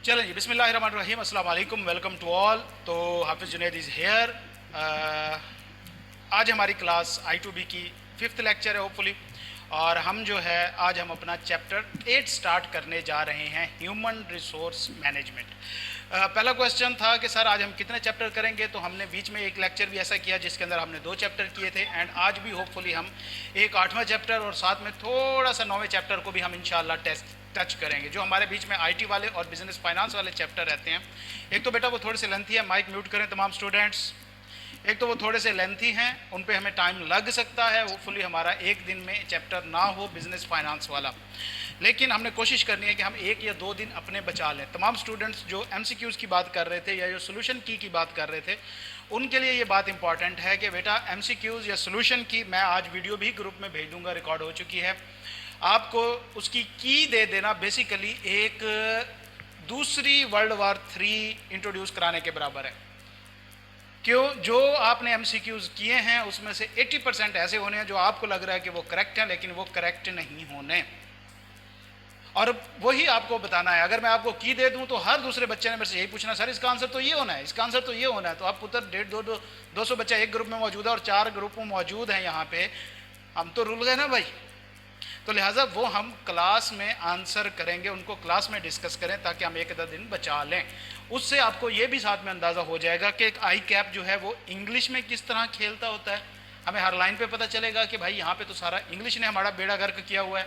चलें जी, बिस्मिल्लाहिर्रहमानिर्रहीम, अस्सलाम वालेकुम, वेलकम टू ऑल। तो हाफिज़ जुनैद इज़ हेयर। आज हमारी क्लास I2B की 5th लेक्चर है होपफुली, और हम जो है आज हम अपना चैप्टर 8 स्टार्ट करने जा रहे हैं, ह्यूमन रिसोर्स मैनेजमेंट। पहला क्वेश्चन था कि सर आज हम कितने चैप्टर करेंगे, तो हमने बीच में एक लेक्चर भी ऐसा किया जिसके अंदर हमने 2 चैप्टर किए थे, एंड आज भी होपफुली हम एक 8वां चैप्टर और साथ में थोड़ा सा 9वें चैप्टर को भी हम इंशाल्लाह टच करेंगे। जो हमारे बीच में IT वाले और बिजनेस फाइनेंस वाले चैप्टर रहते हैं, एक तो बेटा वो थोड़े से लेंथी है, माइक म्यूट करें तमाम स्टूडेंट्स। एक तो वो थोड़े से लेंथी हैं, उन पे हमें टाइम लग सकता है, होपफुली हमारा एक दिन में चैप्टर ना हो बिजनेस फाइनेंस वाला, लेकिन हमने कोशिश करनी है कि हम 1 या 2 दिन अपने बचा लें। तमाम स्टूडेंट्स जो MCQs की बात कर रहे थे या जो सोल्यूशन की बात कर रहे थे, उनके लिए ये बात इंपॉर्टेंट है कि बेटा MCQs या सोल्यूशन की मैं आज वीडियो भी ग्रुप में भेज दूँगा, रिकॉर्ड हो चुकी है। आपको उसकी की दे देना बेसिकली एक दूसरी वर्ल्ड वार 3 इंट्रोड्यूस कराने के बराबर है। क्यों? जो आपने MCQs किए हैं उसमें से 80% ऐसे होने हैं जो आपको लग रहा है कि वो करेक्ट हैं, लेकिन वो करेक्ट नहीं होने, और वही आपको बताना है। अगर मैं आपको की दे दूं तो हर दूसरे बच्चे ने मेरे से यही पूछना, सर इसका आंसर तो ये होना है, इसका आंसर तो ये होना है। तो आप पुत्र 150-200 बच्चा एक ग्रुप में मौजूद है और 4 ग्रुप में मौजूद हैं यहाँ पे, हम तो रुल गए ना भाई। तो लिहाजा वो हम क्लास में आंसर करेंगे, उनको क्लास में डिस्कस करें ताकि हम 1 आधा दिन बचा लें। उससे आपको ये भी साथ में अंदाज़ा हो जाएगा कि एक ICAP जो है वो इंग्लिश में किस तरह खेलता होता है। हमें हर लाइन पे पता चलेगा कि भाई यहाँ पे तो सारा इंग्लिश ने हमारा बेड़ा गर्क किया हुआ है।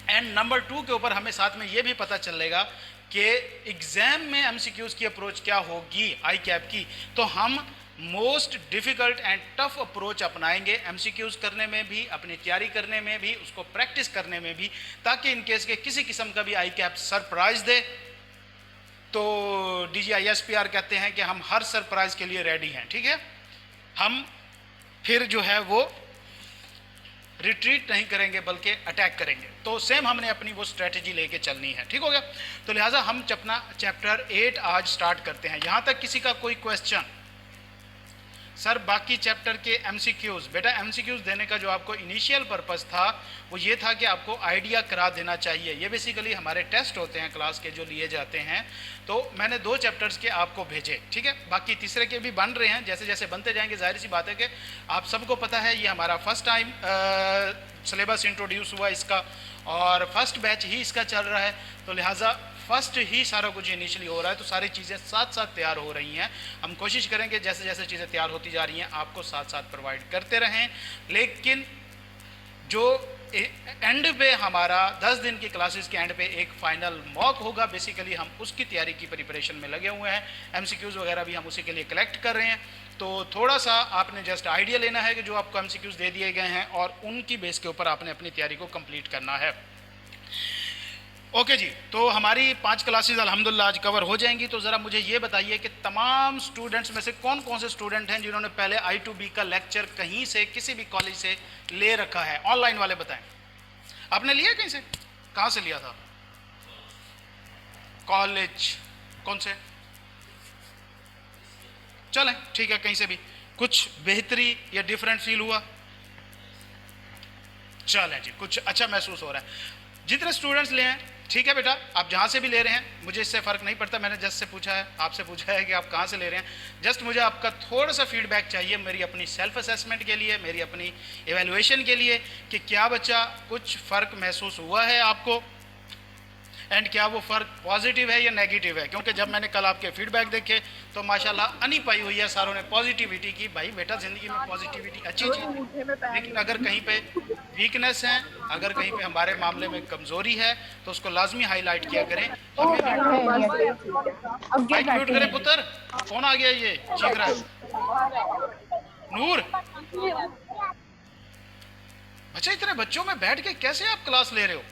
एंड नंबर 2 के ऊपर हमें साथ में ये भी पता चलेगा कि एग्ज़ाम में MCQs की अप्रोच क्या होगी ICAP की। तो हम most difficult and tough approach अपनाएंगे MCQs करने में भी, अपनी तैयारी करने में भी, उसको प्रैक्टिस करने में भी, ताकि इन केस के किसी किस्म का भी ICAP सरप्राइज़ दे तो DGISPR कहते हैं कि हम हर सरप्राइज़ के लिए रेडी हैं। ठीक है, हम फिर जो है वो रिट्रीट नहीं करेंगे बल्कि अटैक करेंगे। तो सेम हमने अपनी वो स्ट्रेटजी लेके चलनी है। ठीक हो गया? तो लिहाजा हम अपना चैप्टर 8 आज स्टार्ट करते हैं। यहाँ तक किसी का कोई क्वेश्चन? सर बाकी चैप्टर के MCQs, बेटा MCQs देने का जो आपको इनिशियल पर्पस था वो ये था कि आपको आइडिया करा देना चाहिए। ये बेसिकली हमारे टेस्ट होते हैं क्लास के जो लिए जाते हैं। तो मैंने 2 चैप्टर्स के आपको भेजे, ठीक है, बाकी तीसरे के भी बन रहे हैं, जैसे जैसे बनते जाएंगे। जाहिर सी बात है कि आप सबको पता है ये हमारा फर्स्ट टाइम सिलेबस इंट्रोड्यूस हुआ इसका, और फर्स्ट बैच ही इसका चल रहा है। तो लिहाजा फर्स्ट ही सारा कुछ इनिशियली हो रहा है, तो सारी चीज़ें साथ साथ तैयार हो रही हैं। हम कोशिश करेंगे जैसे जैसे चीज़ें तैयार होती जा रही हैं आपको साथ साथ प्रोवाइड करते रहें। लेकिन जो एंड पे हमारा 10 दिन की क्लासेस के एंड पे एक फाइनल मॉक होगा, बेसिकली हम उसकी तैयारी की प्रिपरेशन में लगे हुए हैं। MCQs वगैरह भी हम उसी के लिए कलेक्ट कर रहे हैं। तो थोड़ा सा आपने जस्ट आइडिया लेना है कि जो आपको MCQs दे दिए गए हैं और उनकी बेस के ऊपर आपने अपनी तैयारी को कंप्लीट करना है। ओके जी, तो हमारी 5 क्लासेस अल्हम्दुलिल्लाह आज कवर हो जाएंगी। तो ज़रा मुझे ये बताइए कि तमाम स्टूडेंट्स में से कौन कौन से स्टूडेंट हैं जिन्होंने पहले I2B का लेक्चर कहीं से किसी भी कॉलेज से ले रखा है? ऑनलाइन वाले बताएं, आपने लिया कहीं से? कहाँ से लिया था? कॉलेज कौन से? चलें ठीक है, कहीं से भी। कुछ बेहतरी या डिफरेंट फील हुआ? चलें जी, कुछ अच्छा महसूस हो रहा है। जितने स्टूडेंट्स ले हैं ठीक है बेटा, आप जहाँ से भी ले रहे हैं मुझे इससे फ़र्क नहीं पड़ता। मैंने जस्ट से पूछा है, आपसे पूछा है कि आप कहाँ से ले रहे हैं। जस्ट मुझे आपका थोड़ा सा फीडबैक चाहिए मेरी अपनी सेल्फ असेसमेंट के लिए, मेरी अपनी एवेल्युएशन के लिए, कि क्या बच्चा कुछ फ़र्क महसूस हुआ है आपको, एंड क्या वो फ़र्क पॉजिटिव है या नेगेटिव है। क्योंकि जब मैंने कल आपके फीडबैक देखे तो माशाल्लाह अनी पाई हुई है सारों ने पॉजिटिविटी की। भाई बेटा ज़िंदगी में पॉजिटिविटी अच्छी चीज़ है, लेकिन अगर कहीं पे वीकनेस है, अगर कहीं पे हमारे मामले में कमज़ोरी है तो उसको लाजमी हाईलाइट किया करें। हमें माइक म्यूट करें पुत्र, कौन आ गया ये चीख रहा है? नूर, बच्चा इतने बच्चों में बैठ के कैसे आप क्लास ले रहे हो?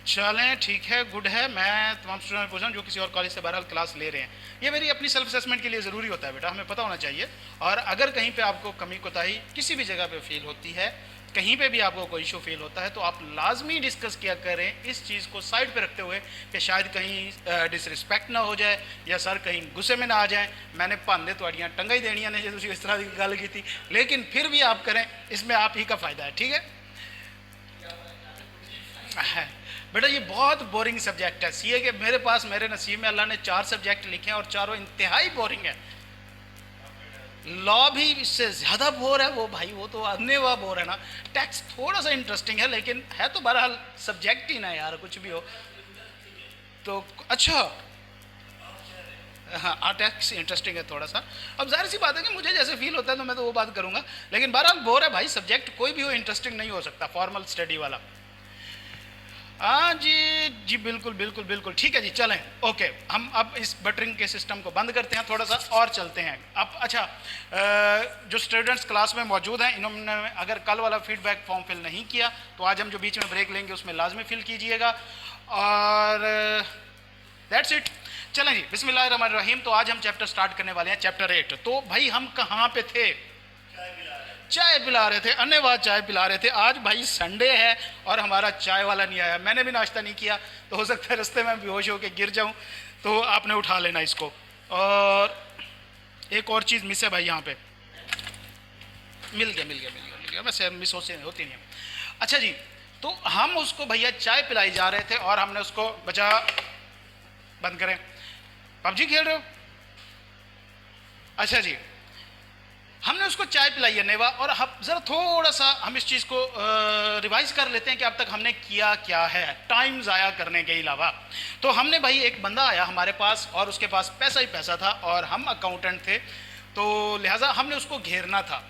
चलें ठीक है, गुड है। मैं तमाम स्टूडेंट में पूछ रहा हूँ जो किसी और कॉलेज से बहरहाल क्लास ले रहे हैं, ये मेरी अपनी सेल्फ असेसमेंट के लिए ज़रूरी होता है बेटा, हमें पता होना चाहिए। और अगर कहीं पे आपको कमी कोताही किसी भी जगह पे फील होती है, कहीं पे भी आपको कोई इशू फील होता है, तो आप लाजमी डिस्कस किया करें इस चीज़ को साइड पे रखते हुए कि शायद कहीं डिसरिस्पेक्ट ना हो जाए या सर कहीं गुस्से में ना आ जाए। मैंने भांदे तुहाड़ियां टंगा ही देनियां ने जो तुसीं इस तरह की गल की थी, लेकिन फिर भी आप करें, इसमें आप ही का फ़ायदा है। ठीक है बेटा ये बहुत बोरिंग सब्जेक्ट है सीए के। मेरे पास मेरे नसीब में अल्लाह ने 4 सब्जेक्ट लिखे हैं और चारों इंतहाई बोरिंग है। लॉ भी इससे ज़्यादा बोर है वो भाई, वो तो अन्यवा बोर है ना। टैक्स थोड़ा सा इंटरेस्टिंग है लेकिन है तो बहरहाल सब्जेक्ट ही ना यार, कुछ भी हो तो। अच्छा हाँ, टैक्स इंटरेस्टिंग है थोड़ा सा। अब जाहिर सी बात है कि मुझे जैसे फील होता है तो मैं तो वो बात करूँगा, लेकिन बहरहाल बोर है भाई। सब्जेक्ट कोई भी हो इंटरेस्टिंग नहीं हो सकता फॉर्मल स्टडी वाला। हाँ जी जी बिल्कुल बिल्कुल बिल्कुल ठीक है जी। चलें ओके, हम अब इस बटरिंग के सिस्टम को बंद करते हैं, थोड़ा सा और चलते हैं अब। अच्छा जो स्टूडेंट्स क्लास में मौजूद हैं, इन्होंने अगर कल वाला फीडबैक फॉर्म फिल नहीं किया तो आज हम जो बीच में ब्रेक लेंगे उसमें लाजमी फिल कीजिएगा। और दैट्स इट। चलें जी, बिस्मिल्लाहिर्रहमानिर्रहीम। तो आज हम चैप्टर स्टार्ट करने वाले हैं, चैप्टर 8। तो भाई हम कहाँ पे थे? चाय पिला रहे थे, अन्यवाद चाय पिला रहे थे। आज भाई संडे है और हमारा चाय वाला नहीं आया। मैंने भी नाश्ता नहीं किया तो हो सकता है रास्ते में बेहोश होकर गिर जाऊं, तो आपने उठा लेना इसको। और एक और चीज़ मिस है भाई यहाँ पे। मिल गया वैसे मिस होती नहीं है। अच्छा जी, तो हम उसको भैया चाय पिलाई जा रहे थे और हमने उसको बचा। बंद करें, पबजी खेल रहे हो? अच्छा जी, हमने उसको चाय पिलाई है नेवा। और हम ज़रा थोड़ा सा हम इस चीज़ को रिवाइज कर लेते हैं कि अब तक हमने किया क्या है टाइम ज़ाया करने के अलावा। तो हमने भाई, एक बंदा आया हमारे पास और उसके पास पैसा ही पैसा था और हम अकाउंटेंट थे, तो लिहाजा हमने उसको घेरना था।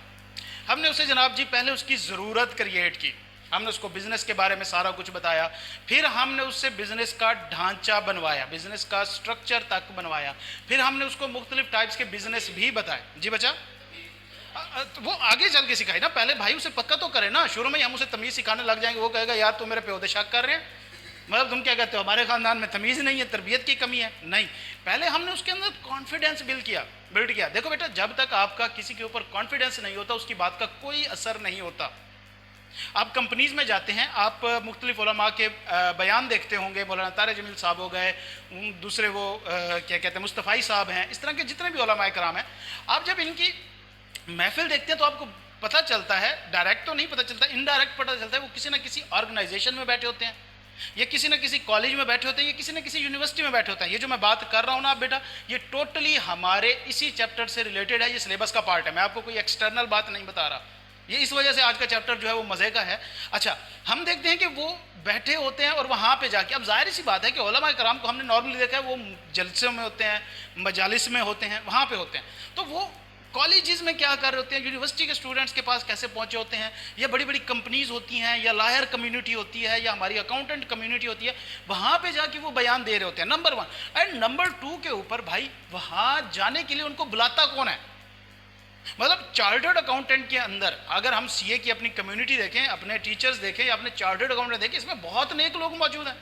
हमने उसे जनाब जी पहले उसकी ज़रूरत क्रिएट की, हमने उसको बिज़नेस के बारे में सारा कुछ बताया, फिर हमने उससे बिज़नेस का ढांचा बनवाया, बिज़नेस का स्ट्रक्चर तक बनवाया, फिर हमने उसको मुख्तलिफ टाइप्स के बिज़नेस भी बताए। जी बच्चा, तो वो आगे चल के सिखाई ना, पहले भाई उसे पक्का तो करे ना। शुरू में ही हम उसे तमीज़ सिखाने लग जाएंगे, वो कहेगा यार तुम मेरे पे शक कर रहे हैं, मतलब तुम क्या कहते हो हमारे ख़ानदान में तमीज़ नहीं है, तरबियत की कमी है। नहीं, पहले हमने उसके अंदर कॉन्फिडेंस बिल्ड किया। देखो बेटा, जब तक आपका किसी के ऊपर कॉन्फिडेंस नहीं होता उसकी बात का कोई असर नहीं होता। आप कंपनीज़ में जाते हैं, आप मुख्तलिफ उलमा के बयान देखते होंगे, मौलाना तारिक जमील साहब हो गए, दूसरे वो क्या कहते हैं मुस्तफ़ाई साहब हैं, इस तरह के जितने भी उलमा कराम हैं, आप जब इनकी महफिल देखते हैं तो आपको पता चलता है, डायरेक्ट तो नहीं पता चलता, इनडायरेक्ट पता चलता है, वो किसी ना किसी ऑर्गेनाइजेशन में बैठे होते हैं, या किसी ना किसी कॉलेज में बैठे होते हैं, या किसी ना किसी यूनिवर्सिटी में बैठे होते हैं। ये जो मैं बात कर रहा हूँ ना बेटा, ये टोटली हमारे इसी चैप्टर से रिलेटेड है, ये सिलेबस का पार्ट है, मैं आपको कोई एक्सटर्नल बात नहीं बता रहा। ये इस वजह से आज का चैप्टर जो है वो मज़े का है। अच्छा, हम देखते हैं कि वो बैठे होते हैं और वहाँ पे जाके, अब जाहिर सी बात है कि उलमा कराम को हमने नॉर्मली देखा है वो जलसों में होते हैं, मजालिस में होते हैं, वहाँ पे होते हैं। तो वो कॉलेजेस में क्या कर रहे होते हैं, यूनिवर्सिटी के स्टूडेंट्स के पास कैसे पहुंचे होते हैं, या बड़ी बड़ी कंपनीज होती हैं, या लायर कम्युनिटी होती है, या हमारी अकाउंटेंट कम्युनिटी होती है, वहाँ पे जाके वो बयान दे रहे होते हैं। नंबर 1 एंड नंबर 2 के ऊपर भाई, वहाँ जाने के लिए उनको बुलाता कौन है? मतलब चार्टर्ड अकाउंटेंट के अंदर अगर हम सीए की अपनी कम्युनिटी देखें, अपने टीचर्स देखें, या अपने चार्टर्ड अकाउंटेंट देखें, इसमें बहुत नेक लोग मौजूद हैं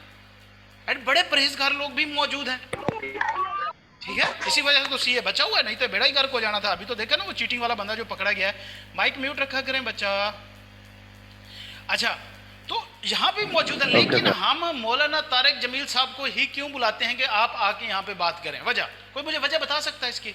एंड बड़े परहेजगार लोग भी मौजूद हैं। ठीक है, इसी वजह से तो सीए बचा हुआ है, नहीं तो बेड़ा ही गर्क हो जाना था। अभी तो देखा ना वो चीटिंग वाला बंदा जो पकड़ा गया है। माइक म्यूट रखा करें बच्चा। अच्छा, तो यहाँ भी मौजूद है, लेकिन हम मौलाना तारिक जमील साहब को ही क्यों बुलाते हैं कि आप आके यहाँ पे बात करें? वजह कोई मुझे वजह बता सकता है इसकी?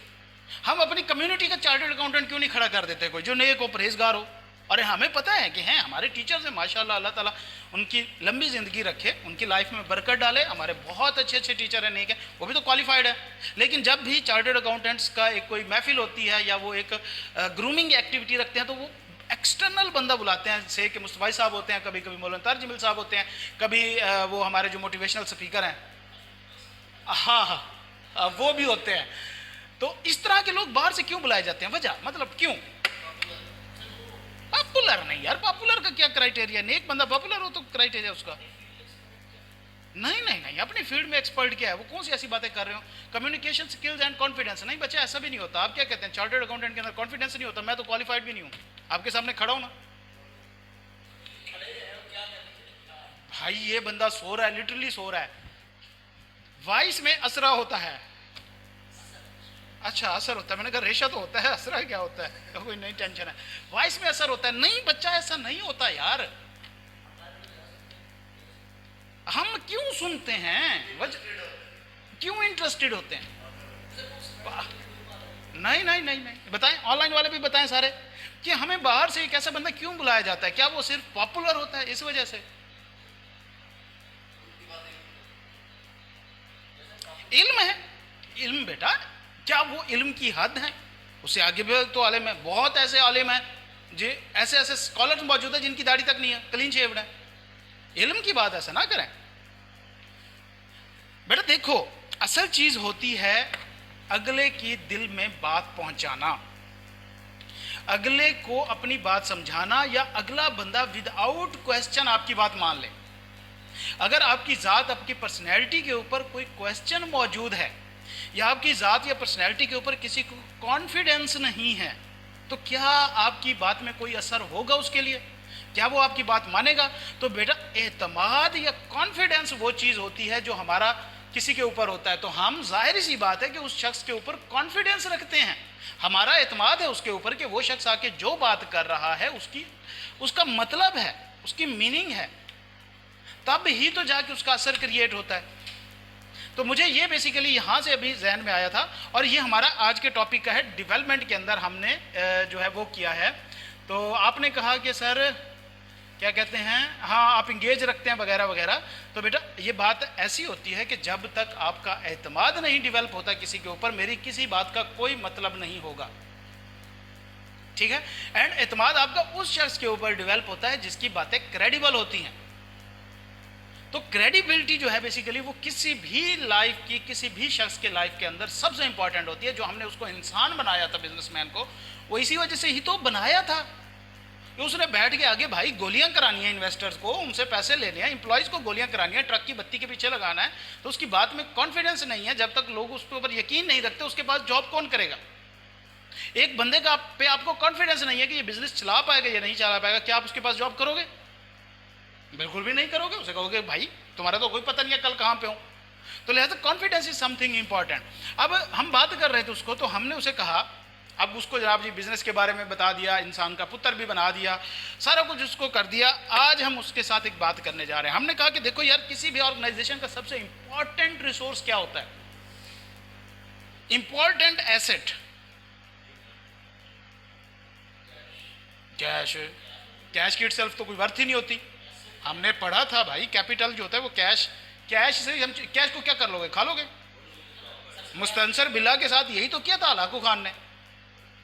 हम अपनी कम्युनिटी का चार्टर्ड अकाउंटेंट क्यों नहीं खड़ा कर देते, कोई जो नेक हो, परहेजगार हो? और हमें पता है कि हैं हमारे टीचर्स हैं माशाल्लाह, अल्लाह ताला उनकी लंबी ज़िंदगी रखे, उनकी लाइफ में बरकत डाले। हमारे बहुत अच्छे अच्छे टीचर हैं, नेक हैं, वो भी तो क्वालिफाइड है। लेकिन जब भी चार्टर्ड अकाउंटेंट्स का एक कोई महफिल होती है या वो एक ग्रूमिंग एक्टिविटी रखते हैं, तो वो एक्सटर्नल बंदा बुलाते हैं, जैसे कि मुस्तफ़ाई साहब होते हैं, कभी कभी मौलाना तारिक जमील साहब होते हैं, कभी वो हमारे जो मोटिवेशनल स्पीकर हैं, हाँ वो भी होते हैं। तो इस तरह के लोग बाहर से क्यों बुलाए जाते हैं? वजह मतलब क्यों? पॉपुलर नहीं यार, पॉपुलर का क्या क्राइटेरिया? नेक बंदा पॉपुलर हो तो क्राइटेरिया उसका? नहीं, अपनी फील्ड में एक्सपर्ट क्या है, वो कौन सी ऐसी बातें कर रहे हो? Communication skills and confidence. नहीं बच्चा, ऐसा भी नहीं होता। आप क्या कहते हैं, चार्टर्ड अकाउंटेंट के अंदर कॉन्फिडेंस नहीं होता? मैं तो क्वालिफाइड भी नहीं हूँ, आपके सामने खड़ा हूँ ना भाई। ये बंदा सो रहा है, लिटरली सो रहा है। वॉइस में असरा होता है। अच्छा, असर होता है, मैंने कहा रेशा तो होता है, असरा क्या होता है? तो कोई नहीं टेंशन है, वॉइस में असर होता है। नहीं बच्चा, ऐसा नहीं होता यार। हम क्यों सुनते हैं, क्यों इंटरेस्टेड होते हैं? नहीं, बताएं, ऑनलाइन वाले भी बताएं सारे कि हमें बाहर से एक ऐसा बंदा क्यों बुलाया जाता है? क्या वो सिर्फ पॉपुलर होता है इस वजह से? इल्म है। इल्म बेटा, क्या वो इल्म की हद है? उससे आगे भी तो आलिम है, बहुत ऐसे आलिम हैं जो ऐसे ऐसे स्कॉलर्स मौजूद है जिनकी दाढ़ी तक नहीं है, क्लीन शेव्ड है। इल्म की बात ऐसा ना करें बेटा। देखो, असल चीज होती है अगले की दिल में बात पहुंचाना, अगले को अपनी बात समझाना, या अगला बंदा विदाउट क्वेश्चन आपकी बात मान ले। अगर आपकी ज़ात, आपकी पर्सनैलिटी के ऊपर कोई क्वेश्चन मौजूद है, या आपकी ज़ात या पर्सनैलिटी के ऊपर किसी को कॉन्फिडेंस नहीं है, तो क्या आपकी बात में कोई असर होगा उसके लिए? क्या वो आपकी बात मानेगा? तो बेटा, एतमाद या कॉन्फिडेंस वो चीज़ होती है जो हमारा किसी के ऊपर होता है, तो हम जाहिर सी बात है कि उस शख्स के ऊपर कॉन्फिडेंस रखते हैं, हमारा एतमाद है उसके ऊपर कि वो शख्स आके जो बात कर रहा है उसका मतलब है, उसकी मीनिंग है, तब ही तो जाके उसका असर क्रिएट होता है। तो मुझे ये बेसिकली यहाँ से अभी जहन में आया था, और ये हमारा आज के टॉपिक का है। डेवलपमेंट के अंदर हमने जो है वो किया है। तो आपने कहा कि सर क्या कहते हैं, हाँ आप इंगेज रखते हैं वगैरह वगैरह। तो बेटा, ये बात ऐसी होती है कि जब तक आपका एतमाद नहीं डेवलप होता किसी के ऊपर, मेरी किसी बात का कोई मतलब नहीं होगा, ठीक है। एंड एतमाद आपका उस शख्स के ऊपर डेवलप होता है जिसकी बातें क्रेडिबल होती हैं। तो क्रेडिबिलिटी जो है बेसिकली वो किसी भी लाइफ की, किसी भी शख्स के लाइफ के अंदर सबसे इंपॉर्टेंट होती है। जो हमने उसको इंसान बनाया था, बिजनेसमैन को, वो इसी वजह से ही तो बनाया था कि उसने बैठ के आगे भाई गोलियां करानी है इन्वेस्टर्स को, उनसे पैसे लेने हैं, एम्प्लॉयज़ को गोलियां करानी है, ट्रक की बत्ती के पीछे लगाना है। तो उसकी बात में कॉन्फिडेंस नहीं है, जब तक लोग उसके ऊपर यकीन नहीं रखते उसके पास जॉब कौन करेगा? एक बंदे का पे आपको कॉन्फिडेंस नहीं है कि ये बिजनेस चला पाएगा या नहीं चला पाएगा, क्या आप उसके पास जॉब करोगे? बिल्कुल भी नहीं करोगे। उसे कहोगे भाई तुम्हारा तो कोई पता नहीं है कल कहाँ पे हो। तो लिहाजा कॉन्फिडेंस इज समथिंग इंपॉर्टेंट। अब हम बात कर रहे थे उसको, तो हमने उसे कहा, अब उसको जनाब जी बिजनेस के बारे में बता दिया, इंसान का पुत्र भी बना दिया, सारा कुछ उसको कर दिया। आज हम उसके साथ एक बात करने जा रहे हैं। हमने कहा कि देखो यार, किसी भी ऑर्गेनाइजेशन का सबसे इंपॉर्टेंट रिसोर्स क्या होता है? Important asset cash. कैश की इटसेल्फ तो कोई वर्थ ही नहीं होती। हमने पढ़ा था भाई, कैपिटल जो होता है वो कैश, कैश से हम कैश को क्या कर लोगे? खा लोगे। मुस्तनसर बिल्ला के साथ यही तो किया था लाकू खान ने,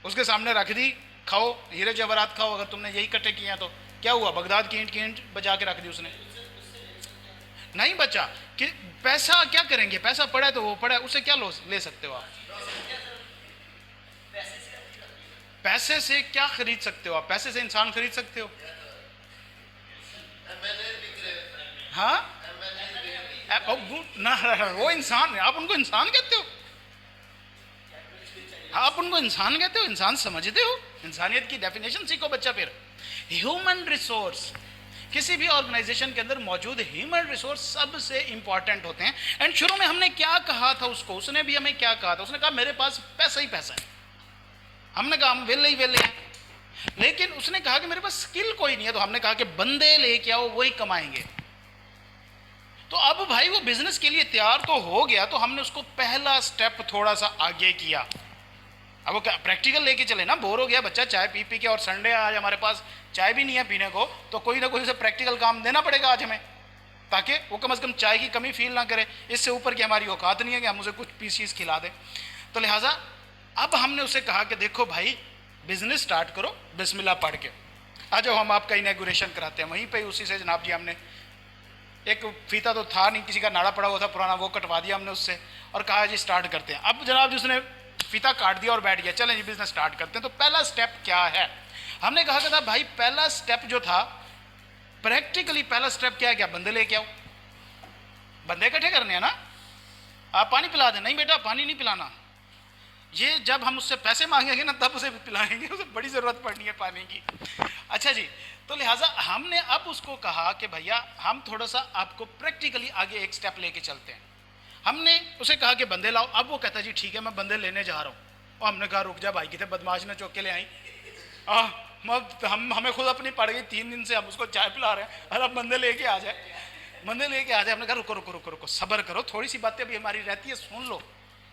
उसके सामने रख दी, खाओ हीरे जवाहरात खाओ, अगर तुमने यही इकट्ठे किए हैं तो क्या हुआ? बगदाद की ईंट बजा के रख दी उसने, नहीं बचा। कि पैसा क्या करेंगे? पैसा पड़ा है तो वो पड़ा है, उससे क्या ले सकते हो आप? पैसे से क्या खरीद सकते हो आप? पैसे से इंसान खरीद सकते हो? हाँ ना, वो इंसान है, आप उनको इंसान कहते हो? आप उनको इंसान कहते हो? इंसान समझते हो? इंसानियत की डेफिनेशन सीखो बच्चा। फिर ह्यूमन रिसोर्स, किसी भी ऑर्गेनाइजेशन के अंदर मौजूद ह्यूमन रिसोर्स सबसे इंपॉर्टेंट होते हैं। एंड शुरू में हमने क्या कहा था उसको, उसने भी हमें क्या कहा था? उसने कहा मेरे पास पैसा ही पैसा है। हमने कहा हम वेले ही वेले हैं। लेकिन उसने कहा कि मेरे पास स्किल कोई नहीं है। तो हमने कहा कि बंदे लेके आओ, वही कमाएंगे। तो अब भाई वो बिजनेस के लिए तैयार तो हो गया, तो हमने उसको पहला स्टेप थोड़ा सा आगे किया। अब वो प्रैक्टिकल लेके चले ना, बोर हो गया बच्चा चाय पी पी के, और संडे आज हमारे पास चाय भी नहीं है पीने को, तो कोई ना कोई उसे प्रैक्टिकल काम देना पड़ेगा आज हमें, ताकि वो कम से कम चाय की कमी फील ना करे। इससे ऊपर की हमारी औकात नहीं है कि हम उसे कुछ पीसीस खिला दें। तो लिहाजा अब हमने उसे कहा कि देखो भाई, बिजनेस स्टार्ट करो बिस्मिल्लाह पढ़ के, आ जाओ हम आपका इनॉग्रेशन कराते हैं। वहीं पे उसी से जनाब जी हमने एक फीता तो था नहीं, किसी का नाड़ा पड़ा हुआ था पुराना, वो कटवा दिया हमने उससे, और कहा जी स्टार्ट करते हैं। अब जनाब जी उसने फीता काट दिया और बैठ गया, चलें जी बिजनेस स्टार्ट करते हैं। तो पहला स्टेप क्या है? हमने कहा था भाई पहला स्टेप जो था प्रैक्टिकली, पहला स्टेप क्या है? क्या बंदे लेके आओ, बंदे इकट्ठे करने हैं ना। आप पानी पिला दें? नहीं बेटा पानी नहीं पिलाना, ये जब हम उससे पैसे मांगेंगे ना तब उसे पिलाएंगे, उसे बड़ी ज़रूरत पड़नी है पानी की। अच्छा जी, तो लिहाजा हमने अब उसको कहा कि भैया हम थोड़ा सा आपको प्रैक्टिकली आगे एक स्टेप लेके चलते हैं। हमने उसे कहा कि बंदे लाओ। अब वो कहता जी ठीक है मैं बंदे लेने जा रहा हूँ। और हमने कहा रुक जा भाई, कितने बदमाश ने चौक के ले आई। हमें खुद अपनी पड़ गई, 3 दिन से हम उसको चाय पिला रहे हैं, अरे अब बंदे लेके आ जाए, बंदे लेके आ जाए। हमने कहा रुको रुको रुको रुको, सब्र करो, थोड़ी सी बातें अभी हमारी रहती है, सुन लो।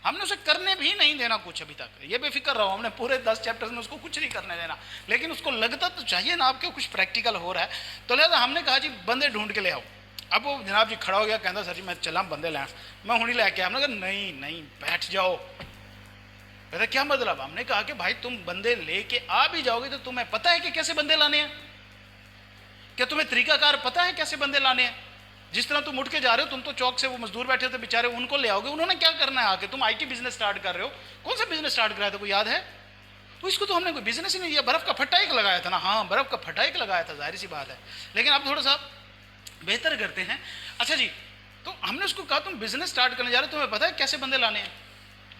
हमने उसे करने भी नहीं देना कुछ अभी तक, ये बेफिक्र रहो, हमने पूरे 10 चैप्टर्स में उसको कुछ नहीं करने देना, लेकिन उसको लगता तो चाहिए ना आपके कुछ प्रैक्टिकल हो रहा है। तो लिहाजा हमने कहा जी बंदे ढूंढ के ले आओ। अब वो जनाब जी खड़ा हो गया, कहता सर जी मैं चला बंदे लैन, मैं हूँ लैके आया। हमने कहा नहीं नहीं बैठ जाओ। कहता क्या मतलब? हमने कहा कि भाई तुम बंदे लेके आ भी जाओगे तो तुम्हें पता है कि कैसे बंदे लाने हैं? क्या तुम्हें तरीकाकार पता है कैसे बंदे लाने हैं? जिस तरह तुम उठ के जा रहे हो, तुम तो चौक से वो मजदूर बैठे थे बेचारे, उनको ले आओगे, उन्होंने क्या करना है आके? तुम आईटी बिजनेस स्टार्ट कर रहे हो, कौन सा बिजनेस स्टार्ट कराया था कोई याद है? तो इसको तो हमने कोई बिजनेस ही नहीं दिया, बर्फ का फट्टा एक लगाया था ना। हाँ बर्फ का फट्टा एक लगाया था, जाहिर सी बात है, लेकिन अब थोड़ा सा बेहतर करते हैं। अच्छा जी, तो हमने उसको कहा तुम बिजनेस स्टार्ट करने जा रहे हो, तुम्हें पता है कैसे बंदे लाने हैं?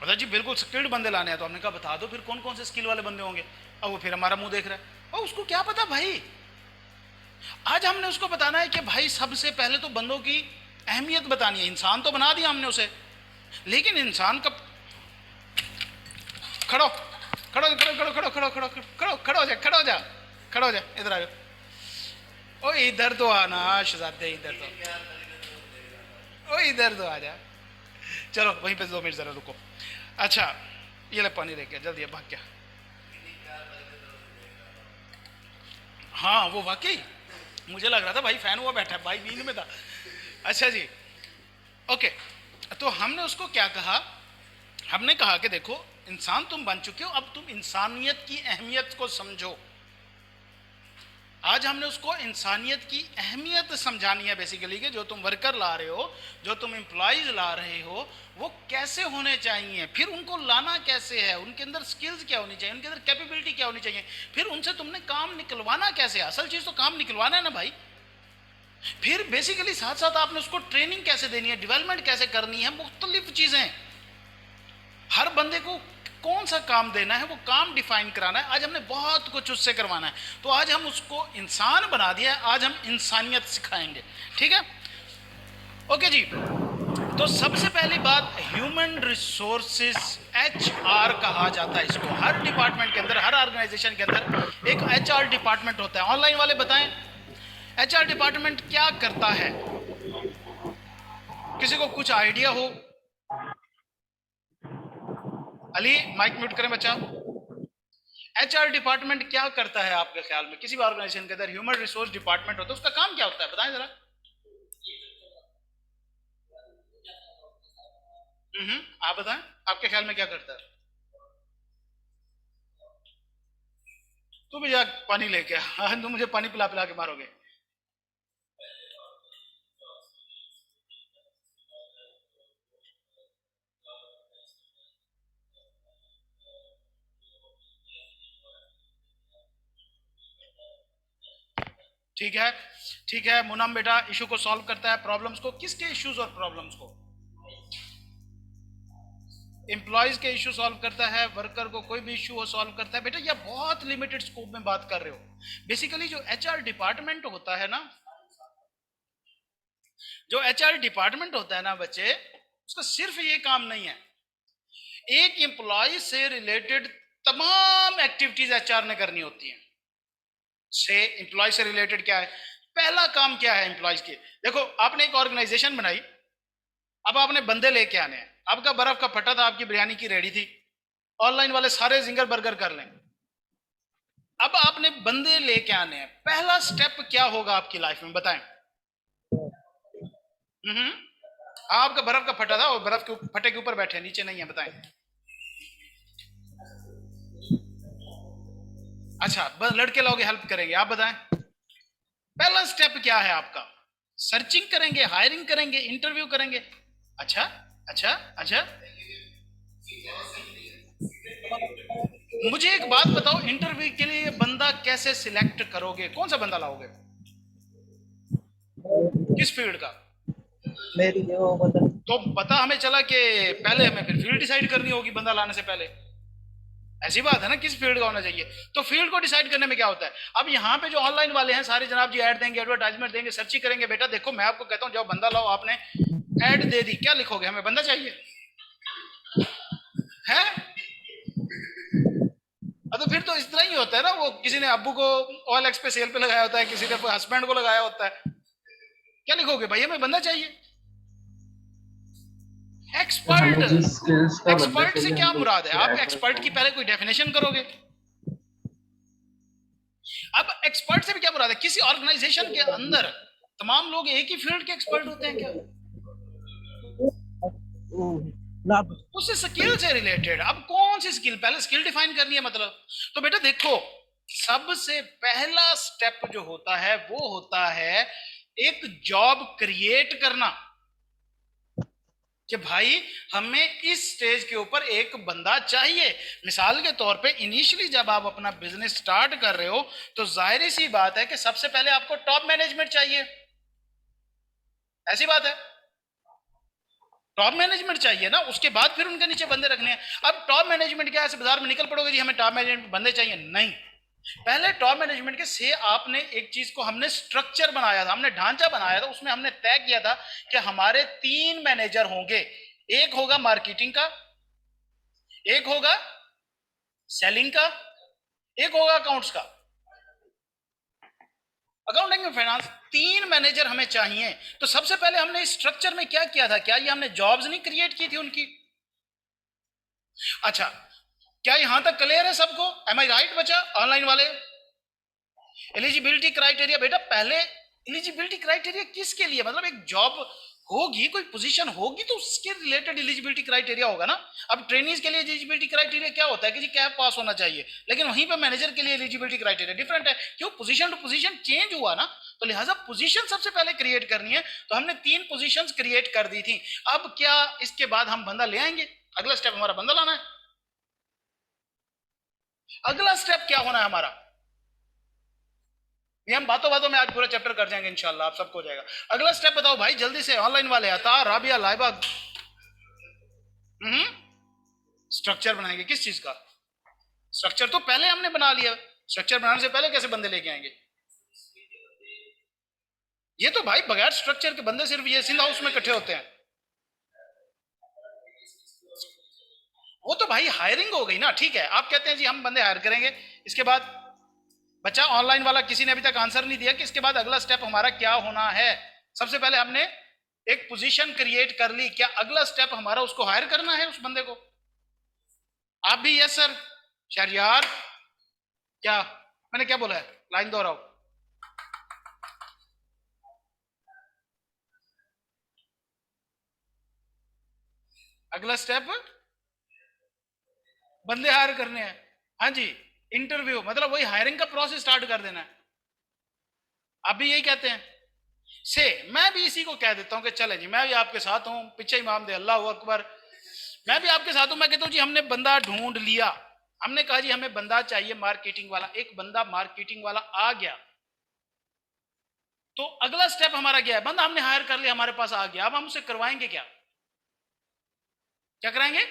पता जी बिल्कुल स्किल्ड बंदे लाने हैं। तो हमने कहा बता दो फिर कौन कौन से स्किल वाले बंदे होंगे। अब वो फिर हमारा मुंह देख रहा है, और उसको क्या पता भाई। आज हमने उसको बताना है कि भाई सबसे पहले तो बंदों की अहमियत बतानी है। इंसान तो बना दिया हमने उसे, लेकिन इंसान का खड़ो खड़ो खड़ो खड़ो खड़ो खड़ो खड़ो खड़ो खड़ो हो जा, खड़ो हो जा, खड़ो हो जा, इधर आ जाओ। ओ इधर तो आना शहजादे, इधर तो, ओ इधर तो आ जा। चलो वहीं पे 2 मिनट जरा रुको। अच्छा ये ले पानी लेके जल्दी, भाग क्या। हाँ वो वाकई मुझे लग रहा था भाई फैन हुआ बैठा है, भाई नींद में था। अच्छा जी, ओके। तो हमने उसको क्या कहा? हमने कहा कि देखो इंसान तुम बन चुके हो, अब तुम इंसानियत की अहमियत को समझो। आज हमने उसको इंसानियत की अहमियत समझानी है बेसिकली, कि जो तुम वर्कर ला रहे हो, जो तुम एम्प्लॉयज ला रहे हो, वो कैसे होने चाहिए, फिर उनको लाना कैसे है, उनके अंदर स्किल्स क्या होनी चाहिए, उनके अंदर कैपेबिलिटी क्या होनी चाहिए, फिर उनसे तुमने काम निकलवाना कैसे है। असल चीज़ तो काम निकलवाना है ना भाई। फिर बेसिकली साथ साथ आपने उसको ट्रेनिंग कैसे देनी है, डेवलपमेंट कैसे करनी है, मुख्तलिफ चीज़ें। हर बंदे को कौन सा काम देना है वो काम डिफाइन कराना है। आज हमने बहुत कुछ उससे करवाना है, तो आज हम उसको इंसान बना दिया है, आज हम इंसानियत सिखाएंगे। ठीक है, ओके जी। तो सबसे पहली बात, ह्यूमन रिसोर्सेज, HR कहा जाता है इसको। हर डिपार्टमेंट के अंदर, हर ऑर्गेनाइजेशन के अंदर एक HR डिपार्टमेंट होता है। ऑनलाइन वाले बताएं HR डिपार्टमेंट क्या करता है? किसी को कुछ आइडिया हो? अली माइक म्यूट करें बच्चा। HR डिपार्टमेंट क्या करता है आपके ख्याल में? किसी भी ऑर्गेनाइजेशन के अंदर ह्यूमन रिसोर्स डिपार्टमेंट होता है, उसका काम क्या होता है बताएं जरा। आप बताएं आपके ख्याल में क्या करता है? तू भी जा पानी लेके आ, तुम मुझे पानी पिला पिला के मारोगे। ठीक है, ठीक है मुनम बेटा, इशू को सॉल्व करता है, प्रॉब्लम्स को। किसके इश्यूज और प्रॉब्लम्स को? एम्प्लॉयज के इशू सॉल्व करता है, वर्कर को कोई भी इशू हो सॉल्व करता है। बेटा ये बहुत लिमिटेड स्कोप में बात कर रहे हो। बेसिकली जो HR डिपार्टमेंट होता है ना, जो HR डिपार्टमेंट होता है ना बच्चे, उसका सिर्फ ये काम नहीं है। एक एम्प्लॉय से रिलेटेड तमाम एक्टिविटीज HR ने करनी होती हैं। से एम्प्लॉय से रिलेटेड क्या है? पहला काम क्या है एम्प्लॉयज के? देखो आपने एक ऑर्गेनाइजेशन बनाई, अब आपने बंदे लेके आने हैं। आपका बर्फ का फटा था, आपकी बिरयानी की रेडी थी, ऑनलाइन वाले सारे जिंगर बर्गर कर लें। अब आपने बंदे लेके आने हैं, पहला स्टेप क्या होगा आपकी लाइफ में बताएं। आपका बर्फ का फटा था, और बर्फ के फटे के ऊपर बैठे, नीचे नहीं है, बताएं। अच्छा लड़के लोग हेल्प करेंगे, आप बताएं पहला स्टेप क्या है आपका? सर्चिंग करेंगे, हायरिंग करेंगे, इंटरव्यू करेंगे? अच्छा अच्छा अच्छा, मुझे एक बात बताओ, इंटरव्यू के लिए बंदा कैसे सिलेक्ट करोगे? कौन सा बंदा लाओगे? किस फील्ड का? मेरी वो बता। तो पता हमें चला कि पहले हमें फिर फील्ड डिसाइड करनी होगी बंदा लाने से पहले। ऐसी बात है ना, किस फील्ड का होना चाहिए। तो फील्ड को डिसाइड करने में क्या होता है? अब यहाँ पे जो ऑनलाइन वाले हैं सारे जनाब जी ऐड देंगे, एडवर्टाइजमेंट देंगे, सर्च करेंगे। बेटा देखो मैं आपको कहता हूँ जाओ बंदा लाओ, आपने ऐड दे दी, क्या लिखोगे? हमें बंदा चाहिए है। तो फिर तो इस तरह ही होता है ना, वो किसी ने अब्बू को OLX पे सेल पे लगाया होता है, किसी ने हस्बैंड को लगाया होता है। क्या लिखोगे भाई? हमें बंदा चाहिए। एक्सपर्ट, हमें जिस स्किल्स का बंदा एक्सपर्ट से चाहिए क्या हमको मुराद है? उससे आप ऐड एक्सपर्ट की करना पहले कोई डेफिनेशन करोगे। अब एक्सपर्ट से भी क्या मुराद है? किसी ऑर्गेनाइजेशन के अंदर तमाम लोग एक ही फील्ड के एक्सपर्ट होते हैं क्या? ना उस स्किल से रिलेटेड। अब कौन सी स्किल, पहले स्किल डिफाइन करनी है मतलब। तो बेटा देखो, सबसे पहला स्टेप जो होता है वो होता है एक जॉब क्रिएट करना, कि भाई हमें इस स्टेज के ऊपर एक बंदा चाहिए। मिसाल के तौर पे इनिशियली जब आप अपना बिजनेस स्टार्ट कर रहे हो तो जाहिर सी बात है कि सबसे पहले आपको टॉप मैनेजमेंट चाहिए, ऐसी बात है। टॉप मैनेजमेंट चाहिए ना, उसके बाद फिर उनके नीचे बंदे रखने हैं। अब टॉप मैनेजमेंट क्या, ऐसे बाजार में निकल पड़ोगे जी हमें टॉप मैनेजमेंट बंदे चाहिए, नहीं। पहले टॉप मैनेजमेंट के से आपने एक चीज को, हमने स्ट्रक्चर बनाया था, हमने ढांचा बनाया था, उसमें हमने तय किया था कि हमारे 3 मैनेजर होंगे। एक होगा मार्केटिंग का, एक होगा सेलिंग का, एक होगा अकाउंट्स का, अकाउंटिंग में फाइनेंस। 3 मैनेजर हमें चाहिए। तो सबसे पहले हमने इस स्ट्रक्चर में क्या किया था, क्या ये हमने जॉब्स नहीं क्रिएट की थी उनकी? अच्छा, क्या यहां तक क्लियर है सबको? एम आई राइट बचा? ऑनलाइन वाले एलिजिबिलिटी क्राइटेरिया, बेटा पहले एलिजिबिलिटी क्राइटेरिया किसके लिए, मतलब एक जॉब होगी, कोई पोजीशन होगी तो उसके रिलेटेड एलिजिबिलिटी क्राइटेरिया होगा ना। अब ट्रेनीज के लिए एलिजिबिलिटी क्राइटेरिया क्या होता है कि जी कैब पास होना चाहिए, लेकिन वहीं पर मैनेजर के लिए एलिजिबिलिटी क्राइटेरिया डिफरेंट है, क्यों? पोजीशन टू पोजीशन चेंज हुआ ना, तो लिहाजा पोजीशन सबसे पहले क्रिएट करनी है। तो हमने 3 पोजीशंस क्रिएट कर दी थी। अब क्या इसके बाद हम बंदा ले आएंगे? अगला स्टेप हमारा बंदा लाना है। अगला स्टेप क्या होना है हमारा, ये हम बातों बातों में आज पूरा चैप्टर कर जाएंगे इंशाल्लाह, आप सबको हो जाएगा। अगला स्टेप बताओ भाई जल्दी से, ऑनलाइन वाले अता राबिया लाइबा। स्ट्रक्चर बनाएंगे, किस चीज का स्ट्रक्चर? तो पहले हमने बना लिया, स्ट्रक्चर बनाने से पहले कैसे बंदे लेके आएंगे? ये तो भाई बगैर स्ट्रक्चर के बंदे सिर्फ ये सिंध हाउस में इकट्ठे होते हैं, वो तो भाई हायरिंग हो गई ना। ठीक है, आप कहते हैं जी हम बंदे हायर करेंगे, इसके बाद बच्चा ऑनलाइन वाला किसी ने अभी तक आंसर नहीं दिया कि इसके बाद अगला स्टेप हमारा क्या होना है। सबसे पहले हमने एक पोजीशन क्रिएट कर ली, क्या अगला स्टेप हमारा उसको हायर करना है उस बंदे को? आप भी यस सर शहरियार, क्या मैंने क्या बोला है, लाइन दोहराओ। अगला स्टेप बंदे हायर करने हैं, हाँ जी, इंटरव्यू, मतलब वही हायरिंग का प्रोसेस स्टार्ट कर देना है। आप भी यही कहते हैं से, मैं भी इसी को कह देता हूं कि चले जी मैं भी आपके साथ हूं, पीछे इमाम दे अल्लाह अकबर, मैं भी आपके साथ हूं। मैं कहता हूं जी हमने बंदा ढूंढ लिया, हमने कहा जी हमें बंदा चाहिए मार्केटिंग वाला, एक बंदा मार्केटिंग वाला आ गया। तो अगला स्टेप हमारा क्या है, बंदा हमने हायर कर लिया, हमारे पास आ गया, अब हम उसे करवाएंगे क्या, क्या कराएंगे?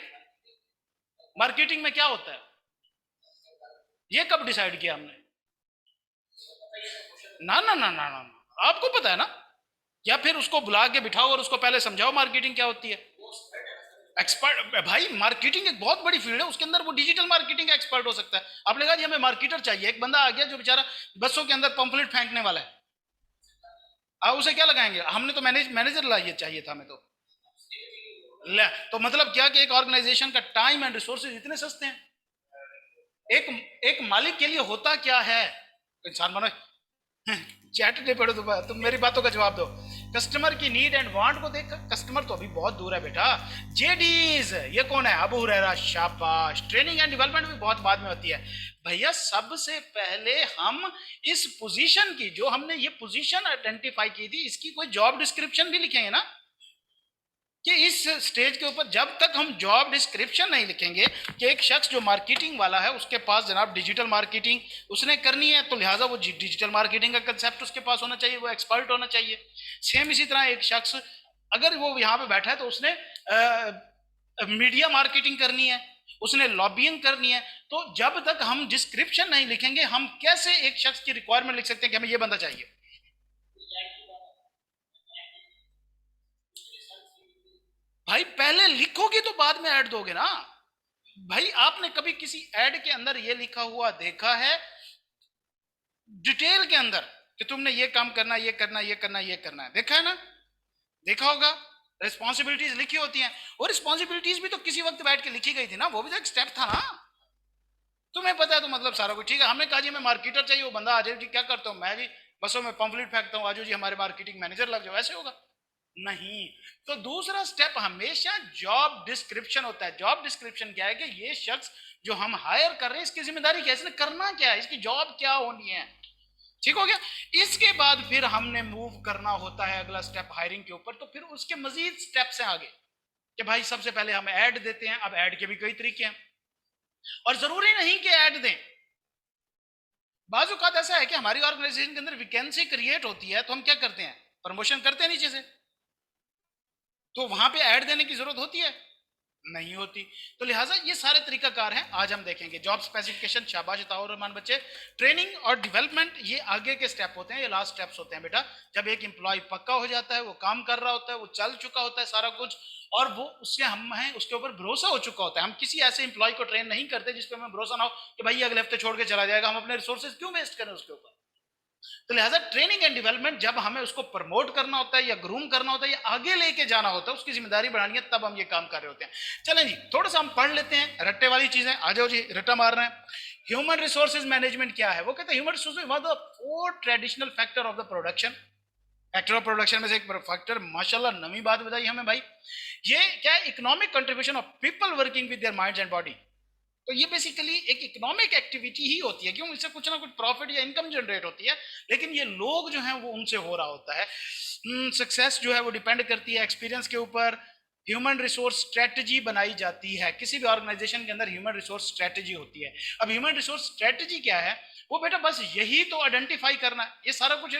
मार्केटिंग में क्या होता है ये कब डिसाइड किया हमने? ना ना ना ना ना, आपको पता है ना, या फिर उसको बुला के बिठाओ और उसको पहले समझाओ मार्केटिंग क्या होती है। एक्सपर्ट भाई, मार्केटिंग एक बहुत बड़ी फील्ड है, उसके अंदर वो डिजिटल मार्केटिंग का एक्सपर्ट हो सकता है। आपने कहा जी हमें मार्केटर चाहिए, एक बंदा आ गया जो बेचारा बसों के अंदर पंपलेट फेंकने वाला है, आप उसे क्या लगाएंगे? हमने तो मैनेजर लाइए चाहिए था हमें तो। ले तो मतलब क्या कि एक ऑर्गेनाइजेशन का टाइम एंड रिसोर्सेज इतने सस्ते हैं। एक एक मालिक के लिए होता क्या है, इंसान बनो चैट नहीं पढ़ो, तुम मेरी बातों का जवाब दो। कस्टमर की नीड एंड वांट को देख, कस्टमर तो अभी बहुत दूर है बेटा। जेडीज, ये कौन है? अबू हुरैरा, शाबाश। ट्रेनिंग एंड डेवलपमेंट भी बहुत बाद में होती है भैया। सबसे पहले हम इस पोजीशन की, जो हमने ये पोजीशन आइडेंटिफाई की थी, इसकी कोई जॉब डिस्क्रिप्शन भी लिखेंगे ना, कि इस स्टेज के ऊपर जब तक हम जॉब डिस्क्रिप्शन नहीं लिखेंगे कि एक शख्स जो मार्केटिंग वाला है उसके पास जनाब डिजिटल मार्केटिंग उसने करनी है, तो लिहाजा वो डिजिटल मार्केटिंग का कंसेप्ट उसके पास होना चाहिए, वो एक्सपर्ट होना चाहिए। सेम इसी तरह एक शख्स अगर वो यहाँ पे बैठा है तो उसने मीडिया मार्केटिंग करनी है, उसने लॉबिंग करनी है। तो जब तक हम डिस्क्रिप्शन नहीं लिखेंगे हम कैसे एक शख्स की रिक्वायरमेंट लिख सकते हैं कि हमें ये बंदा चाहिए? भाई पहले लिखोगे तो बाद में ऐड दोगे ना। भाई आपने कभी किसी ऐड के अंदर ये लिखा हुआ देखा है डिटेल के अंदर कि तुमने ये काम करना, ये करना, ये करना, ये करना है? देखा है ना, देखा होगा। रिस्पॉन्सिबिलिटीज लिखी होती हैं, और रिस्पॉन्सिबिलिटीज भी तो किसी वक्त बैठ के लिखी गई थी ना, वो भी तो एक स्टेप था ना। तुम्हें पता है तो मतलब सारा कुछ ठीक है। हमने कहा जी हमें मार्केटर चाहिए, वो बंदा आ जाए जी क्या करते हो, मैं जी बसों में पंफलेट फेंकता हूँ, आजो जी हमारे मार्केटिंग मैनेजर लग जाओ, ऐसे होगा? नहीं। तो दूसरा स्टेप हमेशा जॉब डिस्क्रिप्शन होता है। जॉब डिस्क्रिप्शन क्या है कि ये शख्स जो हम हायर कर रहे हैं इसकी जिम्मेदारी क्या है, इसने करना क्या है, इसकी जॉब क्या होनी है। ठीक हो गया? इसके बाद फिर हमने मूव करना होता है अगला स्टेप हायरिंग के ऊपर। तो फिर उसके मजीद स्टेप्स हैं आगे कि भाई सबसे पहले हम ऐड देते हैं। अब ऐड के भी कई तरीके हैं और जरूरी नहीं कि ऐड दें। बाजूकात ऐसा है कि हमारी ऑर्गेनाइजेशन के अंदर वैकेंसी क्रिएट होती है तो हम क्या करते हैं, प्रमोशन करते हैं नीचे से। तो वहां पे ऐड देने की जरूरत होती है? नहीं होती। तो लिहाजा ये सारे तरीकाकार हैं, आज हम देखेंगे। जॉब स्पेसिफिकेशन, शाबाश ताओ रहमान बच्चे। ट्रेनिंग और डेवलपमेंट, ये आगे के स्टेप होते हैं, ये लास्ट स्टेप्स होते हैं बेटा। जब एक एम्प्लॉय पक्का हो जाता है, वो काम कर रहा होता है, वो चल चुका होता है सारा कुछ, और वो उससे हम हैं उसके ऊपर भरोसा हो चुका होता है। हम किसी ऐसे एम्प्लॉय को ट्रेन नहीं करते जिस पर हमें भरोसा ना हो कि भाई अगले हफ्ते छोड़ के चला जाएगा, हम अपने रिसोर्सेज क्यों वेस्ट करें उसके ऊपर। तो लिहाजा ट्रेनिंग एंड डेवलपमेंट, जब हमें उसको प्रमोट करना होता है या ग्रूम करना होता है या आगे लेके जाना होता है, उसकी जिम्मेदारी बढ़ानी है, तब हम ये काम कर रहे होते हैं। चलें जी, थोड़ा सा हम पढ़ लेते हैं रट्टे वाली चीजें। आ जाओ जी, रट्टा मार रहे हैं। ह्यूमन रिसोर्सेज मैनेजमेंट क्या है? वो कहते हैं human resources one of the 4 traditional factor of the production. Factor of production में से एक फैक्टर, माशाल्लाह नवी बात बताई हमें भाई। ये क्या है? Economic contribution of people working with their minds and body. तो ये बेसिकली एक इकोनॉमिक एक्टिविटी ही होती है, क्यों? इससे कुछ ना कुछ प्रॉफिट या इनकम जनरेट होती है, लेकिन ये लोग जो हैं वो उनसे हो रहा होता है। सक्सेस जो है वो डिपेंड करती है एक्सपीरियंस के ऊपर। ह्यूमन रिसोर्स स्ट्रेटजी बनाई जाती है, किसी भी ऑर्गेनाइजेशन के अंदर ह्यूमन रिसोर्स स्ट्रेटजी होती है। अब ह्यूमन रिसोर्स स्ट्रेटजी क्या है? वो बेटा बस यही तो आइडेंटिफाई करना, ये सारा कुछ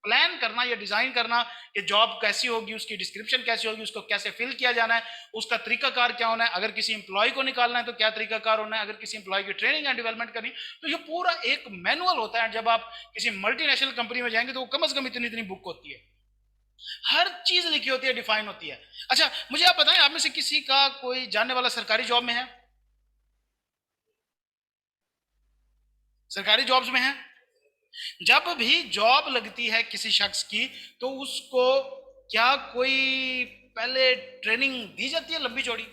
प्लान करना या डिजाइन करना कि जॉब कैसी होगी, उसकी डिस्क्रिप्शन कैसी होगी, उसको कैसे फिल किया जाना है, उसका तरीकाकार क्या होना है, अगर किसी एम्प्लॉय को निकालना है तो क्या तरीकाकार होना है, अगर किसी एम्प्लॉय की ट्रेनिंग एंड डेवलपमेंट करनी, तो ये पूरा एक मैनुअल होता है। जब आप किसी मल्टीनेशनल कंपनी में जाएंगे तो वो कम से कम इतनी इतनी बुक होती है, हर चीज लिखी होती है, डिफाइन होती है। अच्छा मुझे आप बताएं, आप में से किसी का कोई जानने वाला सरकारी जॉब में है? सरकारी जॉब्स में है? जब भी जॉब लगती है किसी शख्स की तो उसको क्या कोई पहले ट्रेनिंग दी जाती है लंबी चौड़ी?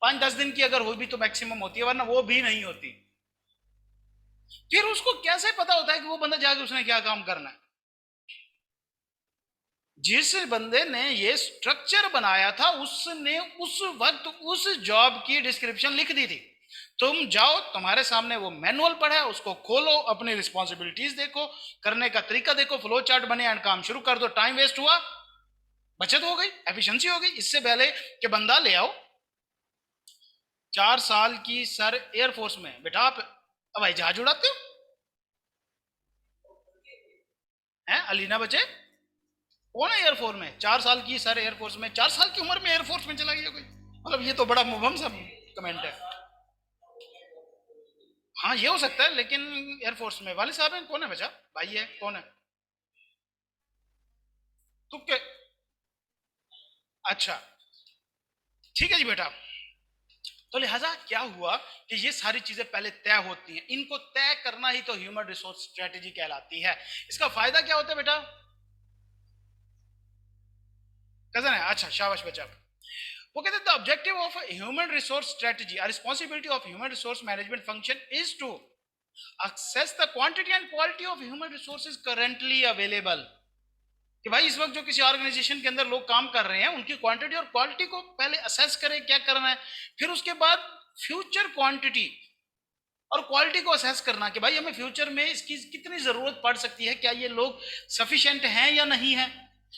5-10 दिन की अगर हो भी तो मैक्सिमम होती है, वरना वो भी नहीं होती। फिर उसको कैसे पता होता है कि वो बंदा जाके उसने क्या काम करना है? जिस बंदे ने ये स्ट्रक्चर बनाया था उसने उस वक्त उस जॉब की डिस्क्रिप्शन लिख दी थी। तुम जाओ, तुम्हारे सामने वो मैनुअल पड़ा है, उसको खोलो, अपनी रिस्पॉन्सिबिलिटीज देखो, करने का तरीका देखो, फ्लो चार्ट बने एंड काम शुरू कर दो। टाइम वेस्ट हुआ, बचत हो गई, एफिशिएंसी हो गई। इससे पहले कि बंदा ले आओ 4 साल की सर एयरफोर्स में, बेटा आप हवाई जहाज उड़ाते हो हैं? अलीना बचे कौन है एयरफोर्स में? 4 साल की सर एयरफोर्स में, 4 साल की उम्र में एयरफोर्स में चला गया कोई? मतलब ये तो बड़ा मुबहम सा कमेंट है। हाँ ये हो सकता है, लेकिन एयरफोर्स में वाले साहब हैं? कौन है बचा? भाई है कौन है? तुक्के? अच्छा ठीक है जी बेटा। तो लिहाजा क्या हुआ कि ये सारी चीजें पहले तय होती हैं, इनको तय करना ही तो ह्यूमन रिसोर्स स्ट्रेटेजी कहलाती है। इसका फायदा क्या होता है बेटा? कजन है? अच्छा शाबाश बच्चा। वो कहते हैं the objective of human resource strategy, responsibility of human resource management function is to access the quantity and quality of human resources currently available। कि भाई इस वक्त जो किसी ऑर्गेनाइजेशन के अंदर लोग काम कर रहे हैं उनकी क्वांटिटी और क्वालिटी को पहले असेस करें क्या करना है, फिर उसके बाद फ्यूचर क्वांटिटी और क्वालिटी को असेस करना कि भाई हमें फ्यूचर में इसकी कितनी जरूरत पड़ सकती है, क्या ये लोग सफिशिएंट हैं या नहीं है,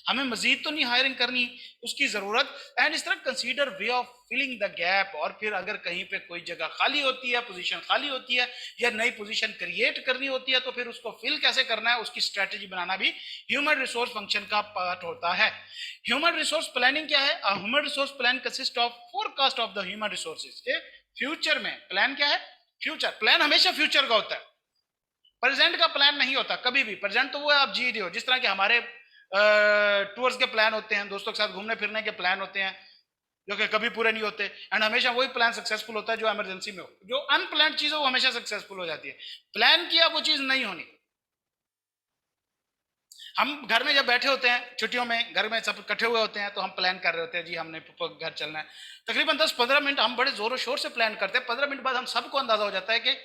हमें मजीद तो नहीं हायरिंग करनी, उसकी जरूरत। एंड इस तरह consider way of filling the gap, और फिर अगर कहीं पे कोई जगह खाली होती है, पोजीशन खाली होती है या नई पोजीशन क्रिएट करनी होती है तो फिर उसको फिल कैसे करना है, उसकी स्ट्रेटेजी बनाना भी ह्यूमन रिसोर्स फंक्शन का पार्ट होता है। ह्यूमन रिसोर्स प्लानिंग क्या है? Human resource plan consist of forecast of the human resources. Future में प्लान क्या है? फ्यूचर प्लान हमेशा फ्यूचर का होता है, प्रेजेंट का प्लान नहीं होता कभी भी। प्रेजेंट तो वो आप जी रहे हो, जिस तरह के हमारे टूर्स के प्लान होते हैं, दोस्तों के साथ घूमने फिरने के प्लान होते हैं जो कि कभी पूरे नहीं होते, एंड हमेशा वही प्लान सक्सेसफुल होता है जो इमरजेंसी में हो। जो अनप्लान चीज हो वो हमेशा सक्सेसफुल हो जाती है, प्लान किया वो चीज नहीं होनी। हम घर में जब बैठे होते हैं छुट्टियों में, घर में सब इकट्ठे हुए होते हैं तो हम प्लान कर रहे होते हैं, जी हमने घर चलना है। तकरीबन 10-15 मिनट हम बड़े जोरों शोर से प्लान करते हैं, 15 मिनट बाद हम सबको अंदाजा हो जाता है कि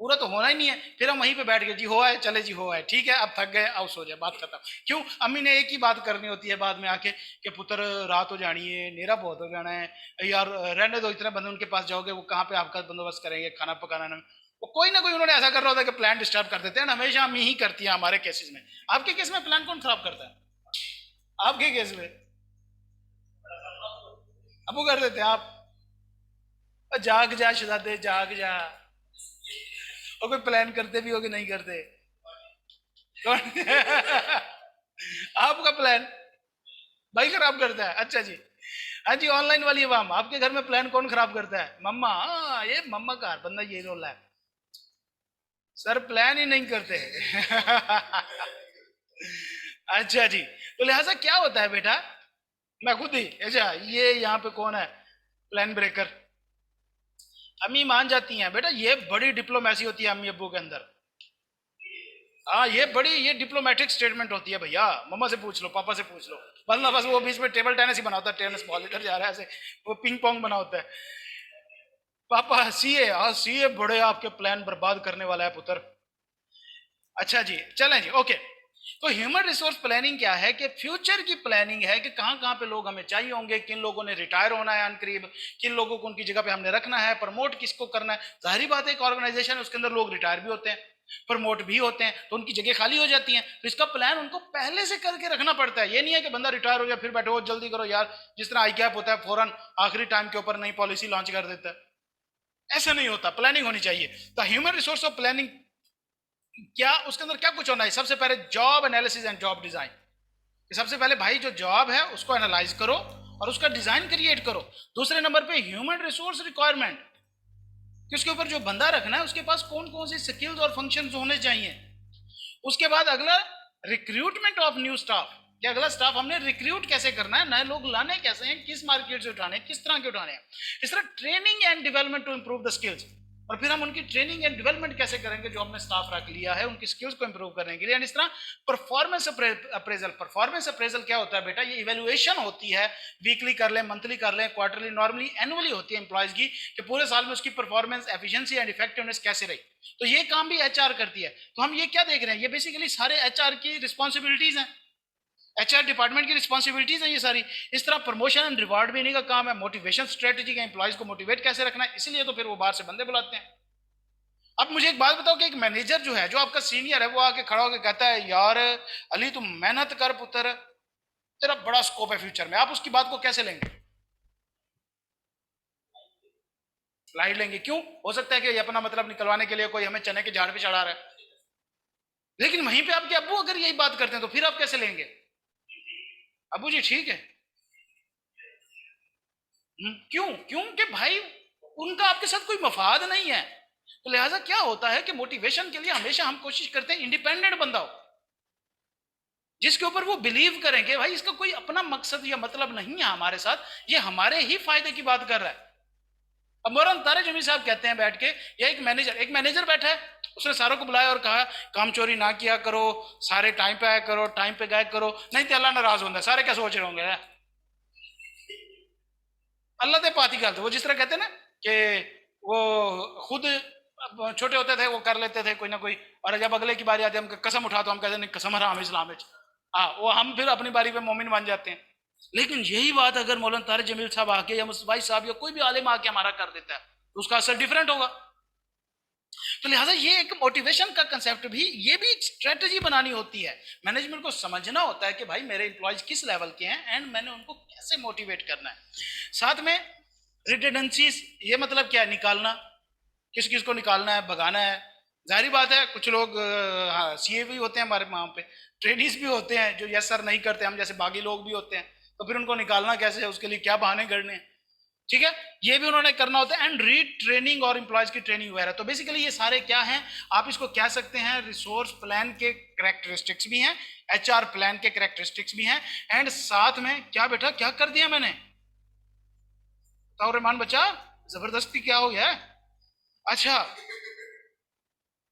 पूरा तो होना ही नहीं है, फिर हम वहीं पे बैठ गए जी हो आए, चले जी हो आए, ठीक है अब थक गए, अब सो जाए, बात खत्म। क्यों? अम्मी ने एक ही बात करनी होती है बाद में आके कि पुत्र रात हो जानी है, नेरा बहुत हो जाना है, यार रहने दो, इतने बंदे उनके पास जाओगे वो कहाँ पे आपका बंदोबस्त करेंगे खाना पकाना में। वो कोई ना कोई उन्होंने ऐसा कर रहा होता है कि प्लान डिस्टर्ब कर देते हैं, हमेशा अम्मी ही करती है हमारे केसेस में। आपके केस में प्लान कौन खराब करता है? आपके केस में अब वो कर देते हैं आप, जाग जा शहजादे जाग जा। और कोई प्लान करते भी हो कि नहीं करते? कौन? आपका प्लान भाई खराब करता है? अच्छा जी, हाँ जी, ऑनलाइन वाली आवाम, आपके घर में प्लान कौन खराब करता है? मम्मा। हाँ, ये मम्मा का बंदा ये रोल है, सर प्लान ही नहीं करते। अच्छा जी, तो लिहाजा क्या होता है बेटा, मैं खुद ही, अच्छा ये यहाँ पे कौन है प्लान ब्रेकर? अम्मी मान जाती हैं बेटा, ये बड़ी डिप्लोमेसी होती है अम्मी अब्बू के अंदर। हाँ, ये बड़ी ये डिप्लोमेटिक स्टेटमेंट होती है भैया, मम्मा से पूछ लो, पापा से पूछ लो, वरना बस वो बीच में टेबल टेनिस ही बना होता है, टेनिस बॉल इधर जा रहा है ऐसे, वो पिंग पोंग बना होता है। पापा सीए, हाँ सीए बड़े आपके प्लान बर्बाद करने वाला है पुत्र। अच्छा जी, चलें जी, ओके। तो ह्यूमन रिसोर्स प्लानिंग क्या है कि फ्यूचर की प्लानिंग है कि कहाँ कहाँ पे लोग हमें चाहिए होंगे, किन लोगों ने रिटायर होना है अनकरीब, किन लोगों को उनकी जगह पे हमने रखना है, प्रमोट किसको करना है। जाहिर बात है एक ऑर्गेनाइजेशन है उसके अंदर लोग रिटायर भी होते हैं, प्रमोट भी होते हैं, तो उनकी जगह खाली हो जाती है, तो इसका प्लान उनको पहले से करके रखना पड़ता है। ये नहीं है कि बंदा रिटायर हो जाए फिर बैठो जल्दी करो यार, जिस तरह आई कैप होता है फौरन आखिरी टाइम के ऊपर नई पॉलिसी लॉन्च कर देता है, ऐसा नहीं होता। प्लानिंग होनी चाहिए। तो ह्यूमन रिसोर्स ऑफ प्लानिंग क्या, उसके अंदर क्या कुछ होना है? सबसे पहले job analysis and job design. सबसे पहले भाई जो जॉब है उसको एनालाइज करो और उसका डिजाइन क्रिएट करो। दूसरे नंबर पे ह्यूमन रिसोर्स रिक्वायरमेंट, कि उसके ऊपर जो बंदा रखना है उसके पास कौन कौन सी स्किल्स और फंक्शंस होने चाहिए। उसके बाद अगला रिक्रूटमेंट ऑफ न्यू स्टाफ, कि अगला स्टाफ हमने रिक्रूट कैसे करना है, नए लोग लाने कैसे हैं, किस मार्केट से उठाने, किस तरह के उठाने हैं। इस तरह training and development to improve the skills, और फिर हम उनकी ट्रेनिंग एंड डेवलपमेंट कैसे करेंगे जो हमने स्टाफ रख लिया है उनकी स्किल्स को इंप्रूव करने के लिए। एंड इस तरह परफॉर्मेंस अप्रेजल, परफॉर्मेंस अप्रेजल क्या होता है बेटा? ये इवेल्युएशन होती है, वीकली कर लें, मंथली कर लें, क्वार्टरली, नॉर्मली एनुअली होती है एम्प्लॉयज की, कि पूरे साल में उसकी परफॉर्मेंस, एफिशिएंसी एंड इफेक्टिवनेस कैसे रही। तो ये काम भी एचआर करती है। तो हम ये क्या देख रहे हैं, ये बेसिकली सारे एचआर की रिस्पॉन्सिबिलिटीज हैं, एचआर डिपार्टमेंट की रिस्पॉन्सिबिलिटीज है ये सारी। इस तरह प्रमोशन एंड रिवार्ड भी इन्हीं का काम है, मोटिवेशन स्ट्रेटेजी का, एम्प्लॉयज को मोटिवेट कैसे रखना है, इसलिए तो फिर वो बाहर से बंदे बुलाते हैं। अब मुझे एक बात बताओ कि एक मैनेजर जो है, जो आपका सीनियर है, वो आके खड़ा होकर कहता है यार अली तुम मेहनत कर पुत्र, तेरा बड़ा स्कोप है फ्यूचर में, आप उसकी बात को कैसे लेंगे? लाइट लेंगे। क्यों? हो सकता है कि अपना मतलब निकलवाने के लिए कोई हमें चने के झाड़ पे चढ़ा रहा है, लेकिन वहीं पे आपके अब्बू अगर यही बात करते हैं तो फिर आप कैसे लेंगे? अब्बू जी ठीक है। क्यों? क्योंकि भाई उनका आपके साथ कोई मफाद नहीं है। तो लिहाजा क्या होता है कि मोटिवेशन के लिए हमेशा हम कोशिश करते हैं इंडिपेंडेंट बंदा हो, जिसके ऊपर वो बिलीव करेंगे भाई इसका कोई अपना मकसद या मतलब नहीं है हमारे साथ, ये हमारे ही फायदे की बात कर रहा है। अब मौलाना तारिक जमील साहब कहते हैं बैठ के, या एक मैनेजर बैठा है, उसने सारों को बुलाया और कहा काम चोरी ना किया करो, सारे टाइम पे आया करो, टाइम पे गायब करो, नहीं तो अल्लाह नाराज होता है। सारे क्या सोच रहे होंगे? अल्लाह ते पाती गल, वो जिस तरह कहते हैं ना कि वो खुद छोटे होते थे वो कर लेते थे कोई ना कोई, और जब अगले की बारी आती है हम कसम उठा तो हम कहते नहीं कसम हराम इस्लाम में, हाँ वो हम फिर अपनी बारी पे मोमिन बन जाते हैं। लेकिन यही बात अगर मौलाना तारिक जमील साहब आके या मुस्तफा साहब या कोई भी आलिम आके हमारा कर देता है तो उसका असर डिफरेंट होगा। तो लिहाजा ये एक मोटिवेशन का कंसेप्ट भी, ये भी एक स्ट्रेटजी बनानी होती है। मैनेजमेंट को समझना होता है कि भाई मेरे एम्प्लॉयज किस लेवल के हैं एंड मैंने उनको कैसे मोटिवेट करना है। साथ में रिटेंडेंसीज, ये मतलब क्या है? निकालना, किस किस को निकालना है, भगाना है। जाहिर बात है कुछ लोग हाँ सीए भी होते हैं हमारे वहाँ पे, ट्रेनिस भी होते हैं जो यस सर नहीं करते, हम जैसे बागी लोग भी होते हैं, तो फिर उनको निकालना कैसे है, उसके लिए क्या बहाने करने हैं, ठीक है, ये भी उन्होंने करना होता है। एंड री ट्रेनिंग और एम्प्लॉयज की ट्रेनिंग वगैरह। तो बेसिकली ये सारे क्या हैं, आप इसको कह सकते हैं रिसोर्स प्लान के कैरेक्टरिस्टिक्स भी हैं, एचआर प्लान के कैरेक्टरिस्टिक्स भी हैं। एंड साथ में क्या बेटा क्या कर दिया मैंने, बताओ रहमान बच्चा, जबरदस्ती क्या हो गया? अच्छा,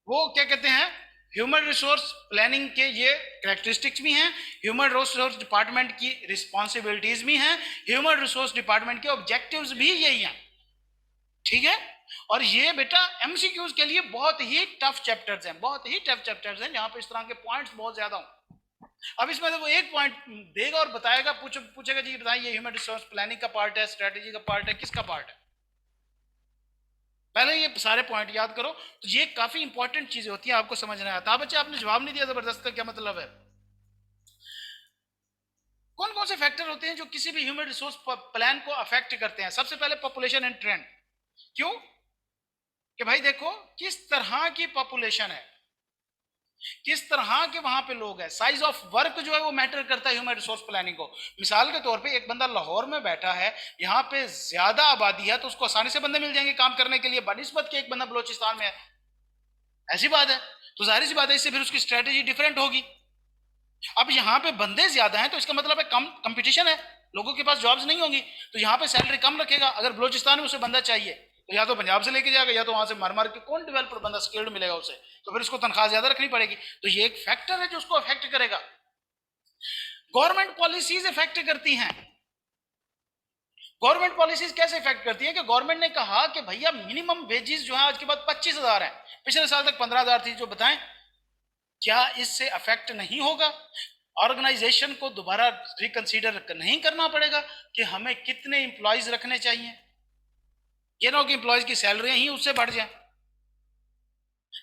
वो क्या कहते हैं, ह्यूमन रिसोर्स प्लानिंग के ये कैरेक्टरिस्टिक्स भी हैं, ह्यूमन रिसोर्स डिपार्टमेंट की रिस्पॉन्सिबिलिटीज भी हैं, ह्यूमन रिसोर्स डिपार्टमेंट के ऑब्जेक्टिव्स भी यही हैं, ठीक है। और ये बेटा एमसीक्यूज के लिए बहुत ही टफ चैप्टर्स हैं, बहुत ही टफ चैप्टर्स हैं, जहां पे इस तरह के पॉइंट्स बहुत ज्यादा हों। अब इसमें वो एक पॉइंट देगा और बताएगा, पूछेगा जी बताइए ह्यूमन रिसोर्स प्लानिंग का पार्ट है, स्ट्रेटेजी का पार्ट है, किसका पार्ट है? पहले ये सारे पॉइंट याद करो। तो ये काफी इंपॉर्टेंट चीजें होती हैं, आपको समझना आता है। बच्चे आपने जवाब नहीं दिया, जबरदस्त का क्या मतलब है? कौन कौन से फैक्टर होते हैं जो किसी भी ह्यूमन रिसोर्स प्लान को अफेक्ट करते हैं? सबसे पहले पॉपुलेशन एंड ट्रेंड। क्यों? कि भाई देखो किस तरह की पॉपुलेशन है, किस तरह के वहां पे लोग हैं, साइज ऑफ वर्क जो है वो मैटर करता है ह्यूमन रिसोर्स प्लानिंग को। मिसाल के तौर पे एक बंदा लाहौर में बैठा है, यहाँ पे ज्यादा आबादी है, तो उसको आसानी से बंदे मिल जाएंगे काम करने के लिए, बनिस्बत के एक बंदा बलोचिस्तान में है। ऐसी बात है, तो जाहिर सी बात है इससे फिर उसकी स्ट्रेटेजी डिफरेंट होगी। अब यहाँ पे बंदे ज्यादा हैं तो इसका मतलब है कम कंपटीशन है, लोगों के पास जॉब्स नहीं होंगी, तो यहाँ पे सैलरी कम रखेगा। अगर बलोचिस्तान में उसे बंदा चाहिए तो या तो पंजाब से लेके जाएगा, या तो वहां से मार मार के कौन डेवलपर बंदा स्किल्ड मिलेगा उसे, तो फिर उसको तनख्वाह ज्यादा रखनी पड़ेगी। तो ये एक फैक्टर है जो उसको अफेक्ट करेगा। गवर्नमेंट पॉलिसीज इफेक्ट करती हैं। गवर्नमेंट पॉलिसीज कैसे इफेक्ट करती है? कि गवर्नमेंट ने कहा कि भैया मिनिमम वेजेस जो है आज के बाद 25,000 है, पिछले साल तक 15,000 थी, जो बताएं क्या इससे अफेक्ट नहीं होगा? ऑर्गेनाइजेशन को दोबारा रिकंसीडर नहीं करना पड़ेगा कि हमें कितने इंप्लॉइज रखने चाहिए, ये ना हो कि इंप्लॉइज की सैलरी ही उससे बढ़ जाए।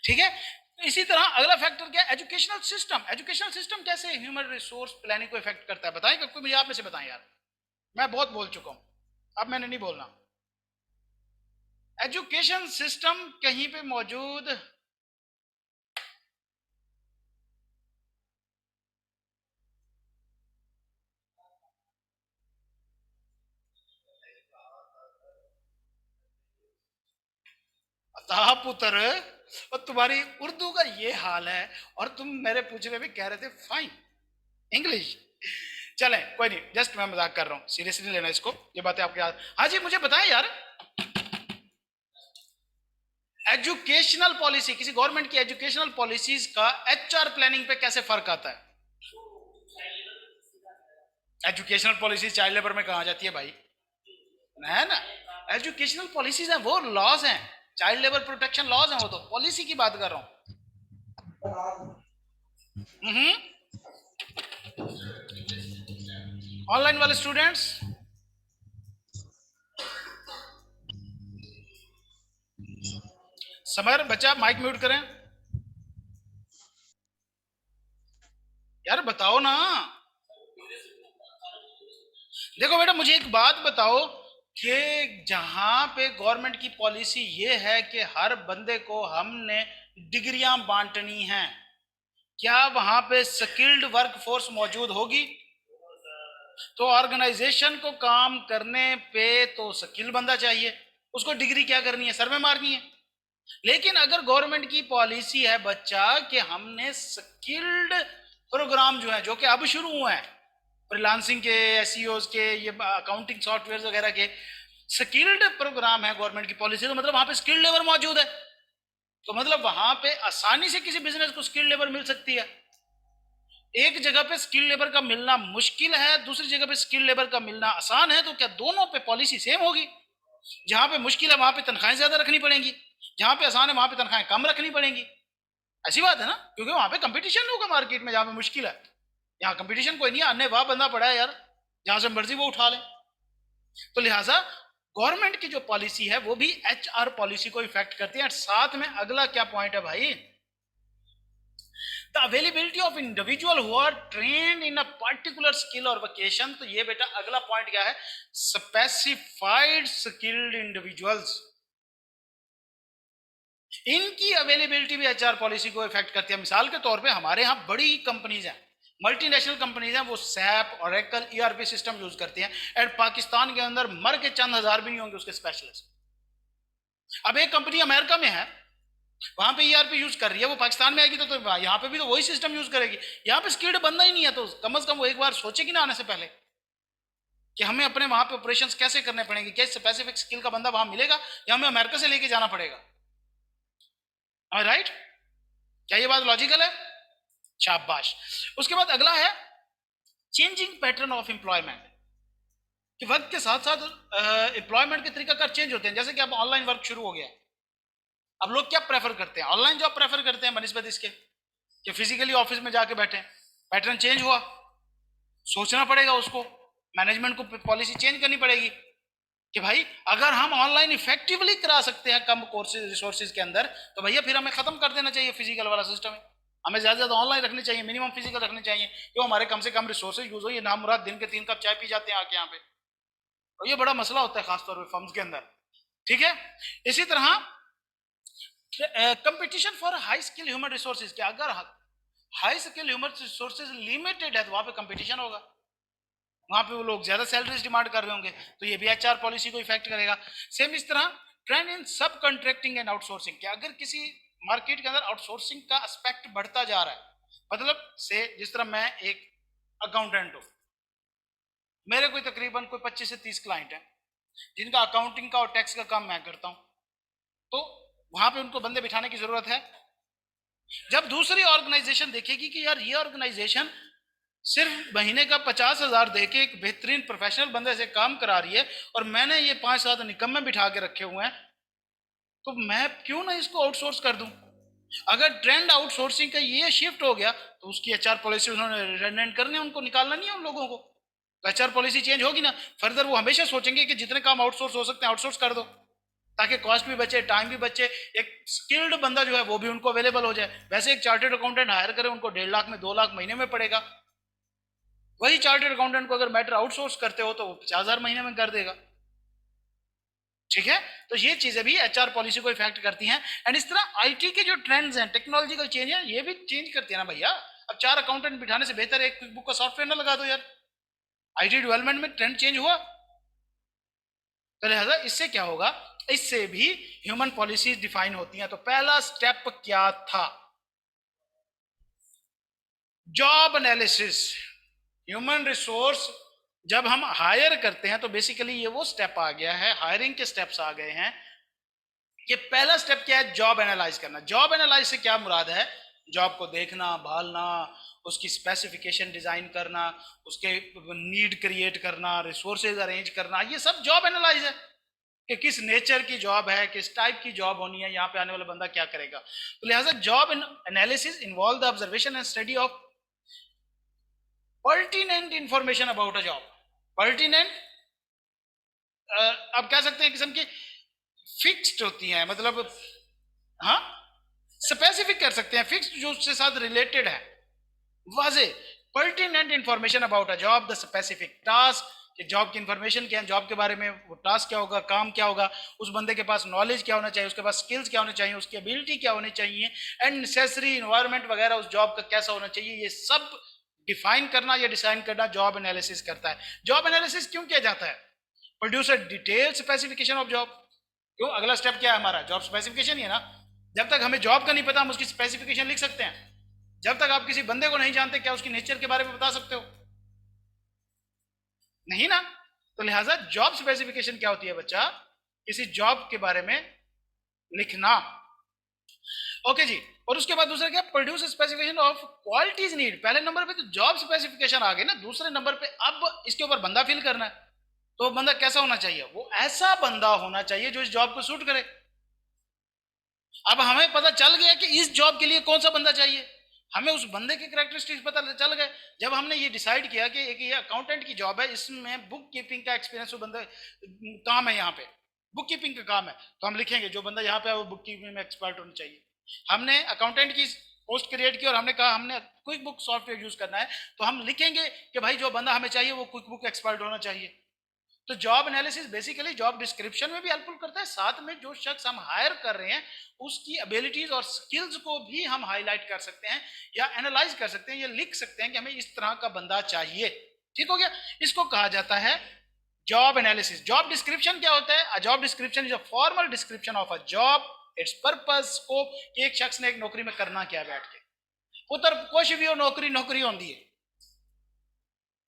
ठीक है, तो इसी तरह अगला फैक्टर क्या? Educational system. एजुकेशनल सिस्टम कैसे ह्यूमन रिसोर्स प्लानिंग को इफेक्ट करता है? बताएं, कोई मुझे आप में से बताएं यार, मैं बहुत बोल चुका हूं, अब मैंने नहीं बोलना। एजुकेशन सिस्टम कहीं पे मौजूद अतः पुत्र, और तुम्हारी उर्दू का ये हाल है और तुम मेरे पूछने में कह रहे थे फाइन इंग्लिश। चले कोई नहीं, जस्ट मैं मजाक कर रहा हूँ, सीरियसली लेना इसको, ये बातें आपके याद। हाँ जी मुझे बताएं यार, एजुकेशनल पॉलिसी, किसी गवर्नमेंट की एजुकेशनल पॉलिसीज का एचआर प्लानिंग पे कैसे फर्क आता है? एजुकेशनल पॉलिसी चाइल्ड लेबर में कहा जाती है भाई, है ना? एजुकेशनल पॉलिसीज है, वो लॉज हैं, चाइल्ड लेबर प्रोटेक्शन लॉज हैं, वो तो पॉलिसी की बात कर रहा हूं। ऑनलाइन वाले स्टूडेंट्स, समर बच्चा माइक म्यूट करें यार, बताओ ना। देखो बेटा मुझे एक बात बताओ कि जहां पे गवर्नमेंट की पॉलिसी ये है कि हर बंदे को हमने डिग्रियां बांटनी हैं, क्या वहां पे स्किल्ड वर्क फोर्स मौजूद होगी? तो ऑर्गेनाइजेशन को काम करने पे तो स्किल बंदा चाहिए, उसको डिग्री क्या करनी है, सर में मारनी है। लेकिन अगर गवर्नमेंट की पॉलिसी है बच्चा कि हमने स्किल्ड प्रोग्राम जो है, जो कि अब शुरू हुए हैं, फ्रीलांसिंग के, एसईओज के, ये अकाउंटिंग सॉफ्टवेयर वगैरह के स्किल्ड प्रोग्राम है गवर्नमेंट की पॉलिसी, तो मतलब वहां पे स्किल्ड लेबर मौजूद है, तो मतलब वहां पे आसानी से किसी बिजनेस को स्किल्ड लेबर मिल सकती है। एक जगह पे स्किल्ड लेबर का मिलना मुश्किल है, दूसरी जगह पे स्किल्ड लेबर का मिलना आसान है, तो क्या दोनों पे पॉलिसी सेम होगी? जहां पे मुश्किल है वहां पे तनख्वाहें ज्यादा रखनी पड़ेंगी, जहां पे आसान है वहां पे तनख्वाहें कम रखनी पड़ेंगी। ऐसी बात है ना, क्योंकि वहां पे कंपटीशन होगा मार्केट में, जहां पे मुश्किल है। यहाँ कंपटीशन कोई नहीं है, अन्य वाह बंदा पड़ा है यार, जहां से मर्जी वो उठा ले। तो लिहाजा गवर्नमेंट की जो पॉलिसी है वो भी एचआर पॉलिसी को इफेक्ट करती है। साथ में अगला क्या पॉइंट है भाई? The availability of individual who are trained in a particular skill और वोकेशन। तो ये बेटा अगला पॉइंट क्या है? स्पेसिफाइड स्किल्ड इंडिविजुअल्स, इनकी अवेलेबिलिटी भी एचआर पॉलिसी को इफेक्ट करती है। मिसाल के तौर पे हमारे यहाँ बड़ी कंपनीज हैं, मल्टीनेशनल कंपनीज हैं, वो SAP, Oracle, ERP system use करती हैं, एंड पाकिस्तान के अंदर मर के चंद हजार भी नहीं होंगे उसके स्पेशलिस्ट। अब एक कंपनी अमेरिका में है, वहां पे ईआरपी यूज कर रही है, वो पाकिस्तान में आएगी तो यहाँ पे भी तो वही सिस्टम यूज करेगी। यहाँ पे स्किल्ड बंदा ही नहीं है, तो कम से कम वो एक बार सोचेगी ना आने से पहले कि हमें अपने वहां पे ऑपरेशंस कैसे करने पड़ेंगे, क्या स्पेसिफिक स्किल का बंदा वहां मिलेगा या हमें अमेरिका से लेके जाना पड़ेगा? राइट? क्या ये बात लॉजिकल है? शाबाश। उसके बाद अगला है चेंजिंग पैटर्न ऑफ एम्प्लॉयमेंट, कि वक्त के साथ साथ एम्प्लॉयमेंट के तरीका कर चेंज होते हैं। जैसे कि अब ऑनलाइन वर्क शुरू हो गया, अब लोग क्या प्रेफर करते हैं? ऑनलाइन जॉब प्रेफर करते हैं बनिस्बत इसके कि फिजिकली ऑफिस में जाके बैठे। पैटर्न चेंज हुआ, सोचना पड़ेगा उसको, मैनेजमेंट को पॉलिसी चेंज करनी पड़ेगी कि भाई अगर हम ऑनलाइन इफेक्टिवली करा सकते हैं कम कोर्सेज रिसोर्सेज के अंदर, तो भैया फिर हमें खत्म कर देना चाहिए फिजिकल वाला सिस्टम। हमें ज्यादा ज्यादा ऑनलाइन रखनी चाहिए, मिनिमम फिजिकल रखने चाहिए, क्यों? हमारे कम से कम रिसोर्सेज यूज हो। ये नाम मुराद दिन के 3 कप चाय पी जाते हैं आके यहाँ पे, और ये बड़ा मसला होता है खासतौर पर फर्म्स के अंदर, ठीक है। इसी तरह competition for high skill human resources, क्या अगर high skill human resources limited है तो वहां पे कंपटीशन होगा, वहां पे वो लोग ज्यादा सैलरीज डिमांड कर रहे होंगे, तो ये भी एचआर पॉलिसी को इफेक्ट करेगा। सेम इस तरह ट्रेंड इन सब कॉन्ट्रैक्टिंग एंड आउटसोर्सिंग, क्या अगर किसी मार्केट के अंदर आउटसोर्सिंग का एस्पेक्ट बढ़ता जा रहा है, मतलब से जिस तरह मैं एक अकाउंटेंट हूं, मेरे कोई तकरीबन कोई 25 से 30 क्लाइंट हैं जिनका अकाउंटिंग का और टैक्स का काम मैं करता हूं, तो वहां पे उनको बंदे बिठाने की जरूरत है। जब दूसरी ऑर्गेनाइजेशन देखेगी कि यार ये ऑर्गेनाइजेशन सिर्फ महीने का 50,000 देके एक बेहतरीन प्रोफेशनल बंदे से काम करा रही है और मैंने ये 5-7 निकम्मे बिठा के रखे हुए हैं, तो मैं क्यों ना इसको आउटसोर्स कर दूं। अगर ट्रेंड आउटसोर्सिंग का ये शिफ्ट हो गया तो उसकी एचआर पॉलिसी उन्होंने रिडेंडेंट करनी है, उनको निकालना नहीं है उन लोगों को, तो एचआर पॉलिसी चेंज होगी ना। फर्दर वो हमेशा सोचेंगे कि जितने काम आउटसोर्स हो सकते हैं आउटसोर्स कर दो, ताकि कॉस्ट भी बचे, टाइम भी बचे, एक स्किल्ड बंदा जो है वो भी उनको अवेलेबल हो जाए। वैसे एक चार्टेड अकाउंटेंट हायर करें उनको 1.5 लाख में 2 लाख महीने में पड़ेगा, वही चार्टेड अकाउंटेंट को अगर मैटर आउटसोर्स करते हो तो वो 50,000 महीने में कर देगा, ठीक है। तो ये चीजें भी एचआर पॉलिसी को इफेक्ट करती हैं। एंड इस तरह आईटी के जो ट्रेंड्स हैं, टेक्नोलॉजिकल चेंज है, ये भी चेंज करती है ना भैया। अब 4 अकाउंटेंट बिठाने से बेहतर एक क्विक बुक का सॉफ्टवेयर ना लगा दो यार। आईटी डेवलपमेंट में ट्रेंड चेंज हुआ, तो लिहाजा इससे क्या होगा, इससे भी ह्यूमन पॉलिसीज डिफाइन होती हैं। तो पहला स्टेप क्या था? Job analysis. ह्यूमन रिसोर्स जब हम हायर करते हैं तो बेसिकली ये वो स्टेप आ गया है, हायरिंग के स्टेप्स आ गए हैं। ये पहला स्टेप क्या है? जॉब एनालाइज करना। जॉब एनालाइज से क्या मुराद है? जॉब को देखना, भालना, उसकी स्पेसिफिकेशन डिजाइन करना, उसके नीड क्रिएट करना, रिसोर्सेज अरेंज करना, ये सब जॉब एनालाइज है कि किस नेचर की जॉब है, किस टाइप की जॉब होनी है, यहाँ पे आने वाला बंदा क्या करेगा। तो लिहाजा job analysis involve the observation and study of pertinent information about a job. Pertinent आप कह सकते हैं किस्म की फिक्स्ड होती हैं, मतलब हाँ स्पेसिफिक कर सकते हैं, फिक्स्ड जो उसके साथ रिलेटेड है, वाजे। Pertinent information about a job, the specific task, कि जॉब की इंफॉर्मेशन क्या है, जॉब के बारे में, वो टास्क क्या होगा, काम क्या होगा, उस बंदे के पास नॉलेज क्या होना चाहिए, उसके पास स्किल्स क्या होने चाहिए, उसकी एबिलिटी क्या होनी चाहिए, एंड नेसेसरी इन्वायरमेंट वगैरह उस जॉब का कैसा होना चाहिए, ये सब डिफाइन करना या डिसाइन करना जॉब एनालिसिस करता है। जॉब एनालिसिस क्यों किया जाता है? Produce a detail specification of job. क्यों? अगला स्टेप क्या है हमारा? जॉब स्पेसिफिकेशन ही है ना। जब तक हमें जॉब का नहीं पता हम उसकी स्पेसिफिकेशन लिख सकते हैं, जब तक आप किसी बंदे को नहीं जानते क्या उसकी नेचर के बारे में बता सकते हो? नहीं ना। तो लिहाजा जॉब स्पेसिफिकेशन क्या होती है बच्चा? किसी जॉब के बारे में लिखना। ओके जी। और उसके बाद दूसरा क्या? Produce specification of qualities need. पहले नंबर पे तो जॉब स्पेसिफिकेशन आ गई ना, दूसरे नंबर पे अब इसके ऊपर बंदा फिल करना है। तो बंदा कैसा होना चाहिए? वो ऐसा बंदा होना चाहिए जो इस जॉब को सूट करे। अब हमें पता चल गया कि इस जॉब के लिए कौन सा बंदा चाहिए, हमें उस बंदे के कैरेक्टरिस्टिक्स पता चल गए। जब हमने ये डिसाइड किया कि एक ये अकाउंटेंट की जॉब है, इसमें बुक कीपिंग का एक्सपीरियंस वो बंदा काम है, यहाँ पे बुक कीपिंग का काम है, तो हम लिखेंगे जो बंदा यहाँ पे है वो बुक कीपिंग में एक्सपर्ट होना चाहिए। हमने अकाउंटेंट की पोस्ट क्रिएट की और हमने कहा हमने क्विक बुक सॉफ्टवेयर यूज करना है, तो हम लिखेंगे कि भाई जो बंदा हमें चाहिए वो क्विक बुक एक्सपर्ट होना चाहिए। तो job analysis basically job description में भी हेल्पफुल करता है, साथ में जो शख्स हम हायर कर रहे हैं उसकी एबिलिटीज और स्किल्स को भी हम हाईलाइट कर सकते हैं या एनालाइज कर सकते हैं, या लिख सकते हैं कि हमें इस तरह का बंदा चाहिए। ठीक हो गया? इसको कहा जाता है जॉब एनालिसिस। जॉब डिस्क्रिप्शन क्या होता है? A job description is a formal description of a job, it's purpose, scope, कि एक शख्स ने एक नौकरी में करना क्या है बैठ के। पुत्र कुछ भी हो, नौकरी नौकरी होती है,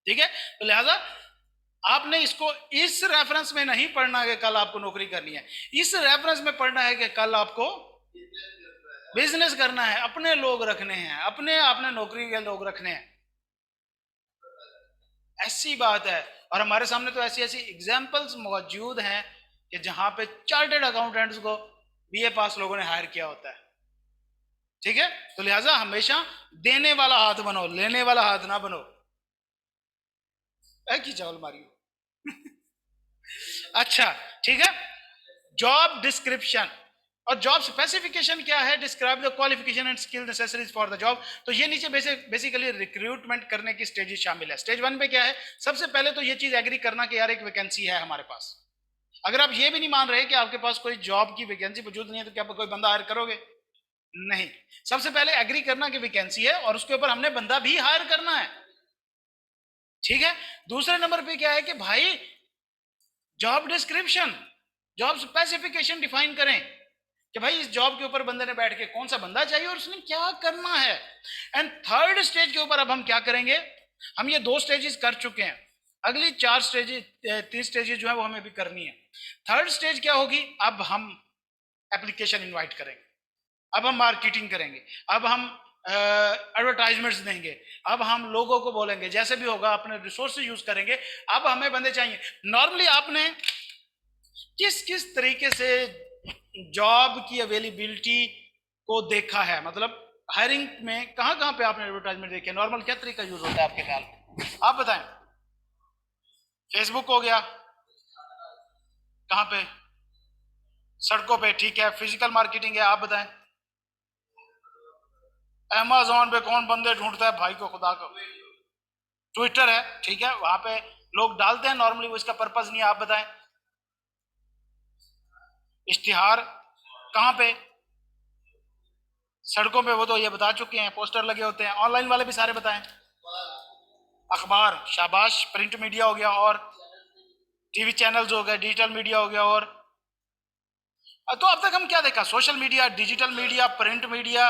ठीक है। तो लिहाजा आपने इसको इस रेफरेंस में नहीं पढ़ना है कि कल आपको नौकरी करनी है, इस रेफरेंस में पढ़ना है कि कल आपको बिजनेस करना है, अपने लोग रखने हैं, अपने आपने नौकरी के लोग रखने हैं। ऐसी बात है। और हमारे सामने तो ऐसी ऐसी एग्जांपल्स मौजूद हैं कि जहां पे चार्टर्ड अकाउंटेंट्स को बीए पास लोगों ने हायर किया होता है, ठीक है। तो लिहाजा हमेशा देने वाला हाथ बनो, लेने वाला हाथ ना बनो। की चावल मारियो। अच्छा, ठीक है। जॉब डिस्क्रिप्शन और जॉब स्पेसिफिकेशन क्या है? Describe the qualification and skill necessaries for the job. तो ये नीचे बेसिकली रिक्रूटमेंट करने की स्टेजेस शामिल है। स्टेज 1 पे क्या है? सबसे पहले तो ये चीज एग्री करना कि यार एक वैकेंसी है हमारे पास। अगर आप ये भी नहीं मान रहे कि आपके पास कोई जॉब की वैकेंसी मौजूद नहीं है तो क्या कोई बंदा हायर करोगे? नहीं। सबसे पहले एग्री करना कि वैकेंसी है और उसके ऊपर हमने बंदा भी हायर करना है, ठीक है। दूसरे नंबर पे क्या है कि भाई job description, job specification define करें कि भाई इस जॉब के ऊपर बंदे ने बैठ के कौन सा बंदा चाहिए और उसने क्या करना है। एंड थर्ड स्टेज के ऊपर अब हम क्या करेंगे? हम ये 2 स्टेजेस कर चुके हैं, अगली 4 स्टेजेस 3 स्टेजेस जो है वो हमें भी करनी है। थर्ड स्टेज क्या होगी? अब हम एप्लीकेशन इनवाइट करेंगे, अब हम मार्केटिंग करेंगे, अब हम एडवर्टाइजमेंट्स देंगे, अब हम लोगों को बोलेंगे, जैसे भी होगा अपने रिसोर्सेज यूज करेंगे। अब हमें बंदे चाहिए। नॉर्मली आपने किस किस तरीके से जॉब की अवेलेबिलिटी को देखा है? मतलब हायरिंग में कहां कहां पे आपने एडवर्टाइजमेंट देखे? नॉर्मल क्या तरीका यूज होता है आपके ख्याल में? आप बताएं। फेसबुक हो गया, कहां पे? सड़कों पे, ठीक है। फिजिकल मार्केटिंग है, आप बताएं। अमेजोन पे कौन बंदे ढूंढता है भाई को, खुदा को? ट्विटर है, ठीक है, वहां पे लोग डालते हैं नॉर्मली, वो इसका पर्पज नहीं है। आप बताएं। इश्तिहार कहां पे? सड़कों पे, वो तो ये बता चुके हैं, पोस्टर लगे होते हैं। ऑनलाइन वाले भी सारे बताएं। अखबार, शाबाश। प्रिंट मीडिया हो गया, और टीवी चैनल्स हो गए, डिजिटल मीडिया हो गया, और तो अब तक हम क्या देखा? Social media, digital media, print media,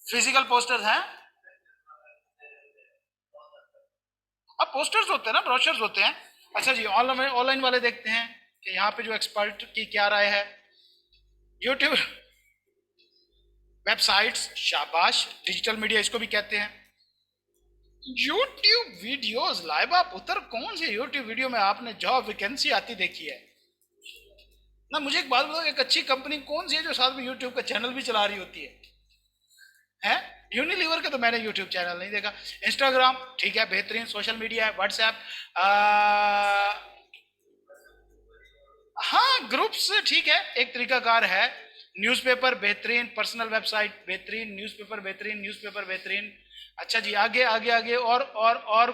physical posters हैं। अब पोस्टर्स होते हैं ना, ब्रोशर्स होते हैं। अच्छा जी, ऑनलाइन ऑनलाइन वाले देखते हैं कि यहाँ पे जो एक्सपर्ट की क्या राय है। यूट्यूब, वेबसाइट्स, शाबाश। डिजिटल मीडिया इसको भी कहते हैं। यूट्यूब वीडियोस, लाइबा पुत्र, कौन से यूट्यूब वीडियो में आपने जॉब वैकेंसी आती देखी है? ना मुझे एक बात बताओ, एक अच्छी कंपनी कौन सी है जो साथ में यूट्यूब का चैनल भी चला रही होती है? हैं? यूनिलीवर का तो मैंने यूट्यूब चैनल नहीं देखा। इंस्टाग्राम, ठीक है, बेहतरीन सोशल मीडिया है। व्हाट्सएप, हाँ, ग्रुप्स, ठीक है, एक तरीकाकार है। न्यूज़पेपर बेहतरीन, पर्सनल वेबसाइट बेहतरीन, न्यूज़पेपर बेहतरीन, न्यूज़पेपर बेहतरीन। अच्छा जी, आगे आगे आगे, और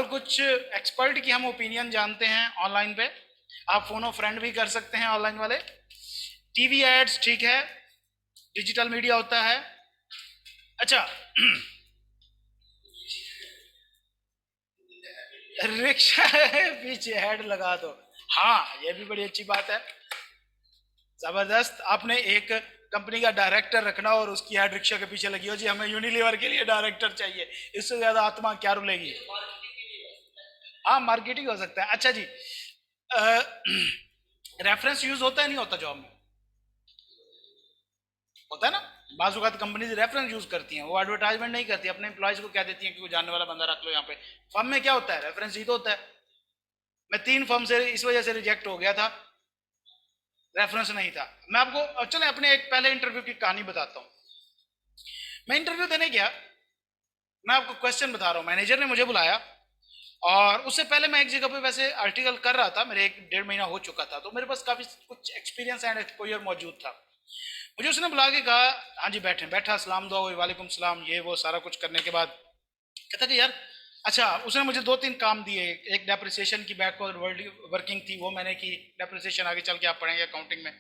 कुछ एक्सपर्ट की हम ओपिनियन जानते हैं ऑनलाइन पे। आप फोन फ्रेंड भी कर सकते हैं ऑनलाइन वाले। टीवी एड्स, ठीक है, डिजिटल मीडिया होता है। अच्छा, रिक्शा पीछे हेड लगा दो, हाँ ये भी बड़ी अच्छी बात है। जबरदस्त। आपने एक कंपनी का डायरेक्टर रखना और उसकी हेड रिक्शा के पीछे लगी हो, जी हमें यूनिलीवर के लिए डायरेक्टर चाहिए, इससे ज्यादा आत्मा क्या रुलेगी? हाँ, मार्केटिंग हो सकता है। अच्छा जी, रेफरेंस यूज होता है नहीं होता जॉब में? होता है ना। बाजुकात कंपनीज रेफरेंस यूज करती हैं, वो एडवर्टाइजमेंट नहीं करती, अपने एम्प्लॉयज को कह देती हैं कि कोई जानने वाला बंदा रख लो यहाँ पे। फर्म में क्या होता है? रेफरेंस ही तो होता है। मैं 3 फर्म से इस वजह से रिजेक्ट हो गया था, रेफरेंस नहीं था। मैं आपको चले अपने एक पहले इंटरव्यू की कहानी बताता हूँ। मैं इंटरव्यू देने गया, मैं आपको क्वेश्चन बता रहा हूँ। मैनेजर ने मुझे बुलाया, और उससे पहले मैं एक जगह पे वैसे आर्टिकल कर रहा था, मेरे 1-1.5 महीना हो चुका था, तो मेरे पास काफी कुछ एक्सपीरियंस एंड एक्सपोजर मौजूद था। मुझे उसने बुला के कहा, हाँ जी बैठे। बैठा, सलाम दुआ हुई, वालेकुम सलाम, ये वो सारा कुछ करने के बाद कहता कि यार, अच्छा, उसने मुझे 2-3 काम दिए। एक डेप्रिसिएशन की बैकवर्ड वर्किंग थी, वो मैंने की। डेप्रिसिएशन आगे चल के आप पढ़ेंगे अकाउंटिंग में।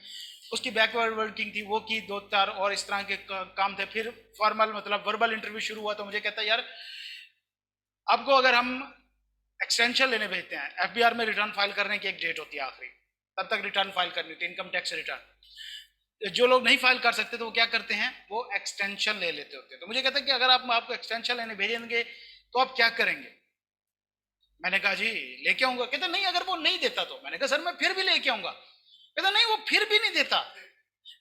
उसकी बैकवर्ड वर्किंग थी, वो की। 2-4 और इस तरह के काम थे। फिर फॉर्मल मतलब वर्बल इंटरव्यू शुरू हुआ, तो मुझे कहता यार, आपको अगर हम एक्सटेंशन लेने भेजते हैं, एफबीआर में रिटर्न फाइल करने की एक डेट होती है आखिरी, तब तक रिटर्न फाइल करनी होती है, इनकम टैक्स रिटर्न। जो लोग नहीं फाइल कर सकते तो वो क्या करते हैं? वो एक्सटेंशन ले लेते होते हैं। तो मुझे कहता है कि अगर आप आपको एक्सटेंशन लेने भेजेंगे तो आप क्या करेंगे? मैंने कहा जी लेके आऊंगा। कहता नहीं, अगर वो नहीं देता तो? मैंने कहा सर मैं फिर भी लेके आऊंगा। कहता नहीं, वो फिर भी नहीं देता।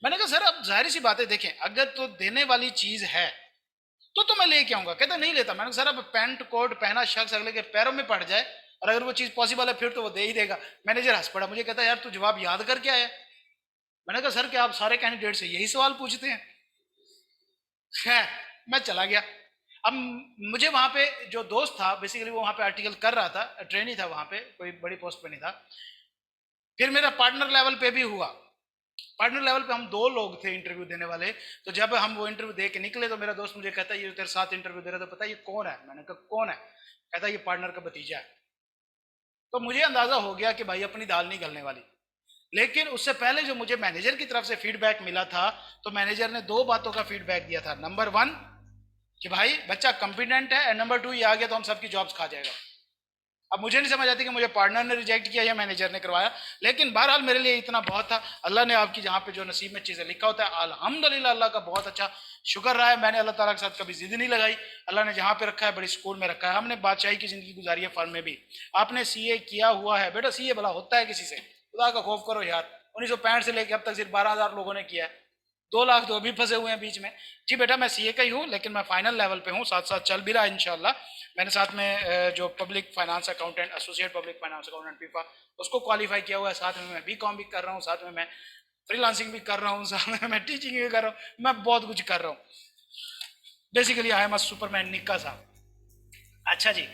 मैंने कहा सर अब जाहिर सी बात है, देखें अगर तो देने वाली चीज है तो मैं लेके आऊंगा। कहता नहीं लेता। मैंने कहा सर अब पैंट कोट पहना शख्स अगले के पैरों में पड़ जाए और अगर वो चीज पॉसिबल है फिर तो वो दे ही देगा। मैनेजर हंस पड़ा, मुझे कहता यार तू जवाब याद करके आया? मैंने कहा सर क्या आप सारे कैंडिडेट से यही सवाल पूछते हैं? खैर मैं चला गया। अब मुझे वहां पे जो दोस्त था बेसिकली वो वहां पे आर्टिकल कर रहा था, ट्रेनी था वहां पे, कोई बड़ी पोस्ट पे नहीं था। फिर मेरा पार्टनर लेवल पे भी हुआ। पार्टनर लेवल पे हम दो लोग थे इंटरव्यू देने वाले। तो जब हम वो इंटरव्यू दे के निकले तो मेरा दोस्त मुझे कहता है ये तेरे साथ इंटरव्यू दे रहा था पता है ये कौन है? मैंने कहा कौन है? कहता है ये पार्टनर का भतीजा है। तो मुझे अंदाजा हो गया कि भाई अपनी दाल नहीं गलने वाली। लेकिन उससे पहले जो मुझे मैनेजर की तरफ से फीडबैक मिला था, तो मैनेजर ने दो बातों का फीडबैक दिया था। नंबर वन कि भाई बच्चा कॉम्पिटेंट है, एंड नंबर टू ये आ गया तो हम सबकी जॉब्स खा जाएगा। अब मुझे नहीं समझ आती कि मुझे पार्टनर ने रिजेक्ट किया या मैनेजर ने करवाया, लेकिन बहरहाल मेरे लिए इतना बहुत था। अल्लाह ने आपकी जहाँ पे जो नसीब में चीज़ें लिखा होता है, अल्हम्दुलिल्लाह अल्लाह का बहुत अच्छा शुक्र रहा है। मैंने अल्लाह ताला के साथ कभी जिद नहीं लगाई। अल्लाह ने जहाँ पे रखा है बड़ी सुकून में रखा है। हमने बादशाही की ज़िंदगी गुजारी है फर्म में भी। आपने सीए किया हुआ है बेटा, सीए भला होता है किसी से? खुदा का खौफ करो यार। 1965 से लेकर अब तक सिर्फ 12,000 लोगों ने किया है। 2 लाख तो अभी फंसे हुए हैं बीच में। जी बेटा मैं सीए का ही हूँ, लेकिन मैं फाइनल लेवल पे हूँ, साथ साथ चल भी रहा है इंशाल्लाह। मैंने साथ में जो public finance accountant, associate public finance accountant PFA, उसको क्वालिफाई किया हुआ है। साथ में मैं बीकॉम भी कर रहा हूँ, साथ में मैं फ्रीलांसिंग भी कर रहा हूँ, साथ में मैं टीचिंग भी कर रहा हूँ, मैं बहुत कुछ कर रहा हूँ। Basically I am a Superman निक्का सा। अच्छा जी,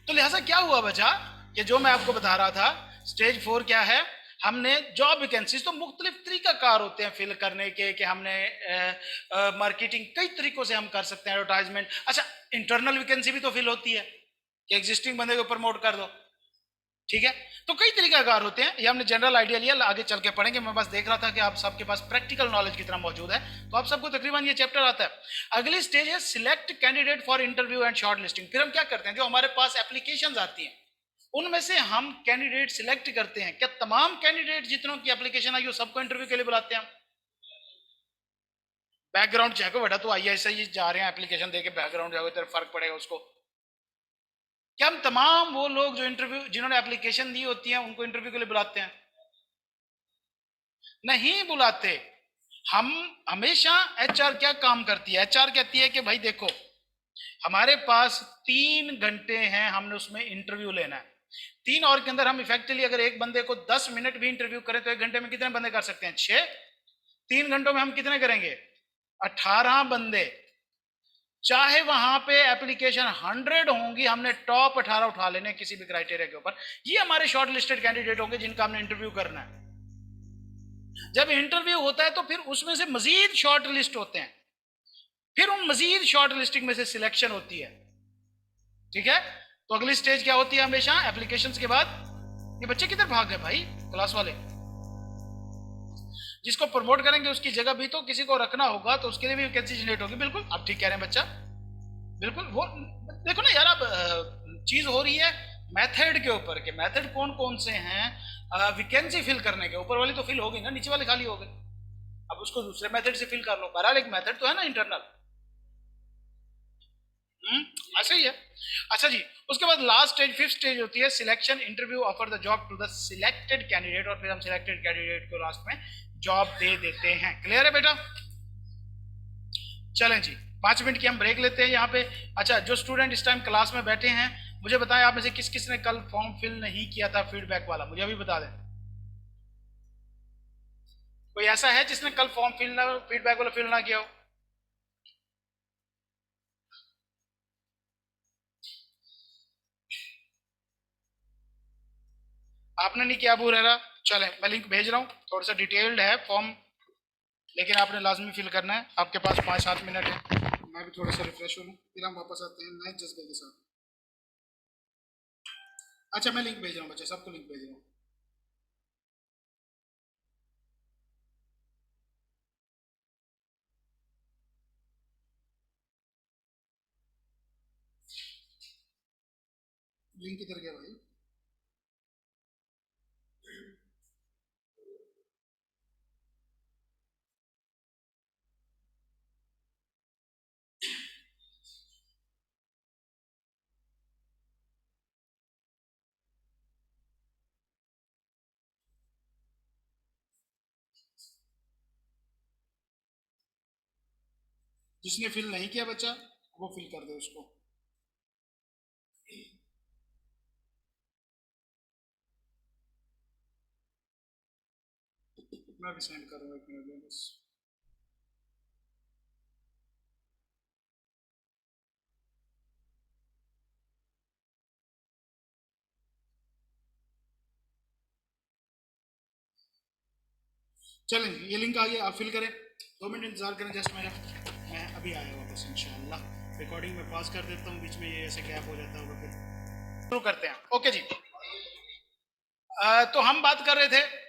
तो लिहाजा क्या हुआ बचा कि जो मैं आपको बता रहा था, स्टेज 4 क्या है? हमने जॉब वैकेंसीज तो मुख्तलिफ तरीकाकार होते हैं फिल करने के, कि हमने मार्केटिंग कई तरीकों से हम कर सकते हैं, एडवर्टाइजमेंट। अच्छा, इंटरनल वैकेंसी भी तो फिल होती है कि एग्जिस्टिंग बंदे को प्रमोट कर दो, ठीक है? तो कई तरीकाकार होते हैं, ये हमने जनरल आइडिया लिया, आगे चल के पढ़ेंगे। मैं बस देख रहा था कि आप सबके पास प्रैक्टिकल नॉलेज कितना मौजूद है, तो आप सबको तकरीबन ये चैप्टर आता है। अगली स्टेज है select candidate for interview and short listing. फिर हम क्या करते हैं, जो हमारे पास एप्लीकेशंस आती हैं उनमें से हम कैंडिडेट सिलेक्ट करते हैं। क्या तमाम कैंडिडेट जितनों की एप्लीकेशन आई हो सबको इंटरव्यू के लिए बुलाते हैं? बैकग्राउंड चेक हो बेटा, तो आईएएस ही जा रहे हैं एप्लीकेशन देके बैकग्राउंड जाओगे तेरा फर्क पड़ेगा उसको? क्या हम तमाम वो लोग जो इंटरव्यू जिन्होंने एप्लीकेशन दी होती है उनको इंटरव्यू के लिए बुलाते हैं? नहीं बुलाते। हम हमेशा, एचआर क्या काम करती है? एचआर कहती है कि भाई देखो हमारे पास 3 घंटे हैं, हमने उसमें इंटरव्यू लेना है। 3 और के अंदर हम इफेक्टिवली अगर एक बंदे को 10 मिनट भी इंटरव्यू करें तो 1 घंटे में कितने बंदे कर सकते हैं? 6। 3 घंटों में हम कितने करेंगे? 18 बंदे। चाहे वहां पे एप्लीकेशन 100 होंगी, हमने टॉप 18 उठा लेने किसी भी क्राइटेरिया के ऊपर। ये हमारे शॉर्ट लिस्टेड कैंडिडेट होंगे जिनका हमने इंटरव्यू करना है। जब इंटरव्यू होता है तो फिर उसमें से मजीद शॉर्ट लिस्ट होते हैं, फिर उन मजीद शॉर्ट लिस्टिंग में से सिलेक्शन होती है, ठीक है? तो अगली स्टेज क्या होती है हमेशा एप्लीकेशंस के बाद? ये बच्चे किधर भाग गए भाई क्लास वाले? जिसको प्रमोट करेंगे उसकी जगह भी तो किसी को रखना होगा, तो उसके लिए भी वैकेंसी जनरेट होगी। बिल्कुल आप ठीक कह रहे हैं बच्चा, बिल्कुल। वो देखो ना यार, अब चीज हो रही है मेथड के ऊपर के मेथड कौन कौन से हैं वैकेंसी फिल करने के। ऊपर वाली तो फिल हो गई ना, नीचे वाली खाली हो गई, अब उसको दूसरे मेथड से फिल कर लो। बहरहाल एक मेथड तो है ना इंटरनल। ऐसा ही है। अच्छा जी, उसके बाद लास्ट स्टेज, फिफ्थ स्टेज होती है selection interview offer the job to the selected candidate, और फिर हम सिलेक्टेड कैंडिडेट को लास्ट में जॉब दे देते हैं। क्लियर है बेटा? चलें जी, 5 मिनट की हम ब्रेक लेते हैं यहाँ पे। अच्छा, जो स्टूडेंट इस टाइम क्लास में बैठे हैं, मुझे बताएं आप में से किस किस ने कल फॉर्म फिल नहीं किया था फीडबैक वाला? मुझे अभी बता दें। कोई ऐसा है जिसने कल फॉर्म फिल ना, फीडबैक वाला फिल ना किया हो? आपने नहीं किया अबू रहरा? चलें मैं लिंक भेज रहा हूँ, थोड़ा सा डिटेल्ड है फॉर्म, लेकिन आपने लाजमी फिल करना है। आपके पास 5-7 मिनट है, मैं भी थोड़ा सा रिफ्रेश हो लूँ, फिर हम वापस आते हैं नए जज्बे के साथ। अच्छा मैं लिंक भेज रहा हूँ बच्चे, सबको लिंक भेज रहा हूँ। लिंक किधर गया भाई? जिसने फिल नहीं किया बच्चा वो फिल कर दे उसको। मैं भी सेंड करूँगा एक मिनट में बस। चलें, ये लिंक आ गया, आप फिल करें, 2 मिनट इंतजार करें जस्ट मेरा, मैं अभी आया वापस इंशाल्लाह। रिकॉर्डिंग में पॉज कर देता हूँ, बीच में ये ऐसे गैप हो जाता होगा, फिर शुरू करते हैं। ओके जी, तो हम बात कर रहे थे,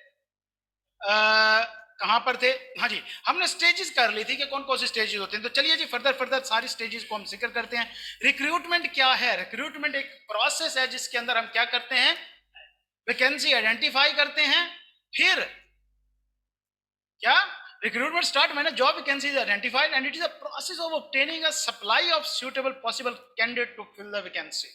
कहाँ पर थे? हाँ जी, हमने स्टेजेस कर ली थी कि कौन कौन से स्टेजेस होते हैं। तो चलिए जी फर्दर सारी स्टेजेस को हम जिक्र करते हैं। रिक्रूटमेंट क्या है? रिक्रूटमेंट एक प्रोसेस है जिसके अंदर हम क्या करते हैं, वैकेंसी आइडेंटिफाई करते हैं, फिर क्या रिक्रूटमेंट स्टार्ट मैंने job vacancies identified and it is a process of obtaining a supply of suitable possible candidate to fill the vacancy.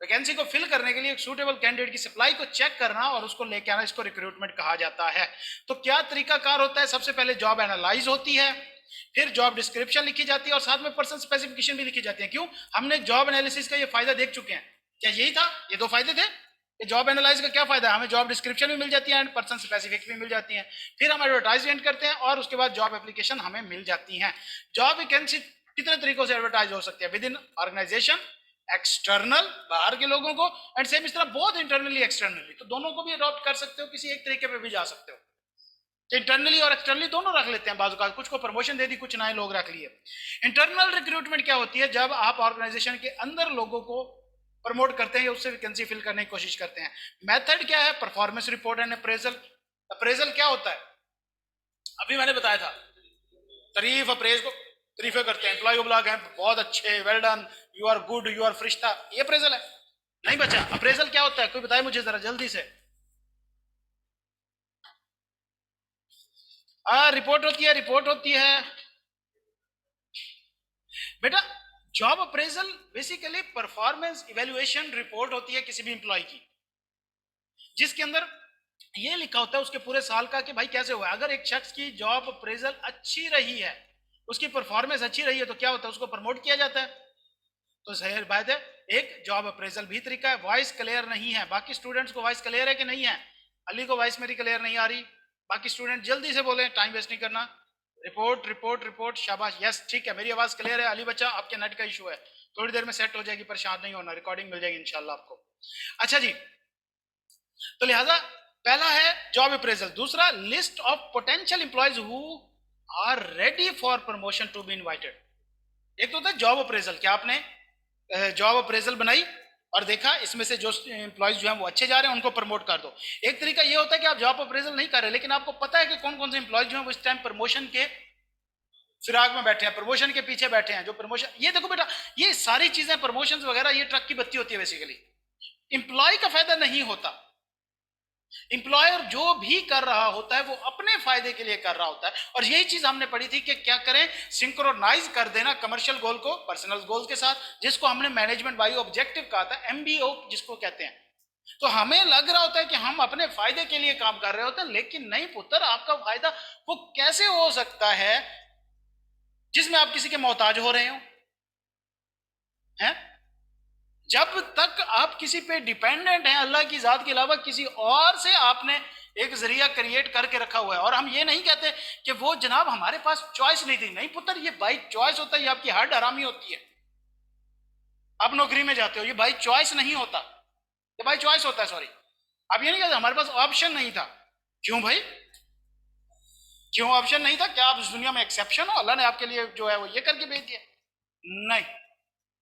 Vacancy को फिल करने के लिए एक सूटेबल कैंडिडेट की सप्लाई को चेक करना और उसको लेके आना, इसको रिक्रूटमेंट कहा जाता है। तो क्या तरीकाकार होता है? सबसे पहले जॉब एनालाइज होती है, फिर जॉब डिस्क्रिप्शन लिखी जाती है और साथ में पर्सन स्पेसिफिकेशन भी लिखी जाती है। क्यों? हमने जॉब एनालिसिस का ये फायदा देख चुके हैं। क्या यही था? ये 2 फायदे थे। जॉब एनालाइज का क्या फायदा है? हमें जॉब डिस्क्रिप्शन भी मिल जाती है एंड पर्सन स्पेसिफिक भी मिल जाती है। फिर हम एडवर्टाइजमेंट करते हैं और उसके बाद जॉब एप्लीकेशन हमें मिल जाती है। जॉब वैकेंसी कितने तरीकों से एडवर्टाइज हो सकती है? विद इन ऑर्गेनाइजेशन, एक्सटर्नल बाहर के लोगों को, एंड सेम इस तरह बहुत इंटरनली एक्सटर्नली, तो दोनों को भी अडॉप्ट कर सकते हो, किसी एक तरीके पे भी जा सकते हो। तो इंटरनली और एक्सटर्नली दोनों रख लेते हैं बाजू का, कुछ को प्रमोशन दे दी, कुछ नए लोग रख लिए। इंटरनल रिक्रूटमेंट क्या होती है? जब आप ऑर्गेनाइजेशन के अंदर लोगों को प्रमोट करते हैं या उससे वैकेंसी फिल करने की कोशिश करते हैं। मेथड क्या है? Performance report and appraisal. Appraisal क्या होता है? अभी मैंने बताया था, तारीफ अप्रेज को तारीफें करते हैं, एम्प्लॉय को बुला के बहुत अच्छे, well done, you are good, you are फरिश्ता, ये अप्रेजल है। नहीं बचा? अप्रेजल क्या होता है? कोई बताए मुझे जरा जल्दी से। रिपोर्ट होती है, रिपोर्ट होती है बेटा। Job appraisal basically performance evaluation report होती है किसी भी इंप्लॉय की, जिसके अंदर ये लिखा होता है उसके पूरे साल का कि भाई कैसे हुआ। अगर एक शख्स की जॉब अप्रेजल अच्छी रही है, उसकी परफॉर्मेंस अच्छी रही है, तो क्या होता है? उसको प्रमोट किया जाता है। तो सही बात है, एक जॉब अप्रेजल भी तरीका है। वॉइस क्लियर नहीं है, बाकी स्टूडेंट्स को वॉइस क्लियर है कि नहीं है? अली को वॉइस मेरी क्लियर नहीं आ रही, बाकी स्टूडेंट जल्दी से बोले, टाइम वेस्ट नहीं करना। रिपोर्ट रिपोर्ट रिपोर्ट, शाबाश, यस ठीक है, मेरी आवाज क्लियर है। अली बच्चा, आपके नेट का इशू है, थोड़ी देर में सेट हो जाएगी, परेशान नहीं होना, रिकॉर्डिंग मिल जाएगी इंशाल्लाह आपको। अच्छा जी, तो लिहाजा पहला है जॉब अप्रेजल। दूसरा, list of potential employees who are ready for promotion to be invited. एक तो होता है जॉब अप्रेजल, क्या आपने जॉब अप्रेजल बनाई और देखा इसमें से जो एम्प्लॉयज जो हैं वो अच्छे जा रहे हैं, उनको प्रमोट कर दो। एक तरीका ये होता है कि आप जॉब अप्रेजल नहीं कर रहे, लेकिन आपको पता है कि कौन कौन से एम्प्लॉयज जो हैं वो इस टाइम प्रमोशन के फिराक में बैठे हैं, प्रमोशन के पीछे बैठे हैं। जो प्रमोशन, ये देखो बेटा, ये सारी चीजें प्रमोशन वगैरह ये ट्रक की बत्ती होती है बेसिकली। इंप्लॉय का फायदा नहीं होता। इंप्लॉयर जो भी कर रहा होता है वो अपने फायदे के लिए कर रहा होता है। और यही चीज हमने पढ़ी थी कि क्या करें, सिंक्रोनाइज कर देना कमर्शियल गोल को पर्सनल गोल के साथ, जिसको हमने मैनेजमेंट बाय ऑब्जेक्टिव कहा था, एमबीओ जिसको कहते हैं। तो हमें लग रहा होता है कि हम अपने फायदे के लिए काम कर रहे होते हैं, लेकिन नहीं पुत्र, आपका फायदा वो कैसे हो सकता है जिसमें आप किसी के मोहताज हो रहे हो? हैं? जब तक आप किसी पे डिपेंडेंट हैं, अल्लाह की जात के अलावा किसी और से आपने एक जरिया क्रिएट करके रखा हुआ है। और हम ये नहीं कहते कि वो जनाब हमारे पास चॉइस नहीं थी, नहीं पुत्र, ये बाई चॉइस होता है, ये आपकी हर हरामी होती है। आप नौकरी में जाते हो, ये बाई चॉइस नहीं होता, ये बाई चॉइस होता है, सॉरी। आप ये नहीं कहते हमारे पास ऑप्शन नहीं था। क्यों भाई, क्यों ऑप्शन नहीं था? क्या आप इस दुनिया में एक्सेप्शन हो? अल्लाह ने आपके लिए जो है वो ये करके भेज दिया? नहीं,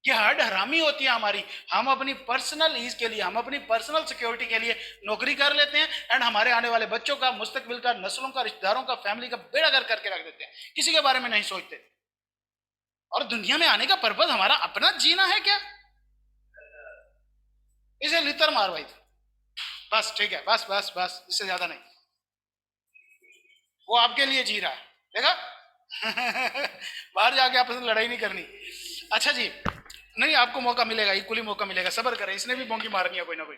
ये हड हरामी होती है हमारी। हम अपनी पर्सनल ईज के लिए, हम अपनी पर्सनल सिक्योरिटी के लिए नौकरी कर लेते हैं एंड हमारे आने वाले बच्चों का, मुस्तकबिल का, नस्लों का, रिश्तेदारों का, फैमिली का बेड़ा गर्क करके रख देते हैं, किसी के बारे में नहीं सोचते। और दुनिया में आने का पर्पज हमारा अपना जीना है क्या? इसे लितर मार भाई, बस ठीक है, बस बस बस, इससे ज्यादा नहीं। वो आपके लिए जी रहा है, देखा? बाहर जाके आपस में लड़ाई नहीं करनी। अच्छा जी, नहीं, आपको मौका मिलेगा, इक्वली मौका मिलेगा, सब्र करें, इसने भी बोंकी मारनी है कोई ना कोई।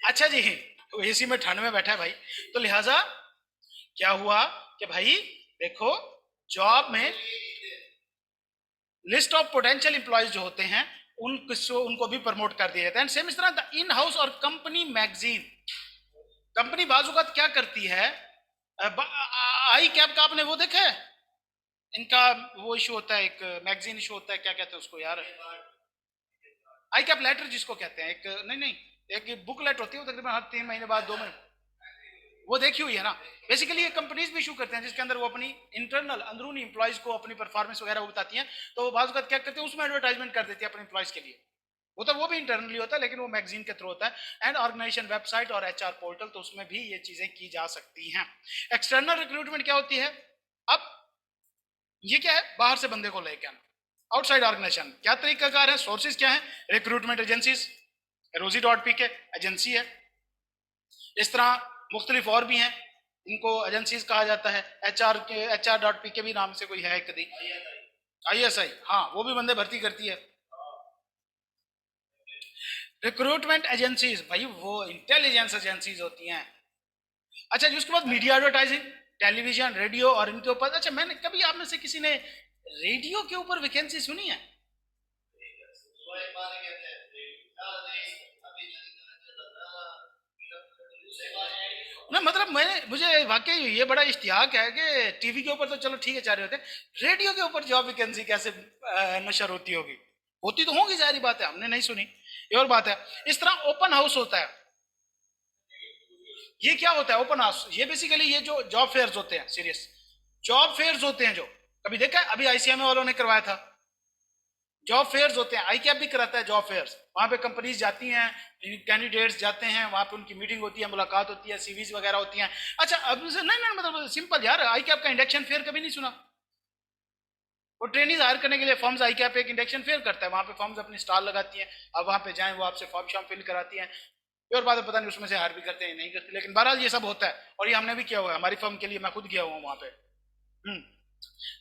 अच्छा जी, तो एसी में ठंड में बैठा है भाई, तो लिहाजा क्या हुआ कि भाई देखो, जॉब में लिस्ट ऑफ पोटेंशियल इंप्लॉयज जो होते हैं उनको भी प्रमोट कर दिया जाता है। सेम इस तरह इन हाउस और कंपनी मैगजीन, कंपनी बाजूकात क्या करती है, आई कैप का आपने वो देखा है, इनका वो इशू होता है, एक मैगजीन इशू होता है, क्या कहते हैं उसको यार, आई कैप लेटर जिसको कहते हैं, एक नहीं नहीं एक बुकलेट होती है वो तकरीबन हर 3 महीने बाद 2 महीने, वो देखी हुई है ना। बेसिकली ये कंपनीज भी इशू करते हैं जिसके अंदर वो अपनी इंटरनल अंदरूनी इंप्लॉइज को अपनी परफॉर्मेंस वगैरह वो बताती हैं, तो वो बाजूकात क्या करते हैं उसमें एडवर्टाइजमेंट कर देती है अपने इंप्लॉइज के लिए, वो भी इंटरनली होता है लेकिन वो मैगजीन के थ्रू होता है। एंड ऑर्गेनाइजेशन वेबसाइट और एचआर पोर्टल, तो उसमें भी ये चीजें की जा सकती हैं। एक्सटर्नल रिक्रूटमेंट क्या होती है, अब ये क्या है, बाहर से बंदे को लेके आना, आउटसाइड ऑर्गेनाइजेशन क्या तरीकाकार है, सोर्सेज क्या है, रिक्रूटमेंट एजेंसीज, rosie.pk एजेंसी है, इस तरह मुख्तलिफ और भी हैं, इनको एजेंसीज कहा जाता है। HR.pk भी नाम से कोई है कभी, ISI, हाँ वो भी बंदे भर्ती करती है। रिक्रूटमेंट एजेंसीज भाई वो इंटेलिजेंस एजेंसीज होती हैं। अच्छा जी, उसके बाद मीडिया एडवर्टाइजिंग, टेलीविजन, रेडियो और इनके ऊपर। अच्छा, मैंने कभी आप में से किसी ने रेडियो के ऊपर वैकेंसी सुनी है? ना मतलब मुझे वाकई ये बड़ा इश्तियाक है कि टीवी के ऊपर तो चलो ठीक है चाह रहे होते हैं, रेडियो के ऊपर जॉब वैकेंसी कैसे नशर होती होगी, होती तो होगी, जाहिर बात है, हमने नहीं सुनी, ये और बात है। इस तरह ओपन हाउस होता है, ये क्या होता है ओपन हाउस, ये बेसिकली ये जो जॉब फेयर्स होते हैं, सीरियस जॉब फेयर्स होते हैं, जो कभी देखा है, अभी ICMA वालों ने करवाया था, जॉब फेयर्स होते हैं, ICAP भी कराता है जॉब फेयर्स, वहां पे कंपनीज जाती हैं, कैंडिडेट्स जाते हैं, वहां पे उनकी मीटिंग होती है, मुलाकात होती है, सीवीज वगैरह होती हैं। अच्छा अब नहीं मतलब सिंपल यार, ICAP का इंडक्शन फेयर कभी नहीं सुना? वो ट्रेनिंग हायर करने के लिए फॉर्म्स ICAP एक इंडक्शन फेयर करता है, वहां पे फॉर्म्स अपनी स्टॉल लगाती हैं, अब वहां पे जाएं वो आपसे फॉर्म शॉर्म फिल कराती हैं, और बात है पता नहीं उसमें से हायर भी करते हैं नहीं करते, लेकिन बहरहाल ये सब होता है, और ये हमने भी किया हुआ है हमारी फर्म के लिए, मैं खुद गया हुआ हूँ वहां पे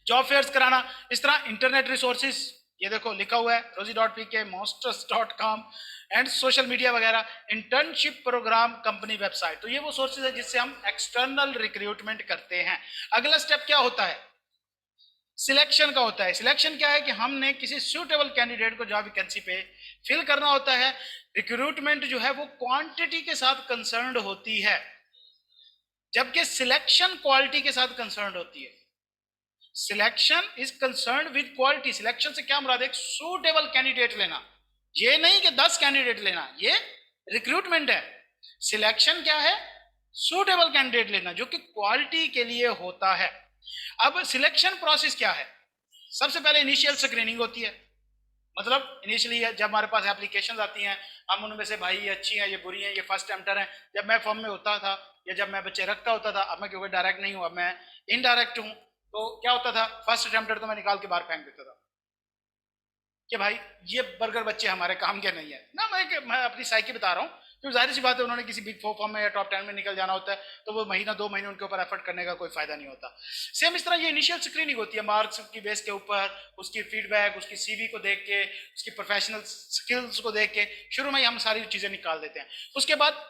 जॉब फेयर्स कराना। इस तरह इंटरनेट रिसोर्सेज, ये देखो लिखा हुआ है rosie.pk, monsters.com and social media वगैरह, इंटर्नशिप प्रोग्राम, कंपनी वेबसाइट, तो ये वो सोर्सेज है जिससे हम एक्सटर्नल रिक्रूटमेंट करते हैं। अगला स्टेप क्या होता है, सिलेक्शन का होता है। सिलेक्शन क्या है कि हमने किसी सूटेबल कैंडिडेट को जॉब वैकेंसी पे फिल करना होता है। रिक्रूटमेंट जो है वो क्वांटिटी के साथ कंसर्न्ड होती है, जबकि सिलेक्शन क्वालिटी के साथ कंसर्न्ड होती है। Selection is concerned with quality, selection से क्या मुराद है, एक सूटेबल कैंडिडेट लेना, ये नहीं कि 10 कैंडिडेट लेना, ये रिक्रूटमेंट है। सिलेक्शन क्या है, सूटेबल कैंडिडेट लेना जो कि क्वालिटी के लिए होता है। अब सिलेक्शन प्रोसेस क्या है, सबसे पहले इनिशियल स्क्रीनिंग होती है, मतलब इनिशियली जब हमारे पास एप्लीकेशंस आती हैं, हम उनमें से भाई ये अच्छी हैं, ये बुरी हैं, ये फर्स्ट अटेम्प्टर हैं, जब मैं फॉर्म में होता था या जब मैं बच्चे रखता होता था, अब मैं क्योंकि डायरेक्ट नहीं हूँ, अब मैं इनडायरेक्ट हूँ, तो क्या होता था, फर्स्ट अटेम्प्टर तो मैं निकाल के बाहर फेंक देता था कि भाई ये बर्गर बच्चे हमारे काम के नहीं है ना, मैं अपनी साइकी बता रहा हूँ, तो जाहिर सी बात है उन्होंने किसी बिग 4 फॉर्म में या टॉप 10 में निकल जाना होता है, तो वो महीना 2 महीने उनके ऊपर एफर्ट करने का कोई फायदा नहीं होता। सेम इस तरह ये इनिशियल स्क्रीनिंग होती है, मार्क्स की बेस के ऊपर, उसकी फीडबैक, उसकी CV को देख के, उसकी प्रोफेशनल स्किल्स को देख के शुरू में ही हम सारी चीजें निकाल देते हैं। उसके बाद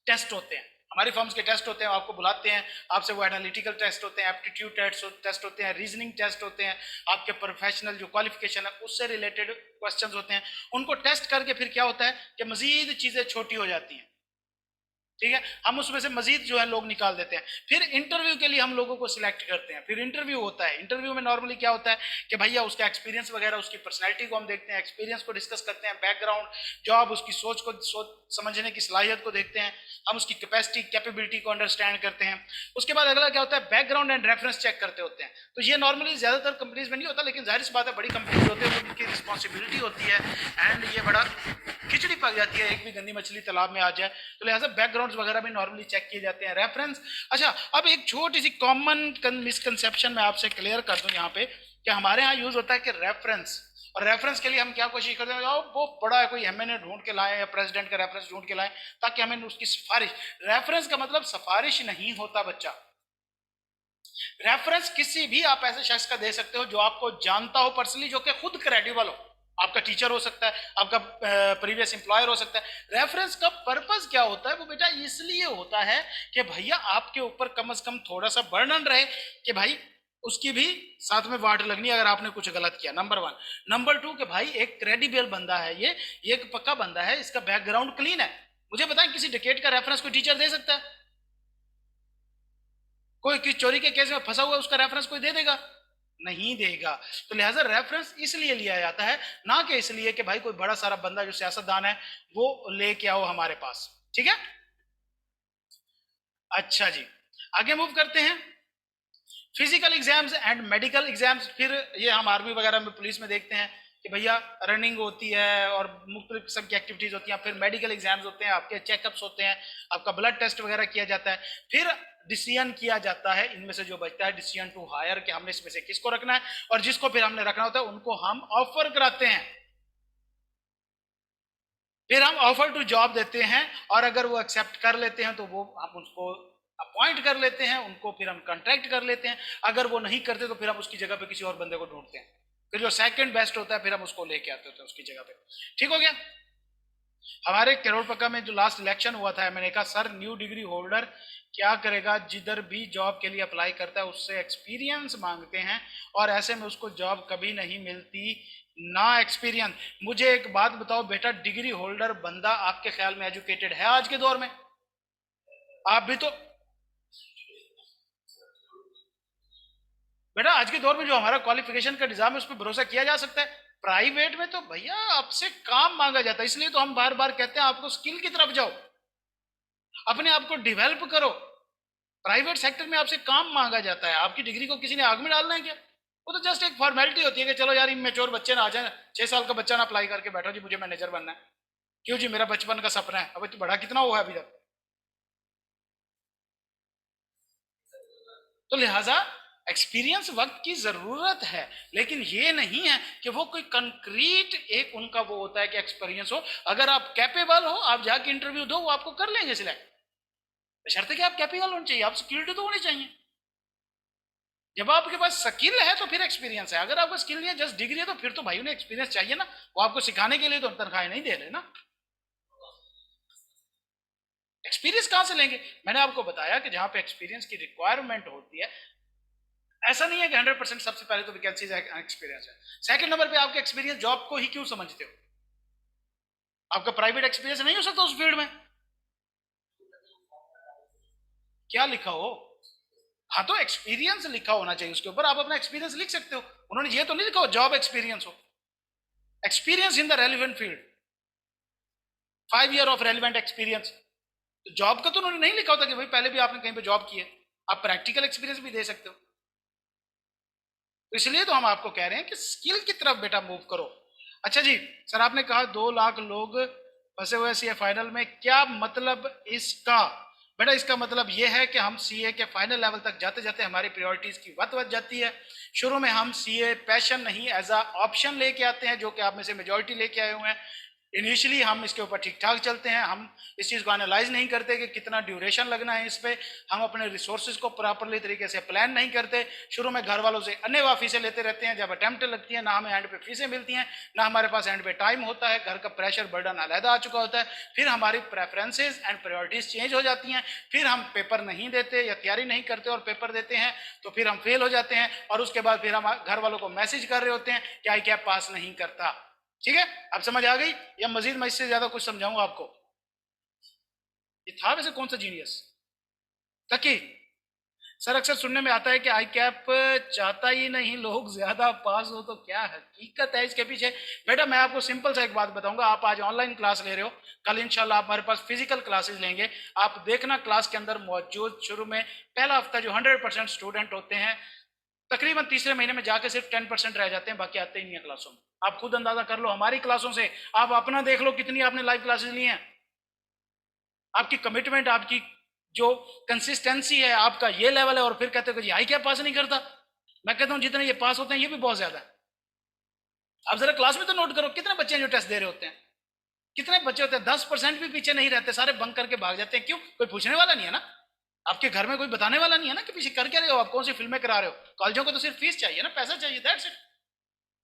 टेस्ट होते हैं, हमारी फॉर्म्स के टेस्ट होते हैं, आपको बुलाते हैं, आपसे वो एनालिटिकल टेस्ट होते हैं, एप्टीट्यूड टेस्ट होते हैं, रीजनिंग टेस्ट होते हैं, आपके प्रोफेशनल जो क्वालिफिकेशन है उससे रिलेटेड क्वेश्चंस होते हैं। उनको टेस्ट करके फिर क्या होता है कि मजीद चीजें छोटी हो जाती हैं, ठीक है, हम उसमें से मजीद जो है लोग निकाल देते हैं। फिर इंटरव्यू के लिए हम लोगों को सिलेक्ट करते हैं, फिर इंटरव्यू होता है। इंटरव्यू में नॉर्मली क्या होता है कि भैया उसका एक्सपीरियंस वगैरह, उसकी पर्सनैलिटी को हम देखते हैं, एक्सपीरियंस को डिस्कस करते हैं, बैकग्राउंड, जॉब, उसकी सोच समझने की सलाहियत को देखते हैं, हम उसकी कैपेसिटी, कैपेबिलिटी को अंडरस्टैंड करते हैं। उसके बाद अगला क्या होता है, बैकग्राउंड एंड रेफरेंस चेक करते होते हैं। तो ये नॉर्मली ज्यादातर कंपनीज में नहीं होता, लेकिन जाहिर सी बात है बड़ी कंपनीज होती है, उनकी रिस्पॉन्सिबिलिटी होती है, एंड ये बड़ा खिचड़ी पक जाती है, एक भी गंदी मछली तालाब में आ जाए, तो लिहाजा बैकग्राउंड वगैरह भी नॉर्मली चेक किए जाते हैं। रेफरेंस, अच्छा अब एक छोटी सी कॉमन मिसकंसेप्शन मैं आपसे क्लियर कर दूं यहाँ पे, कि हमारे यहाँ यूज होता है कि रेफरेंस, और रेफरेंस के लिए हम क्या कोशिश करते हैं, वो बड़ा है कोई हमें ढूंढ के लाए, या प्रेसिडेंट का रेफरेंस ढूंढ के लाए ताकि हमें उसकी सिफारिश। रेफरेंस का मतलब सिफारिश नहीं होता बच्चा, रेफरेंस किसी भी आप ऐसे शख्स का दे सकते हो जो आपको जानता हो पर्सनली, जो कि खुद क्रेडिबल हो, आपका टीचर हो सकता है, आपका प्रीवियस एम्प्लॉयर हो सकता है। रेफरेंस का पर्पस क्या होता है, वो बेटा इसलिए होता है कि भैया आपके ऊपर कम से कम थोड़ा सा बर्डन रहे कि भाई उसकी भी साथ में वाट लगनी अगर आपने कुछ गलत किया, नंबर 1। नंबर 2 कि भाई एक क्रेडिबल बंदा है, ये एक पक्का बंदा है, इसका बैकग्राउंड क्लीन है, मुझे बताएं, किसी डिकेट का रेफरेंस कोई टीचर दे सकता है? कोई किसी चोरी के केस में फंसा हुआ है, उसका रेफरेंस कोई दे देगा? नहीं देगा। तो लिहाजा रेफरेंस इसलिए लिया जाता है, ना कि इसलिए कि भाई कोई बड़ा सारा बंदा जो सियासतदान है वो लेके आओ हमारे पास। ठीक है, अच्छा जी, आगे मूव करते हैं। Physical exams and medical exams, फिर ये हम आर्मी वगैरह में, पुलिस में देखते हैं कि भैया रनिंग होती है और मुख्तलिफ किस्म की एक्टिविटीज होती हैं, फिर मेडिकल एग्जाम्स होते हैं, आपके चेकअप्स होते हैं, आपका ब्लड टेस्ट वगैरह किया जाता है, फिर डिसीजन किया जाता है इनमें से जो बचता है, डिसीजन टू हायर, कि हमने इसमें से किसको रखना है, और जिसको फिर हमने रखना होता है उनको हम ऑफर कराते हैं, फिर हम ऑफर टू जॉब देते हैं, और अगर वो एक्सेप्ट कर लेते हैं तो वो हम उसको अपॉइंट कर लेते हैं, उनको फिर हम कॉन्ट्रैक्ट कर लेते हैं, अगर वो नहीं करते तो फिर हम उसकी जगह पे किसी और बंदे को ढूंढते हैं, फिर जो सेकंड बेस्ट होता है फिर हम उसको लेके आते होते हैं उसकी जगह पे। ठीक हो गया। हमारे करोड़पक्का में जो लास्ट इलेक्शन हुआ था, मैंने कहा सर न्यू डिग्री होल्डर क्या करेगा, जिधर भी जॉब के लिए अप्लाई करता है उससे एक्सपीरियंस मांगते हैं, और ऐसे में उसको जॉब कभी नहीं मिलती ना एक्सपीरियंस। मुझे एक बात बताओ बेटा, डिग्री होल्डर बंदा आपके ख्याल में एजुकेटेड है आज के दौर में? आप भी तो बेटा, आज के दौर में जो हमारा क्वालिफिकेशन का निजाम है उस पर भरोसा किया जा सकता है? प्राइवेट में तो भैया आपसे काम मांगा जाता है, इसलिए तो हम बार बार कहते हैं आपको स्किल की तरफ जाओ, अपने आप को डेवलप करो। प्राइवेट सेक्टर में आपसे काम मांगा जाता है, आपकी डिग्री को किसी ने आग में डालना है क्या? वो तो जस्ट एक फॉर्मेलिटी होती है कि चलो यार इमेच्योर बच्चे ना आ जाए, 6 साल का बच्चा ना अप्लाई करके बैठो जी मुझे मैनेजर बनना है। क्यों जी, मेरा बचपन का सपना है। अभी तो बड़ा कितना हुआ है अभी तक? तो लिहाजा एक्सपीरियंस वक्त की जरूरत है, लेकिन ये नहीं है कि वो कोई कंक्रीट एक उनका वो होता है कि एक्सपीरियंस हो। अगर आप कैपेबल हो, आप जाके इंटरव्यू दो, वो आपको कर लेंगे सिलेक्ट, बशर्ते कि आप कैपेबल होने चाहिए, आप स्किल्ड तो होने चाहिए। जब आपके पास स्किल है तो फिर एक्सपीरियंस है, अगर आपका स्किल नहीं है जस्ट डिग्री है तो फिर तो भाई उन्हें एक्सपीरियंस चाहिए ना, वो आपको सिखाने के लिए तो तनख्वाहें नहीं दे रहे ना। एक्सपीरियंस कहां से लेंगे? मैंने आपको बताया कि जहां पे एक्सपीरियंस की रिक्वायरमेंट होती है, ऐसा नहीं है कि 100% सबसे पहले तो वैकेंसीज एक्सपीरियंस है। सेकंड नंबर पे आपके एक्सपीरियंस जॉब को ही क्यों समझते हो? आपका प्राइवेट एक्सपीरियंस नहीं हो सकता उस फील्ड में? क्या लिखा हो? हाँ तो एक्सपीरियंस लिखा होना चाहिए उसके ऊपर, आप अपना एक्सपीरियंस लिख सकते हो। उन्होंने ये तो नहीं लिखा हो जॉब एक्सपीरियंस हो, experience in the relevant field, 5 year of relevant experience. तो जॉब का तो उन्होंने नहीं लिखा होता कि भाई पहले भी आपने कहीं पे जॉब की है, आप प्रैक्टिकल एक्सपीरियंस भी दे सकते हो। तो इसलिए तो हम आपको कह रहे हैं कि स्किल की तरफ बेटा मूव करो। अच्छा जी, सर आपने कहा 2 लाख लोग फंसे हुए सीए फाइनल में, क्या मतलब इसका? बेटा इसका मतलब यह है कि हम सीए के फाइनल लेवल तक जाते जाते हमारी प्रायोरिटीज की वत बच जाती है। शुरू में हम सीए पैशन नहीं एज अ ऑप्शन लेके आते हैं, जो कि आप में से मेजोरिटी लेके आए हुए हैं। इनिशियली हम इसके ऊपर ठीक ठाक चलते हैं, हम इस चीज़ को एनालाइज नहीं करते कि कितना ड्यूरेशन लगना है इस पर, हम अपने रिसोर्सेज को प्रॉपरली तरीके से प्लान नहीं करते। शुरू में घर वालों से अन्य फीसें लेते रहते हैं, जब अटैम्प्ट लगती है ना हमें एंड पे फीसें मिलती हैं, ना हमारे पास एंड पे टाइम होता है, घर का प्रेशर बर्डन अलहदा आ चुका होता है, फिर हमारी प्रेफरेंसेज एंड प्रायोरिटीज चेंज हो जाती हैं, फिर हम पेपर नहीं देते या तैयारी नहीं करते और पेपर देते हैं तो फिर हम फेल हो जाते हैं, और उसके बाद फिर हम घर वालों को मैसेज कर रहे होते हैं कि आई कैप पास नहीं करता। ठीक है, अब समझ आ गई या मजीद मैं इससे ज्यादा कुछ समझाऊंगा आपको? ये था वैसे कौन सा जीनियस तकी? सर अक्सर सुनने में आता है कि आई कैप चाहता ही नहीं लोग ज्यादा पास हो, तो क्या हकीकत है इसके पीछे? बेटा मैं आपको सिंपल सा एक बात बताऊंगा, आप आज ऑनलाइन क्लास ले रहे हो, कल इंशाल्लाह आप हमारे पास फिजिकल क्लासेस लेंगे। आप देखना क्लास के अंदर मौजूद शुरू में पहला हफ्ता जो 100% स्टूडेंट होते हैं, तकरीबन तीसरे महीने में जाके सिर्फ 10% रह जाते हैं, बाकी आते ही नहीं है क्लासों में। आप खुद अंदाजा कर लो हमारी क्लासों से, आप अपना देख लो कितनी आपने लाइव क्लासेस ली हैं, आपकी कमिटमेंट, आपकी जो कंसिस्टेंसी है, आपका ये लेवल है, और फिर कहते हो कि आई क्या पास नहीं करता। मैं कहता हूं जितने ये पास होते हैं ये भी बहुत ज्यादा है। आप जरा क्लास में तो नोट करो कितने बच्चे जो टेस्ट दे रहे होते हैं, कितने बच्चे होते हैं 10% भी पीछे नहीं रहते, सारे बंक करके भाग जाते हैं। क्यों? कोई पूछने वाला नहीं है ना, आपके घर में कोई बताने वाला नहीं है ना कि पीछे कर क्या रहे हो, आप कौन सी फिल्में करा रहे हो। कॉलेजों को तो सिर्फ फीस चाहिए ना, पैसा चाहिए, दैट्स इट।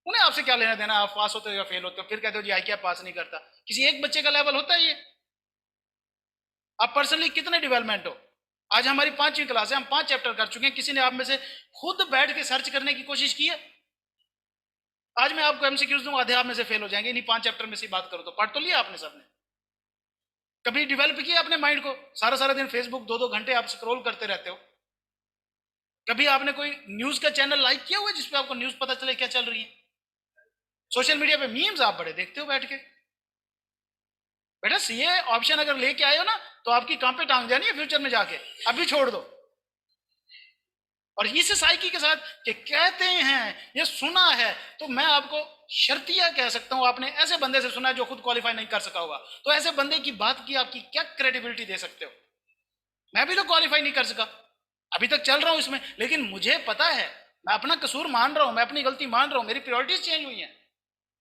उन्हें आपसे क्या लेना देना, आप पास होते हो या फेल होते हो, फिर कहते हो जी आई क्या पास नहीं करता। किसी एक बच्चे का लेवल होता है ये? आप पर्सनली कितने डेवलपमेंट हो? आज हमारी 5वीं क्लास है, हम 5 चैप्टर कर चुके हैं, किसी ने आप में से खुद बैठ के सर्च करने की कोशिश की है? आज मैं आपको एमसीक्यूज दूंगा, आधे आप में से फेल हो जाएंगे, इन्हीं 5 चैप्टर में से बात करो तो पढ़ तो लिया आपने सबने? कभी डिवेलप किया अपने माइंड को? सारा सारा दिन फेसबुक 2-2 घंटे आप स्क्रॉल करते रहते हो। कभी आपने कोई न्यूज का चैनल लाइक किया हुआ है जिसपे आपको न्यूज पता चले क्या चल रही है? सोशल मीडिया पे मीम्स आप बड़े देखते हो बैठ के। बेटा सीए ऑप्शन अगर लेके आए हो ना तो आपकी कहां पे टांग जानी है फ्यूचर में जाके, अभी छोड़ दो। और इस साइकी के साथ कि कहते हैं ये सुना है, तो मैं आपको शर्तिया कह सकता हूं, आपने ऐसे बंदे से सुना है जो खुद क्वालिफाई नहीं कर सका होगा, तो ऐसे बंदे की बात की आपकी क्या क्रेडिबिलिटी दे सकते हो? मैं भी तो क्वालिफाई नहीं कर सका, अभी तक चल रहा हूं इसमें, लेकिन मुझे पता है, मैं अपना कसूर मान रहा हूं, मैं अपनी गलती मान रहा हूं, मेरी प्रायोरिटीज चेंज हुई हैं,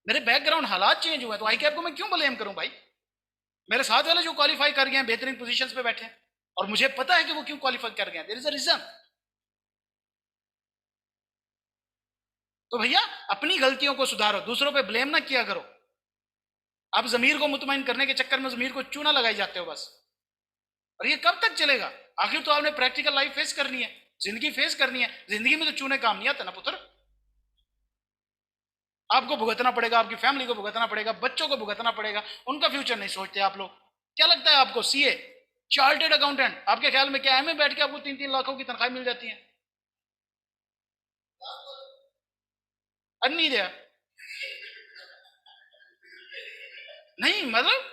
मेरे बैकग्राउंड हालात चेंज हुए हैं, तो आई कैप को मैं क्यों ब्लेम करूं भाई? मेरे साथ वाले जो क्वालिफाई कर गए हैं, बेहतरीन पोजीशंस पे बैठे हैं, और मुझे पता है कि वो क्यों क्वालिफाई कर गए हैं, देयर इज अ रीजन। तो भैया अपनी गलतियों को सुधारो, दूसरों पे ब्लेम ना किया करो। आप जमीर को मुतमईन करने के चक्कर में जमीर को चूना लगाई जाते हो बस। और ये कब तक चलेगा? आखिर तो आपने प्रैक्टिकल लाइफ फेस करनी है, जिंदगी फेस करनी है, जिंदगी में तो चूने काम नहीं आते ना पुत्र। आपको भुगतना पड़ेगा, आपकी फैमिली को भुगतना पड़ेगा, बच्चों को भुगतना पड़ेगा, उनका फ्यूचर नहीं सोचते आप लोग। क्या लगता है आपको सीए, चार्टेड अकाउंटेंट, आपके ख्याल में क्या है में बैठ के आपको 3-3 लाखों की तनख्वाह मिल जाती है? नहीं दिया नहीं, मतलब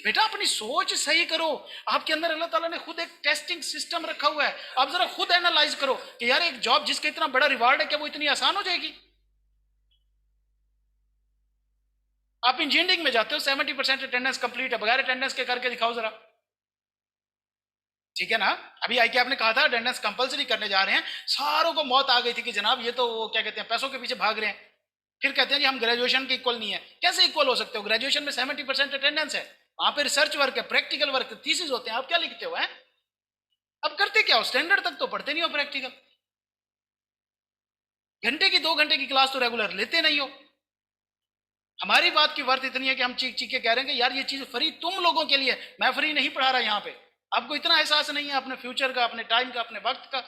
बेटा अपनी सोच सही करो। आपके अंदर अल्लाह ताला ने खुद एक टेस्टिंग सिस्टम रखा हुआ है, आप जरा खुद एनालाइज करो कि यार एक जॉब जिसका इतना बड़ा रिवार्ड है, क्या वो इतनी आसान हो जाएगी? आप इंजीनियरिंग में जाते हो, 70% अटेंडेंस कंप्लीट है, बगैर अटेंडेंस के करके दिखाओ जरा, ठीक है ना? अभी आई के आपने कहा था अटेंडेंस कंपलसरी करने जा रहे हैं, सारों को मौत आ गई थी कि जनाब ये तो वो क्या कहते हैं पैसों के पीछे भाग रहे हैं। फिर कहते हैं जी हम ग्रेजुएशन के इक्वल नहीं है। कैसे इक्वल हो सकते हो? ग्रेजुएशन में 70% अटेंडेंस है, वहां पे रिसर्च वर्क है, प्रैक्टिकल वर्क, थीसिस होते हैं, आप क्या लिखते हो? अब करते क्या हो? स्टैंडर्ड तक तो पढ़ते नहीं हो, प्रैक्टिकल घंटे की 2 घंटे की क्लास तो रेगुलर लेते नहीं हो। हमारी बात की वर्थ इतनी है कि हम चीख चीख के कह रहे हैं कि यार ये चीज फ्री तुम लोगों के लिए, मैं फ्री नहीं पढ़ा रहा यहाँ पे। आपको इतना एहसास नहीं है अपने फ्यूचर का, अपने टाइम का, अपने वक्त का।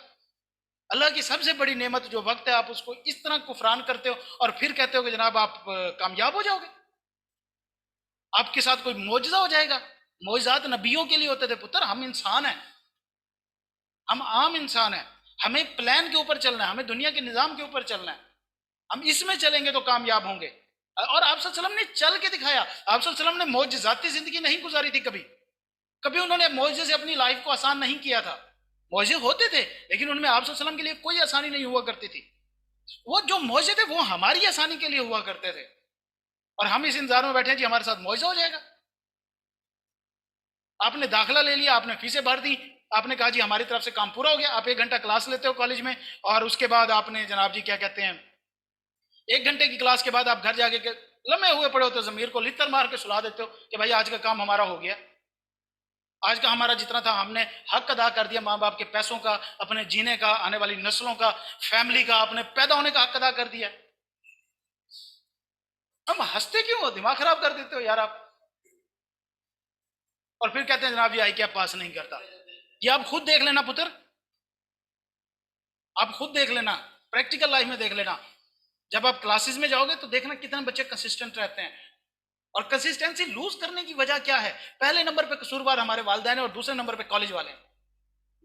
अल्लाह की सबसे बड़ी नेमत जो वक्त है, आप उसको इस तरह कुफरान करते हो और फिर कहते हो कि जनाब आप कामयाब हो जाओगे, आपके साथ कोई मौजजा हो जाएगा। मौजजात नबियों के लिए होते थे पुत्र, हम इंसान हैं, हम आम इंसान हैं, हमें प्लान के ऊपर चलना है, हमें दुनिया के निजाम के ऊपर चलना है, हम इसमें चलेंगे तो कामयाब होंगे। और आप सल्लल्लाहु अलैहि वसल्लम ने चल के दिखाया, आप सल्लल्लाहु अलैहि वसल्लम ने मौजजाती जिंदगी नहीं गुजारी थी कभी, कभी उन्होंने मौजे से अपनी लाइफ को आसान नहीं किया था। मौजे होते थे लेकिन उनमें आप सल्लल्लाहु अलैहि वसल्लम के लिए कोई आसानी नहीं हुआ करती थी। वो जो मौजे थे वो हमारी आसानी के लिए हुआ करते थे, और हम इस इंतजार में बैठे हैं कि हमारे साथ मौजा हो जाएगा। आपने दाखिला ले लिया, आपने फीसें भर दी, आपने कहा जी हमारी तरफ से काम पूरा हो गया, आप 1 घंटा क्लास लेते हो कॉलेज में, और उसके बाद आपने जनाब जी क्या कहते हैं 1 घंटे की क्लास के बाद आप घर जाके लम्हे हुए पड़े होते हो, जमीर को लित्तर मार के सुला देते हो कि भाई आज का काम हमारा हो गया, आज का हमारा जितना था हमने हक अदा कर दिया, माँ बाप के पैसों का, अपने जीने का, आने वाली नस्लों का, फैमिली का, अपने पैदा होने का हक अदा कर दिया। हम हंसते क्यों हो? दिमाग खराब कर देते हो यार आप। और फिर कहते हैं जनाब ये आई क्या पास नहीं करता। ये आप खुद देख लेना पुत्र, आप खुद देख लेना, प्रैक्टिकल लाइफ में देख लेना। जब आप क्लासेस में जाओगे तो देखना कितने बच्चे कंसिस्टेंट रहते हैं। और कंसिस्टेंसी लूज करने की वजह क्या है? पहले नंबर पे कसूरवार हमारे वालिदैन है, और दूसरे नंबर पे कॉलेज वाले हैं।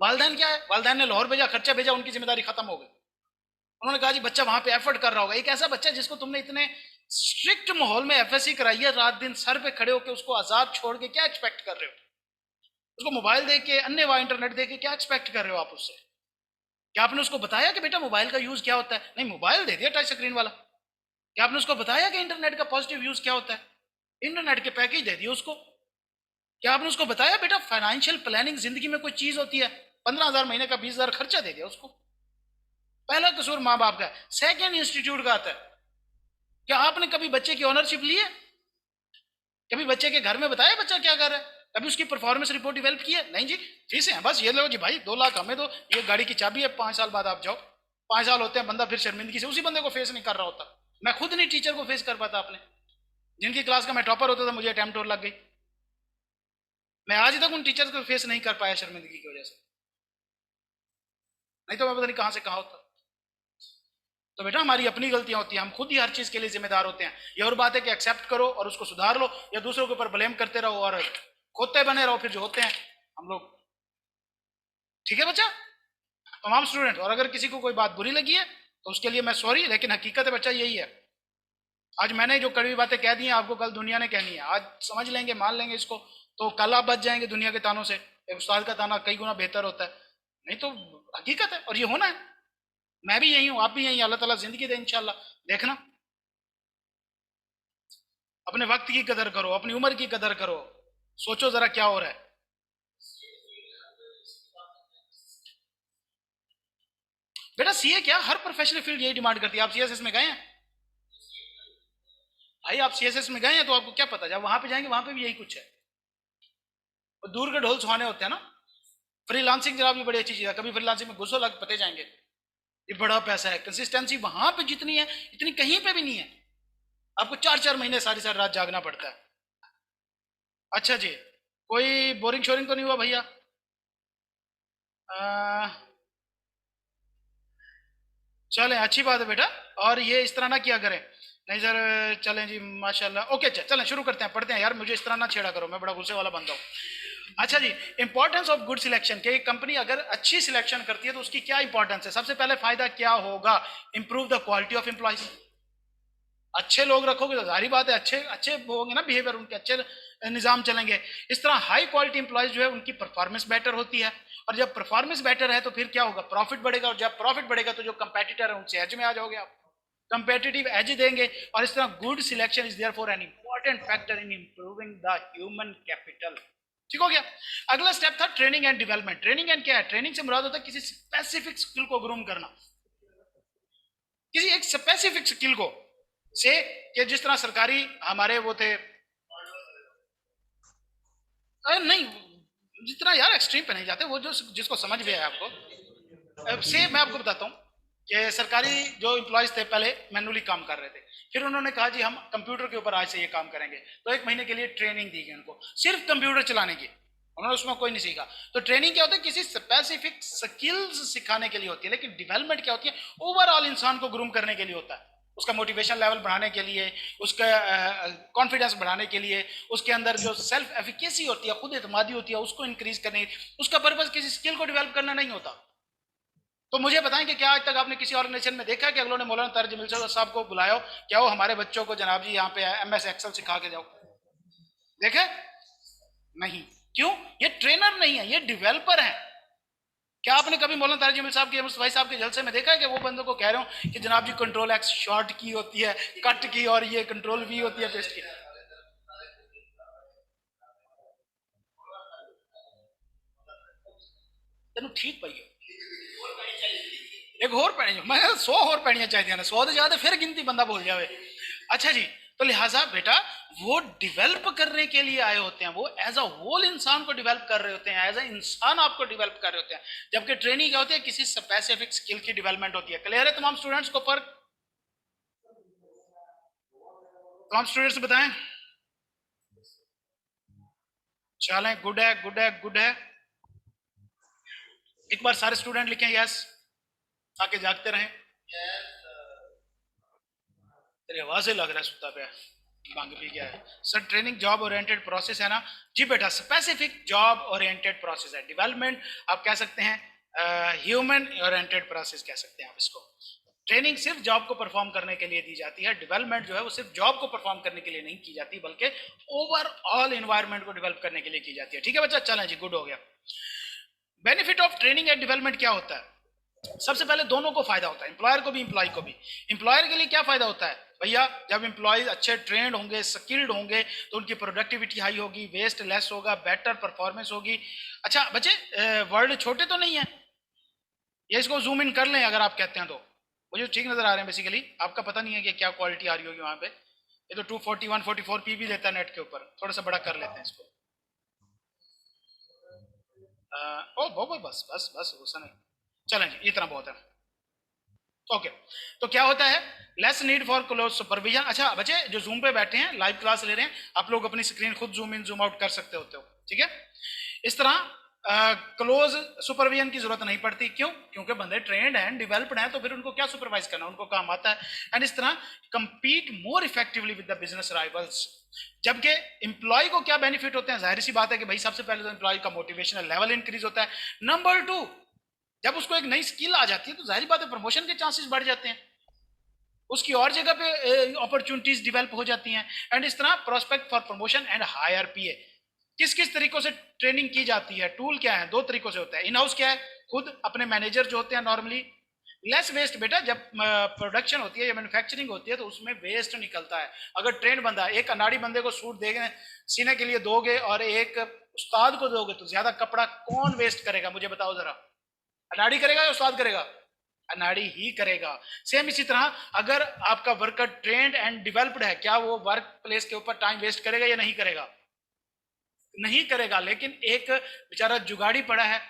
वालिदैन क्या है? वालिदैन ने लाहौर भेजा, खर्चा भेजा, उनकी जिम्मेदारी खत्म हो गई। उन्होंने कहा जी बच्चा वहां पे एफर्ट कर रहा होगा। एक ऐसा बच्चा जिसको तुमने इतने स्ट्रिक्ट माहौल में एफएससी कराई है, रात दिन सर पे खड़े होकर उसको आजाद छोड़ के क्या एक्सपेक्ट कर रहे हो? उसको मोबाइल दे के, अन्य वा इंटरनेट दे के क्या एक्सपेक्ट कर रहे हो आप उससे? क्या आपने उसको बताया कि बेटा मोबाइल का यूज क्या होता है? नहीं, मोबाइल दे दिया टच स्क्रीन वाला। क्या आपने उसको बताया कि इंटरनेट का पॉजिटिव यूज क्या होता है? इंटरनेट के पैकेज दे दिए उसको। क्या आपने उसको बताया बेटा फाइनेंशियल प्लानिंग जिंदगी में कोई चीज होती है? 15,000 महीने का 20,000 खर्चा दे दिया उसको। पहला कसूर माँ बाप का है। सेकेंड इंस्टीट्यूट का आता है। क्या आपने कभी बच्चे की ओनरशिप ली है? कभी बच्चे के घर में बताया बच्चा क्या कर रहा है? कभी उसकी परफॉर्मेंस रिपोर्ट डेवलप की है? नहीं जी, फीसें हैं बस, ये लो जी भाई 2 लाख हमें दो, ये गाड़ी की चाबी है, 5 साल बाद आप जाओ। 5 साल होते हैं, बंदा फिर शर्मिंदगी से उसी बंदे को फेस नहीं कर रहा होता। मैं खुद नहीं टीचर को फेस कर पाता। आपने जिनकी क्लास का मैं टॉपर होता था, मुझे अटेम्प्ट और लग गई। मैं आज तक उन टीचर्स को फेस नहीं कर पाया शर्मिंदगी की वजह से, नहीं तो मैं पता नहीं कहां से कहां होता। तो बेटा हमारी अपनी गलतियां होती हैं, हम खुद ही हर चीज के लिए जिम्मेदार होते हैं। ये और बात है कि एक्सेप्ट करो और उसको सुधार लो, या दूसरों के ऊपर ब्लेम करते रहो और खोते बने रहो फिर जो होते हैं हम लोग। ठीक है बच्चा, तमाम स्टूडेंट। और अगर किसी को कोई बात बुरी लगी है तो उसके लिए मैं सॉरी, लेकिन हकीकत है बच्चा यही है। आज मैंने जो कड़वी बातें कह दी हैं आपको कल दुनिया ने कहनी है। आज समझ लेंगे, मान लेंगे इसको, तो कल आप बच जाएंगे दुनिया के तानों से। एक उस्ताद का ताना कई गुना बेहतर होता है, नहीं तो हकीकत है और ये होना है। मैं भी यही हूँ, आप भी यही, अल्लाह ताला जिंदगी दे इंशाल्लाह। देखना, अपने वक्त की कदर करो, अपनी उम्र की कदर करो, सोचो जरा क्या हो रहा है। बेटा सीए क्या, हर प्रोफेशनल फील्ड यही डिमांड करती है। आप सीएसएस में गए हैं भाई, आप सीएसएस में गए हैं तो आपको क्या पता, जब वहां पे जाएंगे वहां पे भी यही कुछ है। और दूर के ढोल सुहाने होते हैं ना। फ्रीलांसिंग जरा भी बड़ी अच्छी चीज है, कभी फ्रीलांसिंग में घुसो, लग पते जाएंगे। ये बड़ा पैसा है, कंसिस्टेंसी वहां पे जितनी है इतनी कहीं पे भी नहीं है। आपको 4-4 महीने सारी सारी रात जागना पड़ता है। अच्छा जी, कोई बोरिंग शोरिंग तो नहीं हुआ भैया? चलें, अच्छी बात है बेटा। और ये इस तरह ना किया करें। नहीं सर, चलें जी माशाल्लाह। ओके चलें, शुरू करते हैं, पढ़ते हैं। यार मुझे इस तरह ना छेड़ा करो, मैं बड़ा गुस्से वाला बंदा हूँ। अच्छा जी, इंपॉर्टेंस ऑफ गुड सिलेक्शन के, कंपनी अगर अच्छी सिलेक्शन करती है तो उसकी क्या इंपॉर्टेंस है? सबसे पहले फायदा क्या होगा? Improve the quality of employees. अच्छे लोग रखोगे तो जाहिर बात है अच्छे अच्छे होंगे ना, बिहेवियर उनके अच्छे निजाम चलेंगे। इस तरह हाई क्वालिटी इंप्लॉयज जो है उनकी परफॉर्मेंस बेटर होती है, और जब परफॉर्मेंस बेटर है तो फिर क्या होगा? प्रॉफिट बढ़ेगा, और जब प्रॉफिट बढ़ेगा तो जो कंपेटिटर है उनसे एज में आ जाओगे आप, कंपेटिटिव एज देंगे। और इस तरह good selection is therefore an important factor in improving the human capital. ठीक हो गया। अगला स्टेप था training and development. Training and क्या है? ट्रेनिंग से मुराद होता है किसी स्पेसिफिक स्किल को ग्रूम करना, किसी एक स्पेसिफिक स्किल को से, कि जिस तरह सरकारी हमारे वो थे, नहीं जितना यार एक्सट्रीम पे नहीं जाते, वो जो जिसको समझ भी है आपको। से मैं आपको बताता हूँ कि सरकारी जो एम्प्लॉयज थे पहले मैनुअली काम कर रहे थे, फिर उन्होंने कहा जी हम कंप्यूटर के ऊपर आज से ये काम करेंगे, तो 1 महीने के लिए ट्रेनिंग दी गई उनको सिर्फ कंप्यूटर चलाने की। उन्होंने उसमें कोई नहीं सीखा। तो ट्रेनिंग क्या होता है? किसी स्पेसिफिक स्किल्स सिखाने के लिए होती है। लेकिन डेवलपमेंट क्या होती है? ओवरऑल इंसान को ग्रूम करने के लिए होता है, उसका मोटिवेशन लेवल बढ़ाने के लिए, उसका कॉन्फिडेंस बढ़ाने के लिए, उसके अंदर जो सेल्फ एफिकेसी होती है, खुद एतमादी होती है, उसको इंक्रीज करने। उसका पर्पज किसी स्किल को डेवलप करना नहीं होता। तो मुझे बताएं कि क्या आज तक आपने किसी ऑर्गेनाइजेशन में देखा कि अगलों ने मौलाना तारिक जमील साहब को बुलाया, क्या वो हमारे बच्चों को जनाब जी यहाँ पे MS एक्सेल सिखा के जाओ? देखे? नहीं। क्यों? ये ट्रेनर नहीं है, ये डेवलपर है। क्या आपने कभी मौलाना तारिक जमील साहब के, भाई साहब के जलसे में देखा है कि वो बंदों को कह रहे हो कि जनाब जी कंट्रोल एक्स शॉर्ट की होती है, कट की, और ये कंट्रोल V होती है पेस्ट की? तेन ठीक पई एक होर पैनी, मैं 100 होर पैनियां चाहिए ने, 100 तो ज्यादा फिर गिनती बंदा भूल जाए। अच्छा जी, तो लिहाजा बेटा वो डेवलप करने के लिए आए होते हैं, वो एज अ होल इंसान को डेवलप कर रहे होते हैं, एज अ इंसान आपको डेवलप कर रहे होते हैं। जबकि ट्रेनिंग क्या होती है? किसी स्पेसिफिक स्किल की डेवलपमेंट होती है। क्लियर है तमाम स्टूडेंट्स को फर्क? तमाम स्टूडेंट्स बताएं। चलें, गुड है गुड है गुड है। एक बार सारे स्टूडेंट लिखें यस, आके जागते रहें। तेरी आवाज से लग रहा है सुता पे भांग पी गया है। Sir training job oriented process है ना? जी बेटा, स्पेसिफिक जॉब ओरिएंटेड प्रोसेस है। डेवलपमेंट आप कह सकते हैं ह्यूमन ओरिएंटेड प्रोसेस कह सकते हैं आप इसको। ट्रेनिंग सिर्फ जॉब को परफॉर्म करने के लिए दी जाती है, डेवलपमेंट जो है वो सिर्फ जॉब को परफॉर्म करने के लिए नहीं की जाती, बल्कि ओवरऑल एनवायरनमेंट को डेवलप करने के लिए की जाती है। ठीक है बच्चा, चलें जी, गुड हो गया। Benefit of training and development क्या होता है? सबसे पहले दोनों को फायदा होता है, एम्प्लॉयर को भी एम्प्लॉय को भी। एम्प्लॉयर के लिए क्या फायदा होता है भैया? जब एम्प्लॉय अच्छे ट्रेंड होंगे, स्किल्ड होंगे, तो उनकी प्रोडक्टिविटी हाई होगी, वेस्ट लेस होगा, बेटर परफॉर्मेंस होगी। अच्छा बच्चे, वर्ड छोटे तो नहीं है ये, इसको जूम इन कर लें अगर आप कहते हैं तो। मुझे ठीक नजर आ रहे हैं बेसिकली, आपका पता नहीं है कि क्या क्वालिटी आ रही होगी वहां पे। ये तो 240 144p भी लेता है नेट के ऊपर, थोड़ा सा बड़ा कर लेते हैं इसको। ओ बहुत बस बस बस, गुस्सा नहीं। चलें जी, इतना बहुत है। ओके, तो क्या होता है? Less need for close supervision. अच्छा बच्चे जो जूम पे बैठे हैं, लाइव क्लास ले रहे हैं, आप लोग अपनी स्क्रीन खुद जूम इन जूम आउट कर सकते होते हो, ठीक है? इस तरह क्लोज सुपरविजन की जरूरत नहीं पड़ती। क्यों? क्योंकि बंदे ट्रेंड हैं, डेवलप्ड हैं, तो फिर उनको क्या सुपरवाइज करना, उनको काम आता है। एंड इस तरह compete more effectively with the business rivals. जबकि एम्प्लॉय को क्या बेनिफिट होते हैं? जाहिर सी बात है कि भाई सबसे पहले तो एम्प्लॉय का मोटिवेशनल लेवल इंक्रीज होता है। नंबर 2, जब उसको एक नई स्किल आ जाती है तो जाहिर बात है प्रमोशन के चांसेस बढ़ जाते हैं, उसकी और जगह पे अपॉर्चुनिटीज डेवलप हो जाती हैं। एंड इस तरह prospect for promotion and higher PA. किस किस तरीकों से ट्रेनिंग की जाती है? टूल क्या है? 2 तरीकों से होता है। इन हाउस क्या है? खुद अपने मैनेजर जो होते हैं नॉर्मली। लेस वेस्ट बेटा, जब प्रोडक्शन होती है या मैन्युफैक्चरिंग होती है तो उसमें वेस्ट निकलता है। अगर ट्रेन बंदा, एक अनाड़ी बंदे को सूट देंगे सीने के लिए दोगे और एक उस्ताद को दोगे तो ज्यादा कपड़ा कौन वेस्ट करेगा? मुझे बताओ जरा। अनाड़ी करेगा या उस्ताद करेगा? अनाड़ी ही करेगा। सेम इसी तरह अगर आपका वर्कर ट्रेंड एंड डेवलप्ड है, क्या वो वर्क प्लेस के ऊपर टाइम वेस्ट करेगा या नहीं करेगा? नहीं करेगा। लेकिन एक बेचारा जुगाड़ी पड़ा है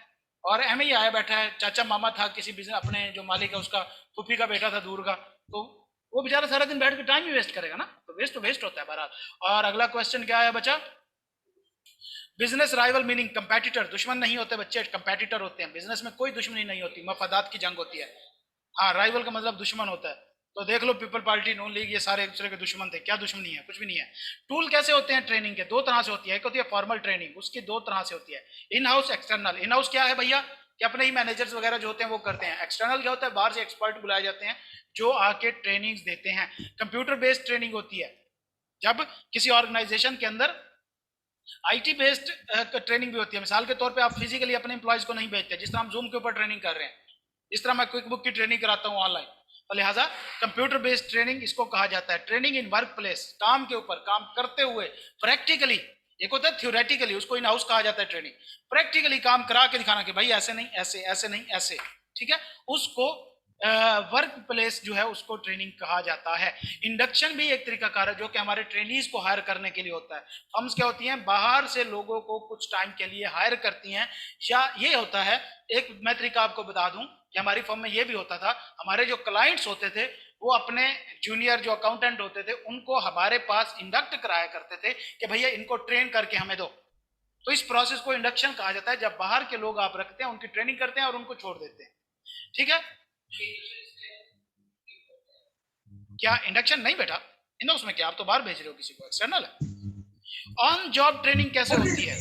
और एम ही आया बैठा है, चाचा मामा था किसी बिजनेस, अपने जो मालिक है उसका फूफी का बेटा था दूर का, तो वो बेचारा सारा दिन बैठ के टाइम ही वेस्ट करेगा ना, तो वेस्ट होता है बहरहाल। और अगला क्वेश्चन क्या है बच्चा? Business rival meaning competitor. दुश्मन नहीं होते बच्चे, कंपेटिटर होते हैं। बिजनेस में कोई दुश्मनी नहीं होती, मफादात की जंग होती है। हाँ, राइवल का मतलब दुश्मन होता है। तो देख लो पीपल पार्टी, नून लीग, ये सारे एक दूसरे के दुश्मन थे। क्या दुश्मनी है? कुछ भी नहीं है। टूल कैसे होते हैं ट्रेनिंग के? 2 तरह से होती है। एक होती है फॉर्मल ट्रेनिंग, उसकी 2 तरह से होती है। In house, external. In house क्या है भैया? कि अपने ही मैनेजर्स वगैरह जो होते हैं वो करते हैं। एक्सटर्नल क्या होता है? बाहर से एक्सपर्ट बुलाए जाते हैं जो आके ट्रेनिंग देते हैं। कंप्यूटर बेस्ड ट्रेनिंग होती है, जब किसी ऑर्गेनाइजेशन के अंदर आईटी बेस्ड ट्रेनिंग भी होती है। मिसाल के तौर पे आप फिजिकली अपने एम्प्लॉयज को नहीं भेजते, जिस तरह हम जूम के ऊपर ट्रेनिंग कर रहे हैं, जिस तरह मैं क्विक बुक की ट्रेनिंग कराता हूँ ऑनलाइन, तो लिहाजा कंप्यूटर बेस्ड ट्रेनिंग इसको कहा जाता है। ट्रेनिंग इन वर्क प्लेस, काम के ऊपर, काम करते हुए प्रैक्टिकली। एक होता है थ्योरेटिकली, उसको इन हाउस कहा जाता है ट्रेनिंग। प्रैक्टिकली काम करा के दिखाना कि भाई ऐसे नहीं, ऐसे, ऐसे नहीं, ऐसे, ठीक है, उसको वर्क प्लेस जो है उसको ट्रेनिंग कहा जाता है। इंडक्शन भी एक तरीका कार है जो कि हमारे ट्रेनीज को हायर करने के लिए होता है। फर्म्स क्या होती हैं? बाहर से लोगों को कुछ टाइम के लिए हायर करती हैं। या ये होता है, एक मैं तरीका आपको बता दूं कि हमारी फर्म में ये भी होता था, हमारे जो क्लाइंट्स होते थे वो अपने जूनियर जो अकाउंटेंट होते थे उनको हमारे पास इंडक्ट कराया करते थे कि भैया इनको ट्रेन करके हमें दो। तो इस प्रोसेस को इंडक्शन कहा जाता है, जब बाहर के लोग आप रखते हैं, उनकी ट्रेनिंग करते हैं और उनको छोड़ देते हैं। ठीक है? क्या इंडक्शन नहीं बेटा? इन उसमें क्या, आप तो बाहर भेज रहे हो किसी को, एक्सटर्नल है। ऑन जॉब ट्रेनिंग कैसे होती है?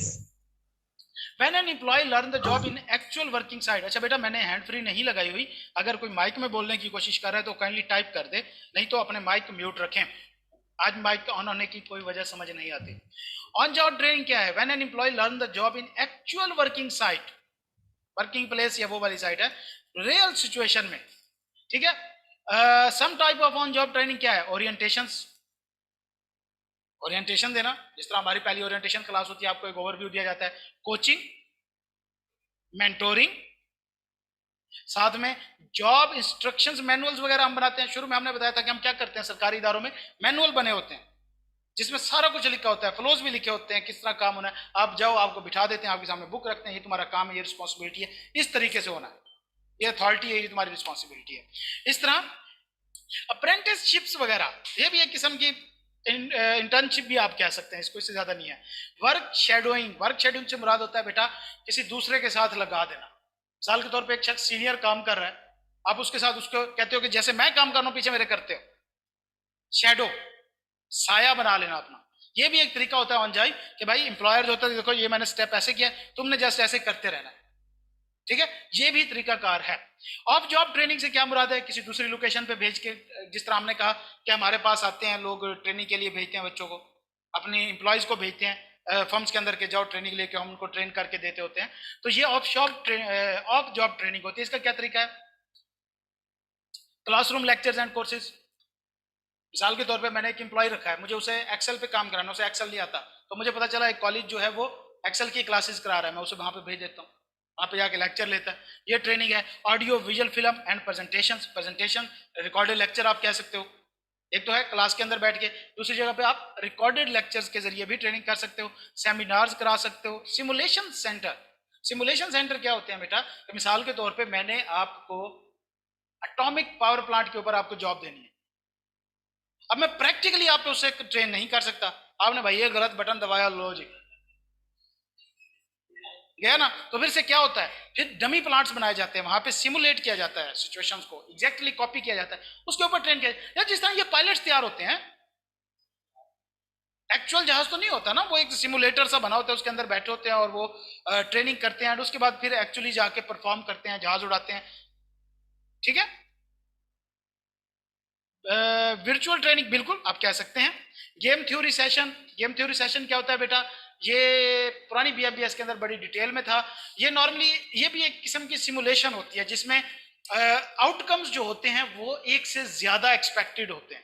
When an employee learn the job in actual working side। अच्छा बेटा, मैंने हैंड फ्री नहीं लगाई हुई, अगर कोई माइक में बोलने की कोशिश कर रहा है तो काइंडली टाइप कर दे, नहीं तो अपने माइक म्यूट रखें। आज माइक ऑन होने की कोई वजह समझ नहीं आती। ऑन जॉब ट्रेनिंग क्या है? When an employee learn the job in actual working site, working place या वो वाली साइट है, रियल सिचुएशन में, ठीक है। Some type of on job training क्या है? ओरिएंटेशंस, ओरिएंटेशन देना, जिस तरह हमारी पहली ओरिएंटेशन क्लास होती है, आपको एक ओवरव्यू दिया जाता है। कोचिंग, मेंटोरिंग, साथ में जॉब इंस्ट्रक्शंस, मैनुअल्स वगैरह हम बनाते हैं। शुरू में हमने बताया था कि हम क्या करते हैं, सरकारी इदारों में मैनुअल बने होते हैं जिसमें सारा कुछ लिखा होता है, फ्लोज भी लिखे होते हैं, किस तरह काम होना है। आप जाओ, आपको बिठा देते हैं, आपके सामने बुक रखते हैं, ये तुम्हारा काम है, ये रिस्पॉन्सिबिलिटी है, इस तरीके से होना है, ये अथॉरिटी है, ये तुम्हारी रिस्पॉन्सिबिलिटी है। इस तरह अप्रेंटिसशिप्स वगैरह, ये भी एक किस्म की इंटर्नशिप भी आप कह सकते हैं, इसको, इससे ज्यादा नहीं है। वर्क शेडोइंग, वर्क शेडोइंग से मुराद होता है बेटा किसी दूसरे के साथ लगा देना। मिसाल के तौर पे एक शख्स सीनियर काम कर रहा है, आप उसके साथ उसको कहते हो कि जैसे मैं काम कर रहा हूं पीछे मेरे करते हो, शेडो, साया बना लेना अपना। ये भी एक तरीका होता है ऑन जॉब कि भाई एम्प्लॉयर जो होता है, देखो ये मैंने स्टेप ऐसे किया, तुमने जस्ट ऐसे करते रहना है, ठीक है, ये भी तरीकाकार है। ऑफ जॉब ट्रेनिंग से क्या मुराद है? किसी दूसरी लोकेशन पे भेज के, जिस तरह हमने कहा कि हमारे पास आते हैं लोग, ट्रेनिंग के लिए भेजते हैं बच्चों को, अपनी एम्प्लॉयज को भेजते हैं फर्म्स के अंदर के, जाओ ट्रेनिंग लेके, हम उनको ट्रेन करके देते होते हैं। तो ये ऑफ जॉब ट्रेनिंग होती है। इसका क्या तरीका है? Classroom lectures and courses. मिसाल के तौर पे मैंने एक एम्प्लॉय रखा है, मुझे उसे एक्सेल पे काम कराना, उसे एक्सेल नहीं आता, तो मुझे पता चला एक कॉलेज जो है वो एक्सेल की क्लासेस करा रहा है, मैं उसे वहां पे भेज देता हूँ, वहां पे जाके लेक्चर लेता है। ये ट्रेनिंग है। Audio visual film and presentation, recorded lecture आप कह सकते हो। एक तो है क्लास के अंदर बैठ के, दूसरी जगह पे आप रिकॉर्डेड लेक्चर्स के जरिए भी ट्रेनिंग कर सकते हो, सेमिनार्स करा सकते हो। सिमुलेशन सेंटर, सिमुलेशन सेंटर क्या होते हैं बेटा? मिसाल के तौर पर मैंने आपको एटॉमिक पावर प्लांट के ऊपर आपको जॉब देनी है, अब मैं प्रैक्टिकली आप पे उसे ट्रेन नहीं कर सकता। आपने भाई ये गलत बटन दबाया, लो जी, गया ना, तो फिर से क्या होता है, फिर डमी प्लांट्स बनाए जाते हैं, वहां पे सिमुलेट किया जाता है, सिचुएशंस को एग्जैक्टली कॉपी किया जाता है, उसके ऊपर ट्रेन किया या जिस तरह ये पायलट्स तैयार होते हैं, एक्चुअल जहाज तो नहीं होता ना, वो एक सिमुलेटर सा बना होता है, उसके अंदर बैठे होते हैं और वो ट्रेनिंग करते हैं, और उसके बाद फिर एक्चुअली जाके परफॉर्म करते हैं, जहाज उड़ाते हैं, ठीक है। वर्चुअल ट्रेनिंग बिल्कुल आप कह सकते हैं। Game theory session, game theory session क्या होता है बेटा, ये पुरानी बीएफबीएस के अंदर बड़ी डिटेल में था। ये नॉर्मली ये भी एक किस्म की सिमुलेशन होती है जिसमें आउटकम्स जो होते हैं वो एक से ज्यादा एक्सपेक्टेड होते हैं,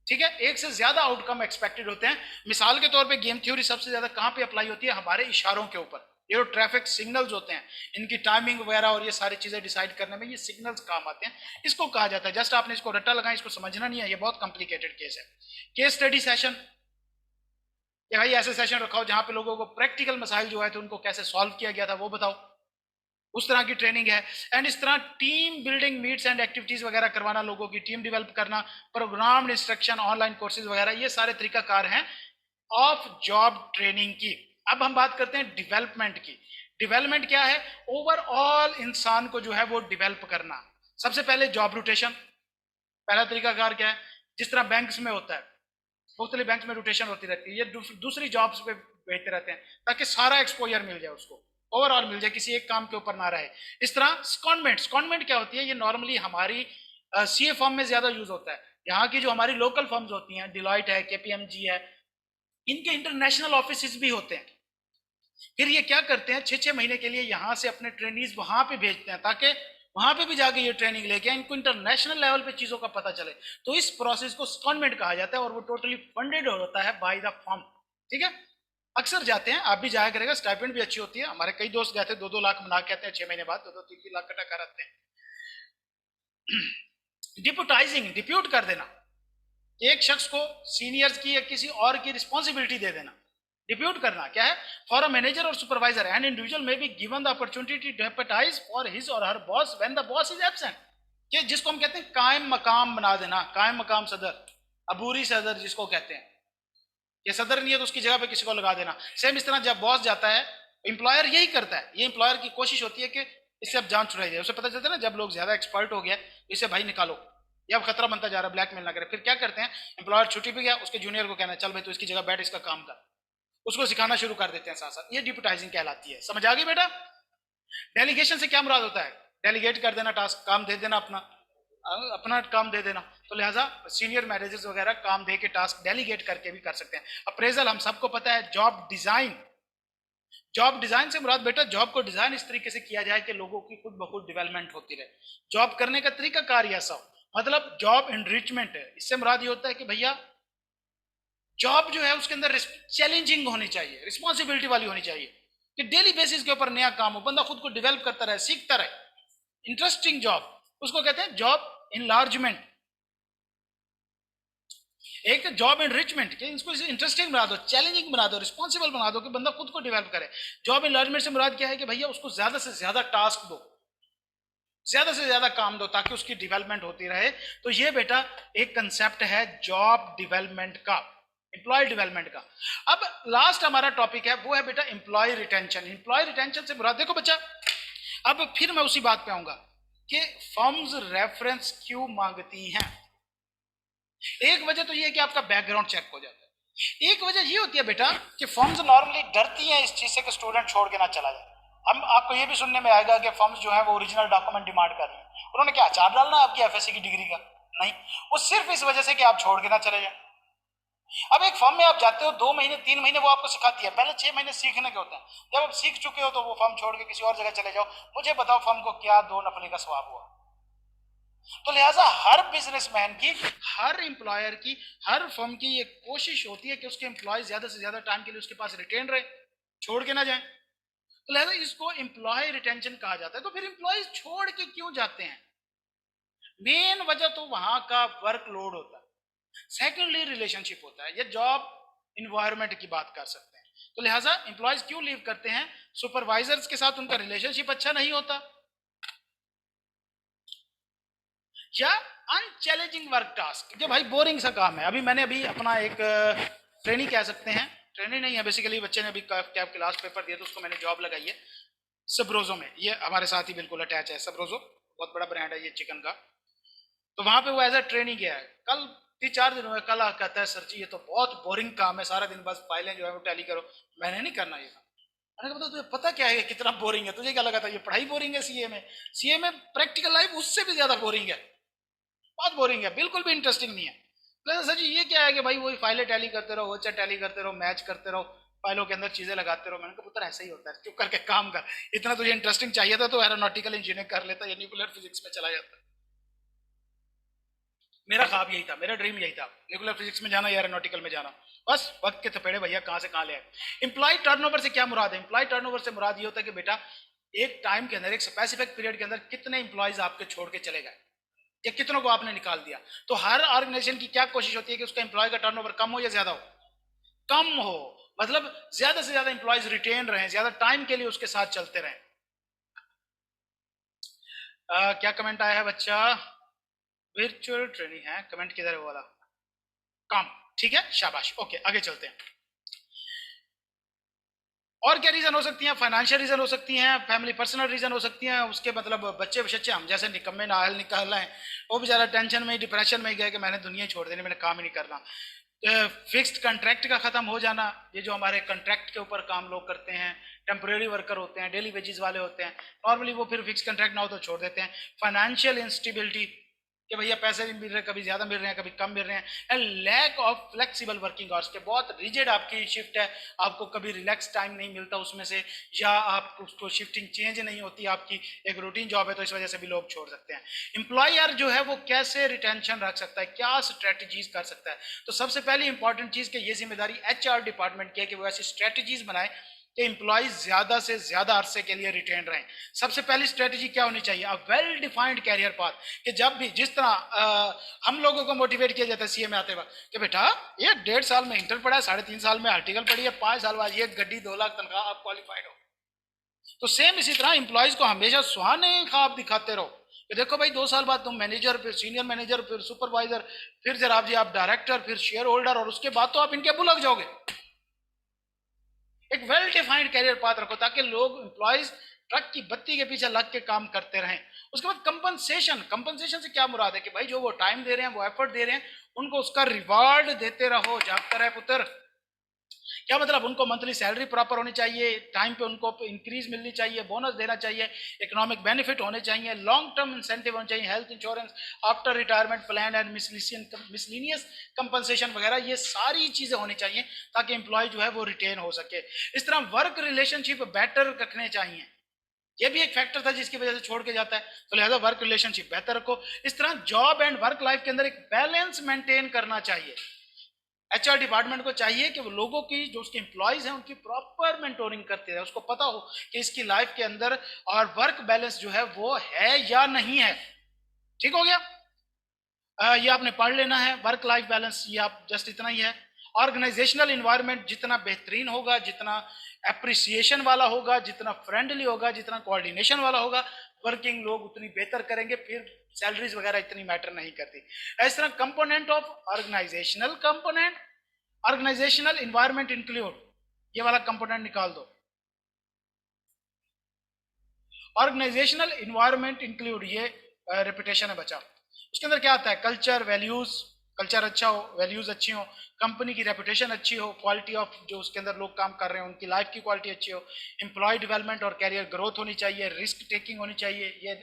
ठीक है, एक से ज्यादा आउटकम एक्सपेक्टेड होते हैं। मिसाल के तौर पे गेम थ्योरी सबसे ज्यादा कहां पे अप्लाई होती है, हमारे इशारों के ऊपर। ये जो ट्रैफिक सिग्नल्स होते हैं, इनकी टाइमिंग वगैरह और ये सारी चीजें डिसाइड करने में ये सिग्नल्स काम आते हैं, इसको कहा जाता है। जस्ट आपने इसको रट्टा लगाएं, इसको समझना नहीं है, ये बहुत कॉम्प्लिकेटेड केस है। केस स्टडी सेशन, या भाई ऐसे सेशन रखाओ जहां पे लोगों को प्रैक्टिकल मसाइल जो है तो उनको कैसे सॉल्व किया गया था वो बताओ, उस तरह की ट्रेनिंग है। एंड इस तरह team building meets and activities वगैरह करवाना, लोगों की टीम डेवलप करना, प्रोग्राम इंस्ट्रक्शन, ऑनलाइन कोर्सेज वगैरह, ये सारे तरीकाकार हैं ऑफ जॉब ट्रेनिंग की। अब हम बात करते हैं डेवलपमेंट की। डेवलपमेंट क्या है, ओवरऑल इंसान को जो है वो डेवलप करना। सबसे पहले जॉब रोटेशन, पहला तरीकाकार क्या है, जिस तरह बैंक्स में होता है, मुख्तलिफ बैंक में रोटेशन होती रहती है, ये दूसरी जॉब्स पे भेजते रहते हैं ताकि सारा एक्सपोजर मिल जाए उसको, ओवरऑल मिल जाए, किसी एक काम के ऊपर ना रहे। इस तरह स्कॉनमेंट, स्कॉनमेंट क्या होती है, ये नॉर्मली हमारी सीए फर्म में ज्यादा यूज होता है। यहाँ की जो हमारी लोकल फर्म्स होती हैं, डिलॉयट है, केपीएमजी है, इनके इंटरनेशनल ऑफिस भी होते हैं। फिर ये क्या करते हैं, 6-6 महीने के लिए यहाँ से अपने ट्रेनीज वहां पे भेजते हैं ताकि वहां पे भी जाके ये ट्रेनिंग लेके इनको इंटरनेशनल लेवल पे चीजों का पता चले। तो इस प्रोसेस को स्कॉनमेंट कहा जाता है और वो टोटली फंडेड होता है बाय द फर्म, ठीक है। अक्सर जाते हैं, आप भी जाया करेगा, स्टाइपेंड भी अच्छी होती है। हमारे कई दोस्त गए थे, 2-2 लाख बना के आते हैं, 6 महीने बाद 2-2-3 लाख का टका रखते हैं। डिप्यूटाइजिंग, डिप्यूट कर देना, एक शख्स को सीनियर्स की या किसी और की रिस्पॉन्सिबिलिटी दे देना। डिप्यूट करना क्या है, फॉर अ मैनेजर और सुपरवाइजर एंड इंडिविजुअल में be given the opportunity to deputize for his और her boss when the boss is absent. कि जिसको हम कहते हैं कायम मकाम बना देना, कायम मकाम सदर, अबूरी सदर जिसको कहते हैं, ये सदर नहीं है तो उसकी जगह पे किसी को लगा देना। सेम इस तरह जब बॉस जाता है, एम्प्लॉयर यही करता है, ये एम्प्लॉयर की कोशिश होती है कि इससे अब जान छुड़ाई जाए। उसे पता चलता है ना जब लोग ज्यादा एक्सपर्ट हो गया, इसे भाई निकालो, ये अब खतरा बनता जा रहा है, ब्लैकमेल ना करे। फिर क्या करते हैं, एम्प्लॉयर छुट्टी पे गया, उसके जूनियर को कहना चल भाई तू इसकी जगह बैठ, इसका काम कर, उसको सिखाना शुरू कर देते हैं साथ साथ। ये डिप्यूटाइजिंग कहलाती है। समझ आ गई बेटा। डेलीगेशन से क्या मुराद होता है, डेलीगेट कर देना, टास्क, काम दे देना, अपना अपना काम दे देना। तो लिहाजा सीनियर मैनेजर्स वगैरह काम दे के टास्क डेलीगेट करके भी कर सकते हैं। अप्रेजल हम सबको पता है। जॉब डिजाइन, जॉब डिजाइन से मुराद बेटा जॉब को डिजाइन इस तरीके से किया जाए कि लोगों की खुद ब खुद डेवलपमेंट होती रहे। जॉब करने का तरीका कार ऐसा हो, मतलब जॉब एनरिचमेंट है। इससे मुराद ये होता है कि भैया जॉब जो है उसके अंदर चैलेंजिंग होनी चाहिए, रिस्पॉन्सिबिलिटी वाली होनी चाहिए, कि डेली बेसिस के ऊपर नया काम हो, बंदा खुद को डेवलप करता रहे, सीखता रहे। इंटरेस्टिंग जॉब, उसको कहते हैं जॉब इनलार्जमेंट। एक जॉब एनरिचमेंट, कि इसको इंटरेस्टिंग बना दो, चैलेंजिंग बना दो, रिस्पॉन्सिबल बना दो, कि बंदा खुद को डेवलप करे। जॉब एनलार्जमेंट से मुराद क्या है कि भैया उसको ज्यादा से ज्यादा टास्क दो, ज्यादा से ज्यादा काम दो ताकि उसकी डेवलपमेंट होती रहे। तो ये बेटा एक कंसेप्ट है जॉब डेवलपमेंट का, एम्प्लॉय डेवलपमेंट का। अब लास्ट हमारा टॉपिक है वो है बेटा एम्प्लॉय रिटेंशन। एम्प्लॉय रिटेंशन से मुराद देखो बच्चा, अब फिर मैं उसी बात पे आऊंगा कि फर्म्स रेफरेंस क्यों मांगती हैं। एक वजह तो ये है कि आपका बैकग्राउंड चेक हो जाता है। एक वजह ये होती है बेटा कि फर्म्स नॉर्मली डरती हैं इस चीज से कि स्टूडेंट छोड़ के ना चला जाए। हम आपको ये भी सुनने में आएगा कि फर्म्स जो है वो ओरिजिनल डॉक्यूमेंट डिमांड कर रही है। उन्होंने क्या अचार डालना आपकी एफएससी की डिग्री का? नहीं, वो सिर्फ इस वजह से कि आप छोड़ के ना चले जाए। अब एक फर्म में आप जाते हो, 2 महीने 3 महीने वो आपको सिखाती है, पहले 6 महीने सीखने के होते हैं। जब आप सीख चुके हो तो वो फर्म छोड़ के किसी और जगह चले जाओ। मुझे बताओ फर्म को क्या 2 नफली का स्वाब हुआ? तो लिहाजा हर बिजनेसमैन की, हर एम्प्लॉयर की, हर फर्म की ये कोशिश होती है कि उसके एम्प्लॉय ज्यादा से ज्यादा टाइम के लिए उसके पास रिटेन रहे, छोड़ के ना जाए। तो लिहाजा इसको एम्प्लॉय रिटेंशन कहा जाता है। तो फिर एम्प्लॉय छोड़ के क्यों जाते हैं? मेन वजह तो वहां का वर्कलोड होता है, सेकेंडली रिलेशनशिप होता है, या जॉब इन्वायरमेंट की बात कर सकते हैं। तो लिहाजा एम्प्लॉयज क्यों लीव करते हैं? सुपरवाइजर्स के साथ उनका रिलेशनशिप अच्छा नहीं होता, या अनचैलेंजिंग वर्क टास्क, कि भाई बोरिंग सा काम है। अभी मैंने अपना एक ट्रेनिंग कह सकते हैं, ट्रेनिंग नहीं है, बेसिकली बच्चे ने अभी कैब के लास्ट पेपर दिया तो उसको मैंने जॉब लगाई है सबरोजो में, ये हमारे साथ ही बिल्कुल अटैच है। सबरोजो बहुत बड़ा ब्रांड है ये चिकन का, तो वहां पे वो एज अ ट्रेनिंग गया है। कल 3-4 दिन हुए, कल कहता है सर जी ये तो बहुत बोरिंग काम है, सारा दिन बस फाइलें जो है वो टैली करो। मैंने नहीं करना ये काम। मैंने कहा तुझे पता क्या है कितना बोरिंग है, तुझे क्या लगा था ये पढ़ाई बोरिंग है? सीए में, सीए में प्रैक्टिकल लाइफ उससे भी ज्यादा बोरिंग है, बहुत बोरिंग है, बिल्कुल भी इंटरेस्टिंग नहीं है। सर जी ये क्या है कि भाई वही फाइलें टैली करते रहो, वो टैली करते रहो, मैच करते रहो, फाइलों के अंदर चीजें लगाते रहो। मैंने कहा पुत्र ऐसा ही होता है, चुप करके काम कर। इतना तुझे इंटरेस्टिंग चाहिए था तो एरोनॉटिकल इंजीनियरिंग कर लेता या न्यूक्लियर फिजिक्स में चला जाता। मेरा ख्वाब यही था, मेरा ड्रीम यही था, न्यूक्लियर फिजिक्स में जाना या एरोनॉटिकल में जाना। बस वक्त के थपेड़े भैया कहाँ से कहाँ ले आए। एम्प्लॉय टर्नओवर से क्या मुराद है? एम्प्लॉय टर्नओवर से मुराद ये होता है कि बेटा एक टाइम के अंदर, एक स्पेसिफिक पीरियड के अंदर कितने एम्प्लॉयज आपके छोड़ के चले गए या कितनों को आपने निकाल दिया। तो हर ऑर्गेनाइजेशन की क्या कोशिश होती है कि उसका एम्प्लॉय का टर्नओवर कम हो या ज्यादा हो? कम हो, मतलब ज्यादा से ज्यादा एम्प्लॉयज रिटेन रहे, ज्यादा टाइम के लिए उसके साथ चलते रहे। क्या कमेंट आया है बच्चा? वर्चुअल ट्रेनिंग है, कमेंट किधर है वो वाला? काम, ठीक है, शाबाश, ओके आगे चलते हैं। और क्या रीजन हो सकती हैं? फाइनेंशियल रीजन हो सकती हैं, फैमिली पर्सनल रीजन हो सकती हैं, उसके मतलब बच्चे बच्चे हम जैसे निकम्मे नाहल निकाल रहे हैं, वो बेचारा टेंशन में डिप्रेशन में गया कि मैंने दुनिया छोड़ देनी, मैंने काम ही नहीं करना। फिक्स्ड कॉन्ट्रैक्ट का खत्म हो जाना, ये जो हमारे कॉन्ट्रैक्ट के ऊपर काम लोग करते हैं, टेम्परेरी वर्कर होते हैं, डेली वेजेस वाले होते हैं, नॉर्मली वो फिर फिक्स कॉन्ट्रैक्ट ना हो तो छोड़ देते हैं। फाइनेंशियल इंस्टेबिलिटी कि भैया पैसे भी मिल रहे हैं, कभी ज्यादा मिल रहे हैं, कभी कम मिल रहे हैं। And lack of flexible working hours, के बहुत रिजिड आपकी शिफ्ट है, आपको कभी रिलैक्स टाइम नहीं मिलता उसमें से, या आप उसको शिफ्टिंग चेंज नहीं होती, आपकी एक रूटीन जॉब है, तो इस वजह से भी लोग छोड़ सकते हैं। एम्प्लॉयर जो है वो कैसे रिटेंशन रख सकता है, क्या स्ट्रेटजीज कर सकता है? तो सबसे पहली इंपॉर्टेंट चीज कि ये जिम्मेदारी एचआर डिपार्टमेंट की है कि वो ऐसी स्ट्रेटजीज बनाए कि एम्प्लॉइज ज्यादा से ज्यादा अरसे के लिए रिटेन रहें। सबसे पहली स्ट्रेटजी क्या होनी चाहिए? A well defined career path, कि जब भी जिस तरह हम लोगों को मोटिवेट किया जाता है सीए में आते वक्त कि बेटा ये 1.5 साल में इंटर पढ़ा है, 3.5 साल में आर्टिकल पढ़ी है, 5 साल बाद ये गड्डी 2 लाख तनख्वाह, आप क्वालिफाइड हो। तो सेम इसी तरह एम्प्लॉइज को हमेशा सुहाने ख्वाब दिखाते रहो कि देखो भाई 2 साल बाद तुम मैनेजर, फिर सीनियर मैनेजर, फिर सुपरवाइजर, फिर जनाब जी आप डायरेक्टर, फिर शेयर होल्डर, और उसके बाद तो आप इनके बुलक जाओगे। एक वेल डिफाइंड कैरियर पाथ रखो ताकि लोग एम्प्लॉइज ट्रक की बत्ती के पीछे लग के काम करते रहें। उसके बाद कंपनसेशन, कंपनसेशन से क्या मुराद है कि भाई जो वो टाइम दे रहे हैं, वो एफर्ट दे रहे हैं, उनको उसका रिवार्ड देते रहो। जागता रहे पुत्र, क्या मतलब? उनको मंथली सैलरी प्रॉपर होनी चाहिए, टाइम पे उनको इंक्रीज मिलनी चाहिए, बोनस देना चाहिए, इकोनॉमिक बेनिफिट होने चाहिए, लॉन्ग टर्म इंसेंटिव होने चाहिए, health insurance, after retirement plan and miscellaneous compensation वगैरह, ये सारी चीजें होनी चाहिए ताकि एम्प्लॉय जो है वो रिटेन हो सके। इस तरह वर्क रिलेशनशिप बेटर रखने चाहिए, ये भी एक फैक्टर था जिसकी वजह से छोड़ के जाता है, तो लिहाजा वर्क रिलेशनशिप बेहतर रखो। इस तरह जॉब एंड वर्क लाइफ के अंदर एक बैलेंस मेंटेन करना चाहिए। एचआर डिपार्टमेंट को चाहिए कि वो लोगों की, जो उसके एम्प्लॉयज हैं, उनकी प्रॉपर मेंटोरिंग करते रहे, उसको पता हो कि इसकी लाइफ के अंदर और वर्क बैलेंस जो है वो है या नहीं है। ठीक हो गया? ये आपने पढ़ लेना है, वर्क लाइफ बैलेंस, ये आप जस्ट इतना ही है। ऑर्गेनाइजेशनल इन्वायरमेंट जितना बेहतरीन होगा, जितना एप्रिसिएशन वाला होगा, जितना फ्रेंडली होगा, जितना कोऑर्डिनेशन वाला होगा, वर्किंग लोग उतनी बेहतर करेंगे, फिर सैलरीज वगैरह इतनी मैटर नहीं करती। इस तरह component of organizational component, organizational environment include, ये वाला कंपोनेंट निकाल दो। ऑर्गेनाइजेशनल इन्वायरमेंट इंक्लूड, ये रेपुटेशन है बचा। उसके अंदर क्या आता है? कल्चर, वैल्यूज, कल्चर अच्छा हो, वैल्यूज अच्छी हो, कंपनी की रेपुटेशन अच्छी हो, क्वालिटी ऑफ जो उसके अंदर लोग काम कर रहे हैं उनकी लाइफ की क्वालिटी अच्छी हो, एम्प्लॉय डेवलपमेंट और कैरियर ग्रोथ होनी चाहिए, रिस्क टेकिंग होनी चाहिए ये,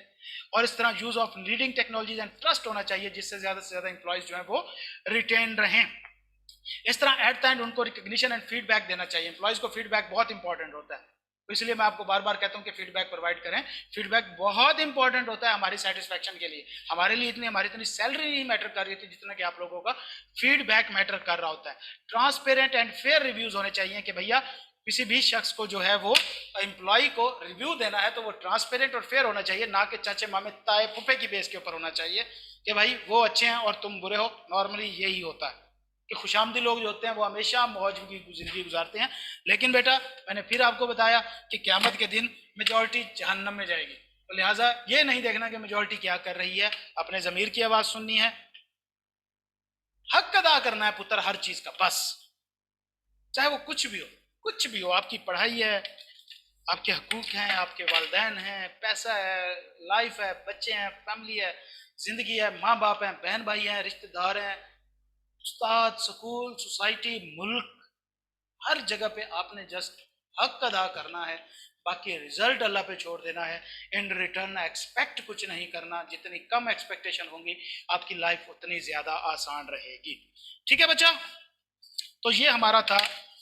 और इस तरह use of leading technologies and trust होना चाहिए, जिससे ज्यादा से ज्यादा एम्प्लॉयज जो है वो रिटेन रहें। इस तरह एट द एंड उनको रिकग्निशन एंड फीडबैक देना चाहिए। एम्प्लॉयज को फीडबैक बहुत इंपॉर्टेंट होता है, तो इसलिए मैं आपको बार बार कहता हूं कि फीडबैक प्रोवाइड करें। फीडबैक बहुत इंपॉर्टेंट होता है हमारी सेटिस्फैक्शन के लिए। हमारे लिए हमारी इतनी सैलरी नहीं मैटर कर रही थी जितना कि आप लोगों का फीडबैक मैटर कर रहा होता है। ट्रांसपेरेंट एंड फेयर रिव्यूज होने चाहिए कि भैया किसी भी शख्स को जो है वो एम्प्लॉय को रिव्यू देना है तो वो ट्रांसपेरेंट और फेयर होना चाहिए, ना कि चाचे मामे ताए फुफे की बेस के ऊपर होना चाहिए कि भाई वो अच्छे हैं और तुम बुरे हो। नॉर्मली यही होता है कि खुशामदी लोग जो होते हैं वो हमेशा मौज की जिंदगी गुजारते हैं, लेकिन बेटा मैंने फिर आपको बताया कि क़यामत के दिन मेजॉरिटी जहन्नम में जाएगी, तो लिहाजा ये नहीं देखना कि मेजॉरिटी क्या कर रही है, अपने ज़मीर की आवाज़ सुननी है, हक अदा करना है पुत्र हर चीज़ का, बस। चाहे वो कुछ भी हो, आपकी पढ़ाई है, आपके हकूक हैं, आपके वालदैन हैं, पैसा है, लाइफ है, बच्चे हैं, फैमिली है, जिंदगी है, माँ बाप हैं, बहन भाई हैं, रिश्तेदार हैं, उस्ताद, स्कूल, सोसाइटी, मुल्क, हर जगह पे आपने जस्ट हक अदा करना है, बाकी रिजल्ट अल्लाह पे छोड़ देना है। इन रिटर्न एक्सपेक्ट कुछ नहीं करना, जितनी कम एक्सपेक्टेशन होंगी आपकी लाइफ उतनी ज्यादा आसान रहेगी। ठीक है बच्चा, तो ये हमारा था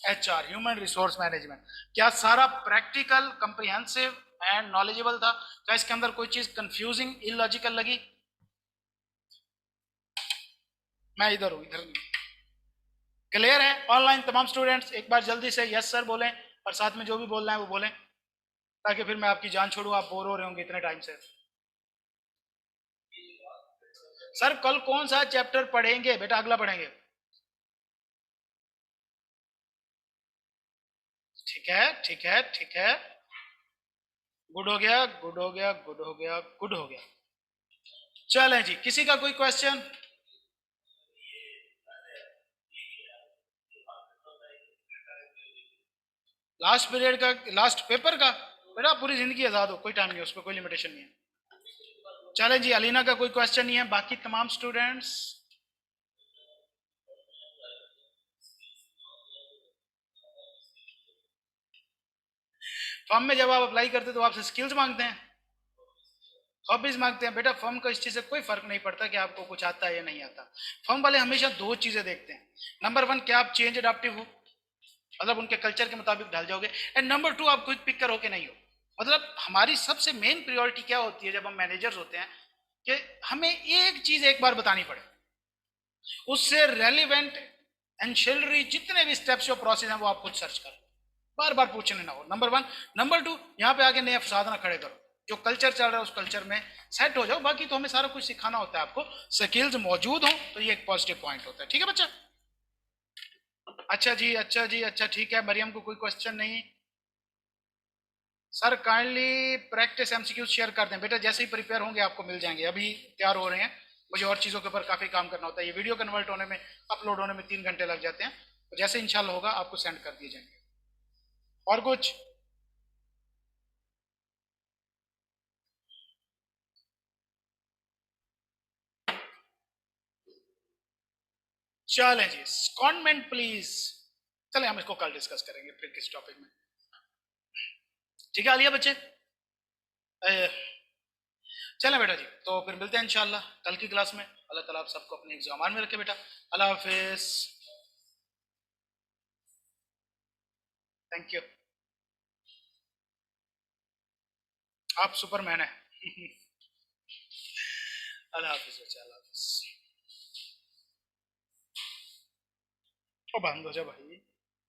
HR, ह्यूमन रिसोर्स मैनेजमेंट। क्या सारा प्रैक्टिकल, कंप्रिहेंसिव एंड नॉलेजेबल था? क्या इसके अंदर कोई चीज कंफ्यूजिंग, इलॉजिकल लगी? मैं इधर हूं, इधर नहीं। क्लियर है? ऑनलाइन तमाम स्टूडेंट्स एक बार जल्दी से यस सर बोलें, और साथ में जो भी बोलना है वो बोलें, ताकि फिर मैं आपकी जान छोड़ूं, आप बोर हो रहे होंगे इतने टाइम से। सर कल कौन सा चैप्टर पढ़ेंगे बेटा? अगला पढ़ेंगे। ठीक है, ठीक है, ठीक है। गुड हो गया, गुड हो गया, गुड हो गया, गुड हो गया। चलें जी, किसी का कोई क्वेश्चन? लास्ट पीरियड का, लास्ट पेपर का? बेटा पूरी जिंदगी आजाद हो, कोई टाइम नहीं है, उस पर कोई लिमिटेशन नहीं है। चलें जी, अलीना का कोई क्वेश्चन नहीं है, बाकी तमाम स्टूडेंट्स? फॉर्म में जब आप अप्लाई करते तो आपसे स्किल्स मांगते हैं, हॉबीज मांगते हैं। बेटा फर्म को इस चीज से कोई फर्क नहीं पड़ता कि आपको कुछ आता है या नहीं आता। फर्म वाले हमेशा दो चीजें देखते हैं, नंबर वन, क्या आप चेंज अडाप्टिव हो, मतलब उनके कल्चर के मुताबिक ढल जाओगे, एंड नंबर टू, आप क्विक पिकर हो कि नहीं हो। मतलब हमारी सबसे मेन प्रियोरिटी क्या होती है जब हम मैनेजर्स होते हैं, कि हमें एक चीज एक बार बतानी पड़े, उससे रेलिवेंट एंशिलरी जितने भी स्टेप्स और प्रोसेस हैं वो आप खुद सर्च करो, बार बार पूछने ना हो, नंबर वन। नंबर टू, यहाँ पे आके नए फसाद ना खड़े करो, जो कल्चर चल रहा है उस कल्चर में सेट हो जाओ। बाकी तो हमें सारा कुछ सिखाना होता है आपको, स्किल्स मौजूद हो तो ये एक पॉजिटिव पॉइंट होता है। ठीक है बच्चा? अच्छा जी, अच्छा जी, अच्छा ठीक है। मरियम को कोई क्वेश्चन नहीं? Sir kindly practice MCQ share कर दें। बेटा जैसे ही प्रिपेयर होंगे आपको मिल जाएंगे, अभी तैयार हो रहे हैं, मुझे और चीज़ों के ऊपर काफ़ी काम करना होता है, ये वीडियो कन्वर्ट होने में, अपलोड होने में 3 घंटे लग जाते हैं, तो जैसे इंशाल्लाह होगा आपको सेंड कर दिए जाएंगे। और कुछ? चलें जी, कॉन्वेंट प्लीज। चले हम इसको कल डिस्कस करेंगे फिर किस टॉपिक में। ठीक है आलिया बच्चे? चलें बेटा जी, तो फिर मिलते हैं इंशाल्लाह कल की क्लास में। अल्लाह ताला आप सबको अपने एग्जाम में रखे बेटा। अल्लाह हाफिज। Thank you. आप सुपरमैन है। अल्लाह हाफिज बच्चा, अल्लाह हाफिज। ओ बंद हो जा भाई।